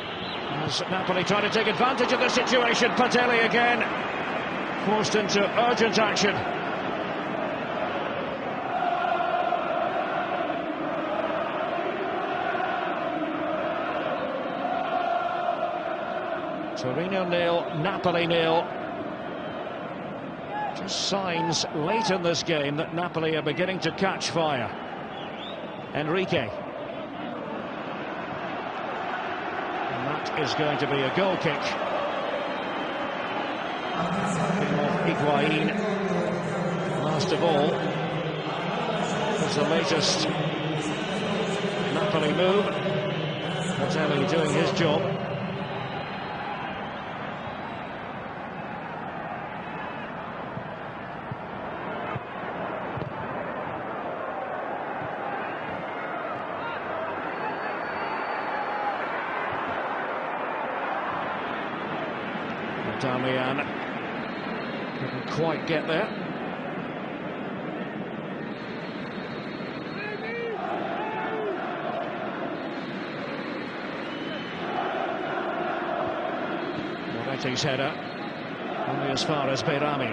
As Napoli trying to take advantage of the situation. Padelli again forced into urgent action. Torino 0, Napoli 0. Just signs late in this game that Napoli are beginning to catch fire. Enrique. Is going to be a goal kick. Higuain, last of all, is the latest Napoli move. Padelli doing his job. Darmian couldn't quite get there. Moretti's header only as far as Berami.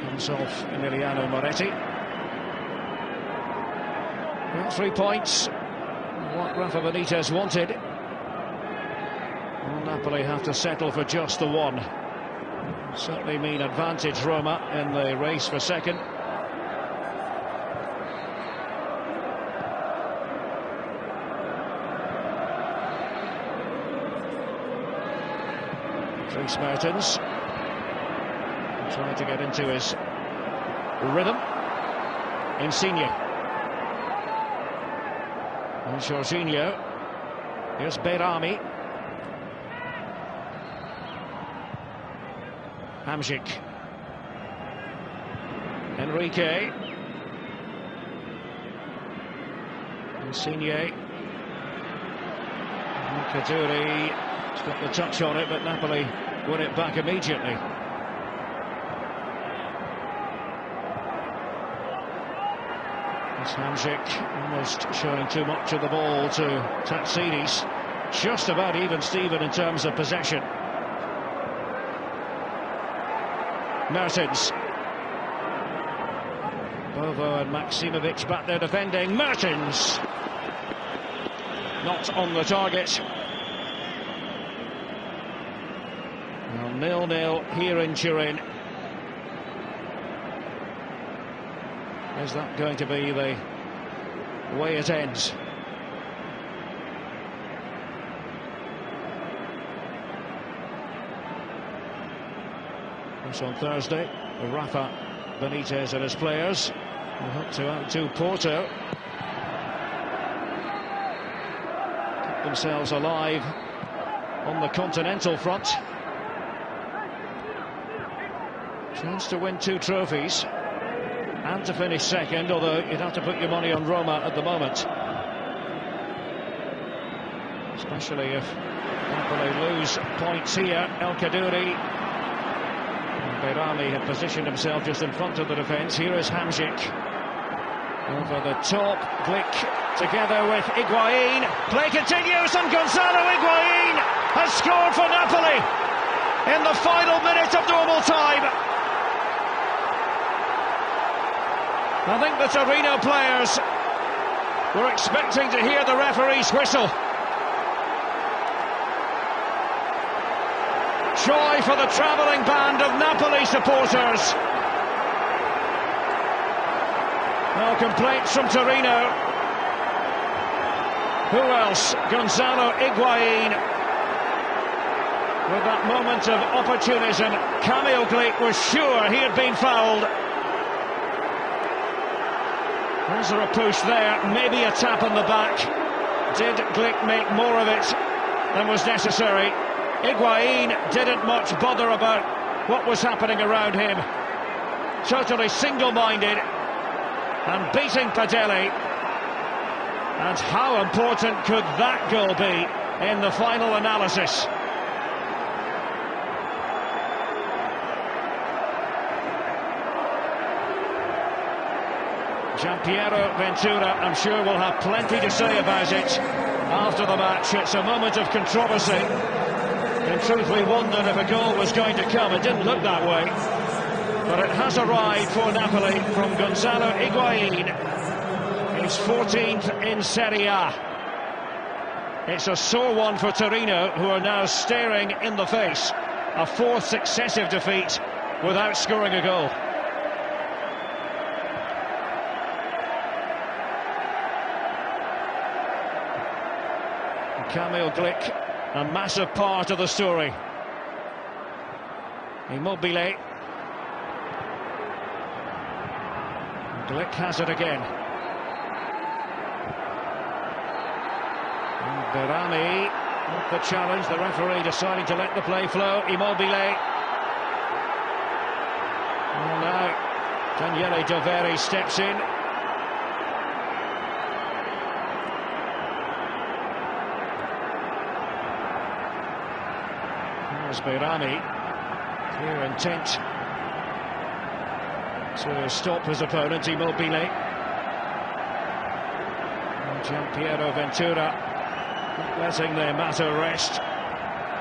Comes off Emiliano Moretti. Well, 3 points. What Rafa Benitez wanted. Well, Napoli have to settle for just the one. Certainly mean advantage Roma in the race for second. Dries Mertens trying to get into his rhythm. Insigne. And Jorginho. Here's Berami. Hamsik. Enrique. Insigne. Kaduri has got the touch on it, but Napoli win it back immediately. It's Hamsik almost showing too much of the ball to Tatsidis. Just about even Steven in terms of possession. Mertens. Bovo and Maksimovic back there defending. Mertens. Not on the target. Well, 0-0 here in Turin. Is that going to be the way it ends? It's on Thursday. Rafa Benitez and his players will hope to outdo Porto. Keep themselves alive on the continental front. Chance to win 2 trophies and to finish second, although you'd have to put your money on Roma at the moment. Especially if Napoli lose points here. El Kaduri. Beirami had positioned himself just in front of the defence. Here is Hamsik. Over the top. Glick together with Higuain. Play continues and Gonzalo Higuain has scored for Napoli in the final minute of normal time. I think the Torino players were expecting to hear the referee's whistle. Joy for the travelling band of Napoli supporters. No complaints from Torino. Who else? Gonzalo Higuain. With that moment of opportunism, Kamil Glick was sure he had been fouled. Was there a push there? Maybe a tap on the back. Did Glick make more of it than was necessary? Higuain didn't much bother about what was happening around him. Totally single-minded and beating Padelli. And how important could that goal be in the final analysis? Gianpiero Ventura, I'm sure, will have plenty to say about it after the match. It's a moment of controversy. In truth, we wondered if a goal was going to come. It didn't look that way. But it has arrived for Napoli from Gonzalo Higuain. He's 14th in Serie A. It's a sore one for Torino, who are now staring in the face a 4th successive defeat without scoring a goal. Kamil Glick, a massive part of the story. Immobile. Glick has it again. And Behrami, not the challenge, the referee deciding to let the play flow. Immobile. And now Daniele Doveri steps in. Behrami, clear intent to stop his opponent, Immobile. And Gianpiero Ventura not letting the matter rest,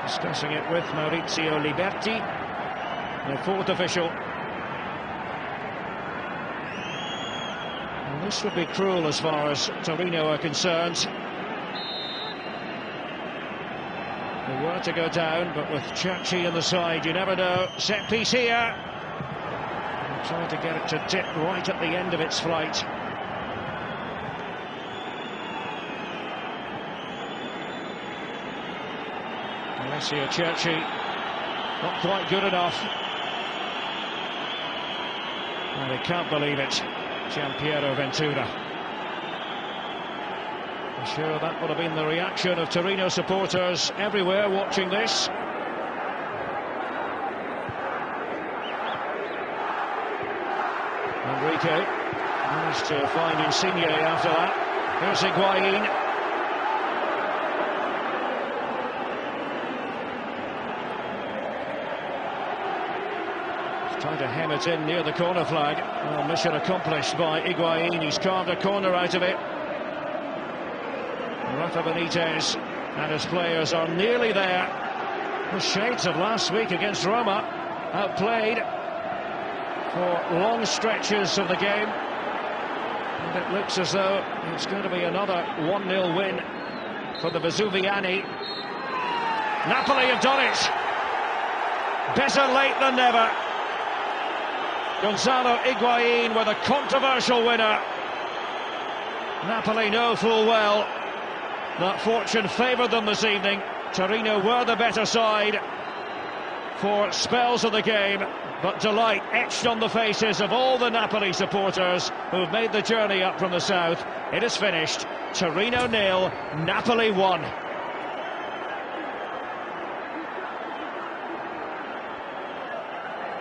discussing it with Maurizio Liberti, the 4th official. And this would be cruel as far as Torino are concerned. They were to go down, but with Cerci on the side, you never know. Set piece here. Trying to get it to tip right at the end of its flight. Alessio Cerci, not quite good enough. And they can't believe it. Gianpiero Ventura. I'm sure that would have been the reaction of Torino supporters everywhere watching this. okay. Managed to find Insigne after that. Here's Higuain. Trying to hem it in near the corner flag. Well, mission accomplished by Higuain. He's carved a corner out of it. Rafa Benitez and his players are nearly there. The shades of last week against Roma, outplayed for long stretches of the game. And it looks as though it's going to be another 1-0 win for the Vesuviani. Napoli have done it. Better late than never. Gonzalo Higuain with a controversial winner. Napoli know full well that fortune favoured them this evening. Torino were the better side for spells of the game, but delight etched on the faces of all the Napoli supporters who've made the journey up from the south. It is finished. Torino 0, Napoli 1.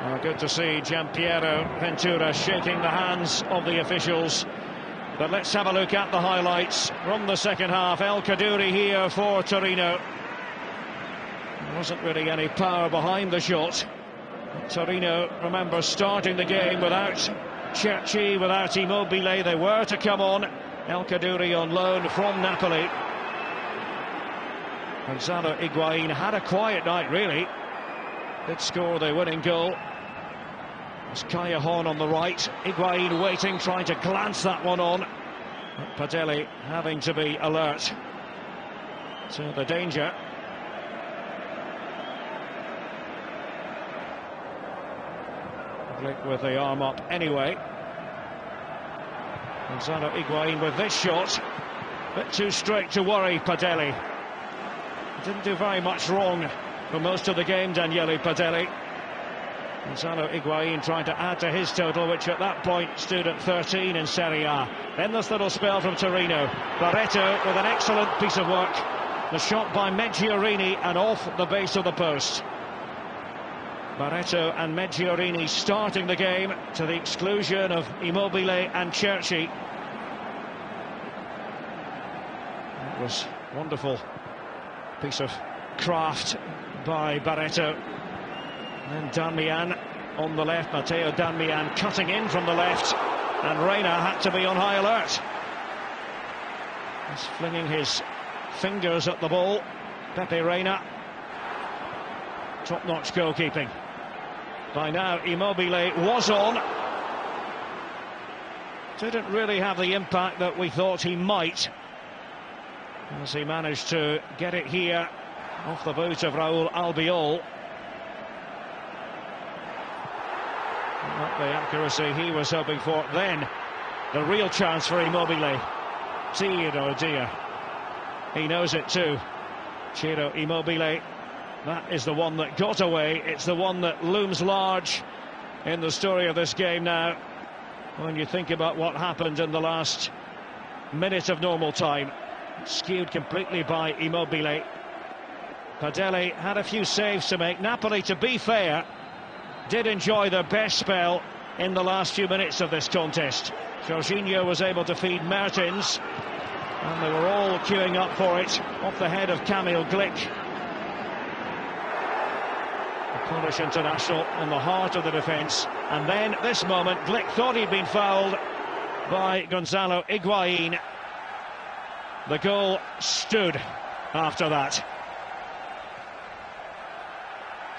Well, good to see Gianpiero Ventura shaking the hands of the officials. But let's have a look at the highlights from the second half. El Kaddouri here for Torino. There wasn't really any power behind the shot. Torino, remember, starting the game without Cerci, without Immobile. They were to come on. El Kaddouri on loan from Napoli. Gonzalo Higuain had a quiet night, really. Did score the winning goal. It's Callejon on the right. Higuain waiting, trying to glance that one on. Padelli having to be alert to the danger. Glick with the arm up anyway. Gonzalo Higuain with this shot. Bit too straight to worry Padelli. Didn't do very much wrong for most of the game, Daniele Padelli. Gonzalo Higuain trying to add to his total, which at that point stood at 13 in Serie A. Then this little spell from Torino. Barreto with an excellent piece of work. The shot by Meggiorini and off the base of the post. Barreto and Meggiorini starting the game to the exclusion of Immobile and Cerci. That was wonderful piece of craft by Barreto. And Darmian on the left, Matteo Darmian cutting in from the left, and Reina had to be on high alert. He's flinging his fingers at the ball. Pepe Reina. Top-notch goalkeeping. By now Immobile was on. Didn't really have the impact that we thought he might, as he managed to get it here off the boot of Raul Albiol. Not the accuracy he was hoping for. Then the real chance for Immobile. Ciro, dear. He knows it too. Ciro Immobile. That is the one that got away. It's the one that looms large in the story of this game now, when you think about what happened in the last minute of normal time. Skewed completely by Immobile. Padelli had a few saves to make. Napoli, to be fair, did enjoy their best spell in the last few minutes of this contest. Jorginho was able to feed Mertens, and they were all queuing up for it off the head of Kamil Glick. The Polish international in the heart of the defence. And then this moment, Glick thought he'd been fouled by Gonzalo Higuain. The goal stood after that.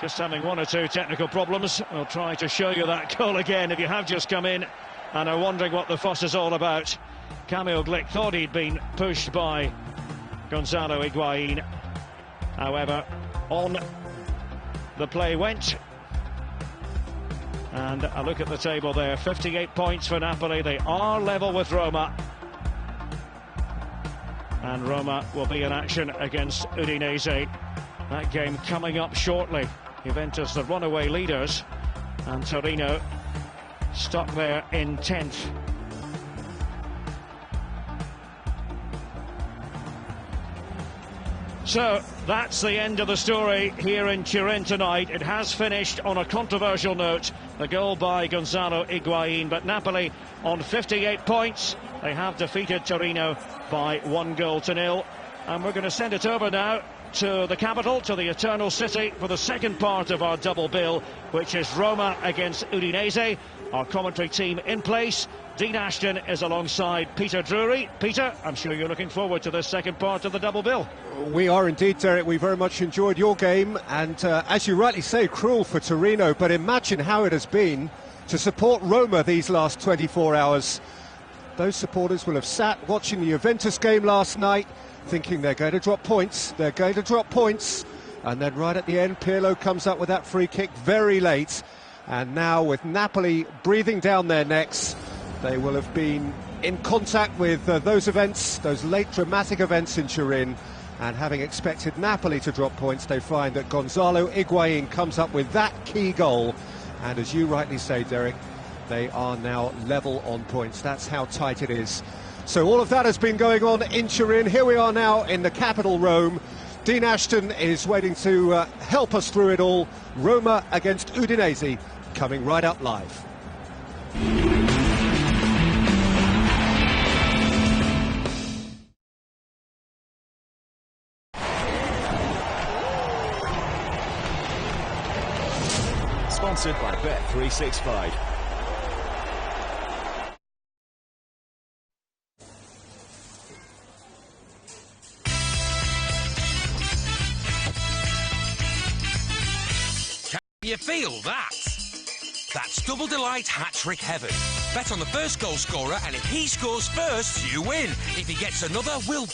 Just having one or two technical problems. We'll try to show you that goal again if you have just come in and are wondering what the fuss is all about. Kamil Glick thought he'd been pushed by Gonzalo Higuain. However, on the play went. And a look at the table there. 58 points for Napoli. They are level with Roma. And Roma will be in action against Udinese. That game coming up shortly. Juventus, the runaway leaders, and Torino stuck there in 10th. So that's the end of the story here in Turin tonight. It has finished on a controversial note. The goal by Gonzalo Higuain, but Napoli on 58 points. They have defeated Torino by 1-0. And we're going to send it over now to the capital, to the Eternal City, for the second part of our double bill, which is Roma against Udinese. Our commentary team in place. Dean Ashton is alongside Peter Drury. Peter, I'm sure you're looking forward to this second part of the double bill. We are indeed, Derek. We very much enjoyed your game, and as you rightly say, cruel for Torino, but imagine how it has been to support Roma these last 24 hours. Those supporters will have sat watching the Juventus game last night, thinking they're going to drop points, and then right at the end, Pirlo comes up with that free kick very late, and now with Napoli breathing down their necks, they will have been in contact with those events, those late dramatic events in Turin, and having expected Napoli to drop points, they find that Gonzalo Higuain comes up with that key goal, and as you rightly say, Derek, they are now level on points. That's how tight it is. So all of that has been going on in Turin. Here we are now in the capital, Rome. Dean Ashton is waiting to help us through it all. Roma against Udinese, coming right up live. Sponsored by Bet365. You feel that? That's Double Delight Hat-Trick Heaven. Bet on the first goal scorer, and if he scores first, you win. If he gets another, we'll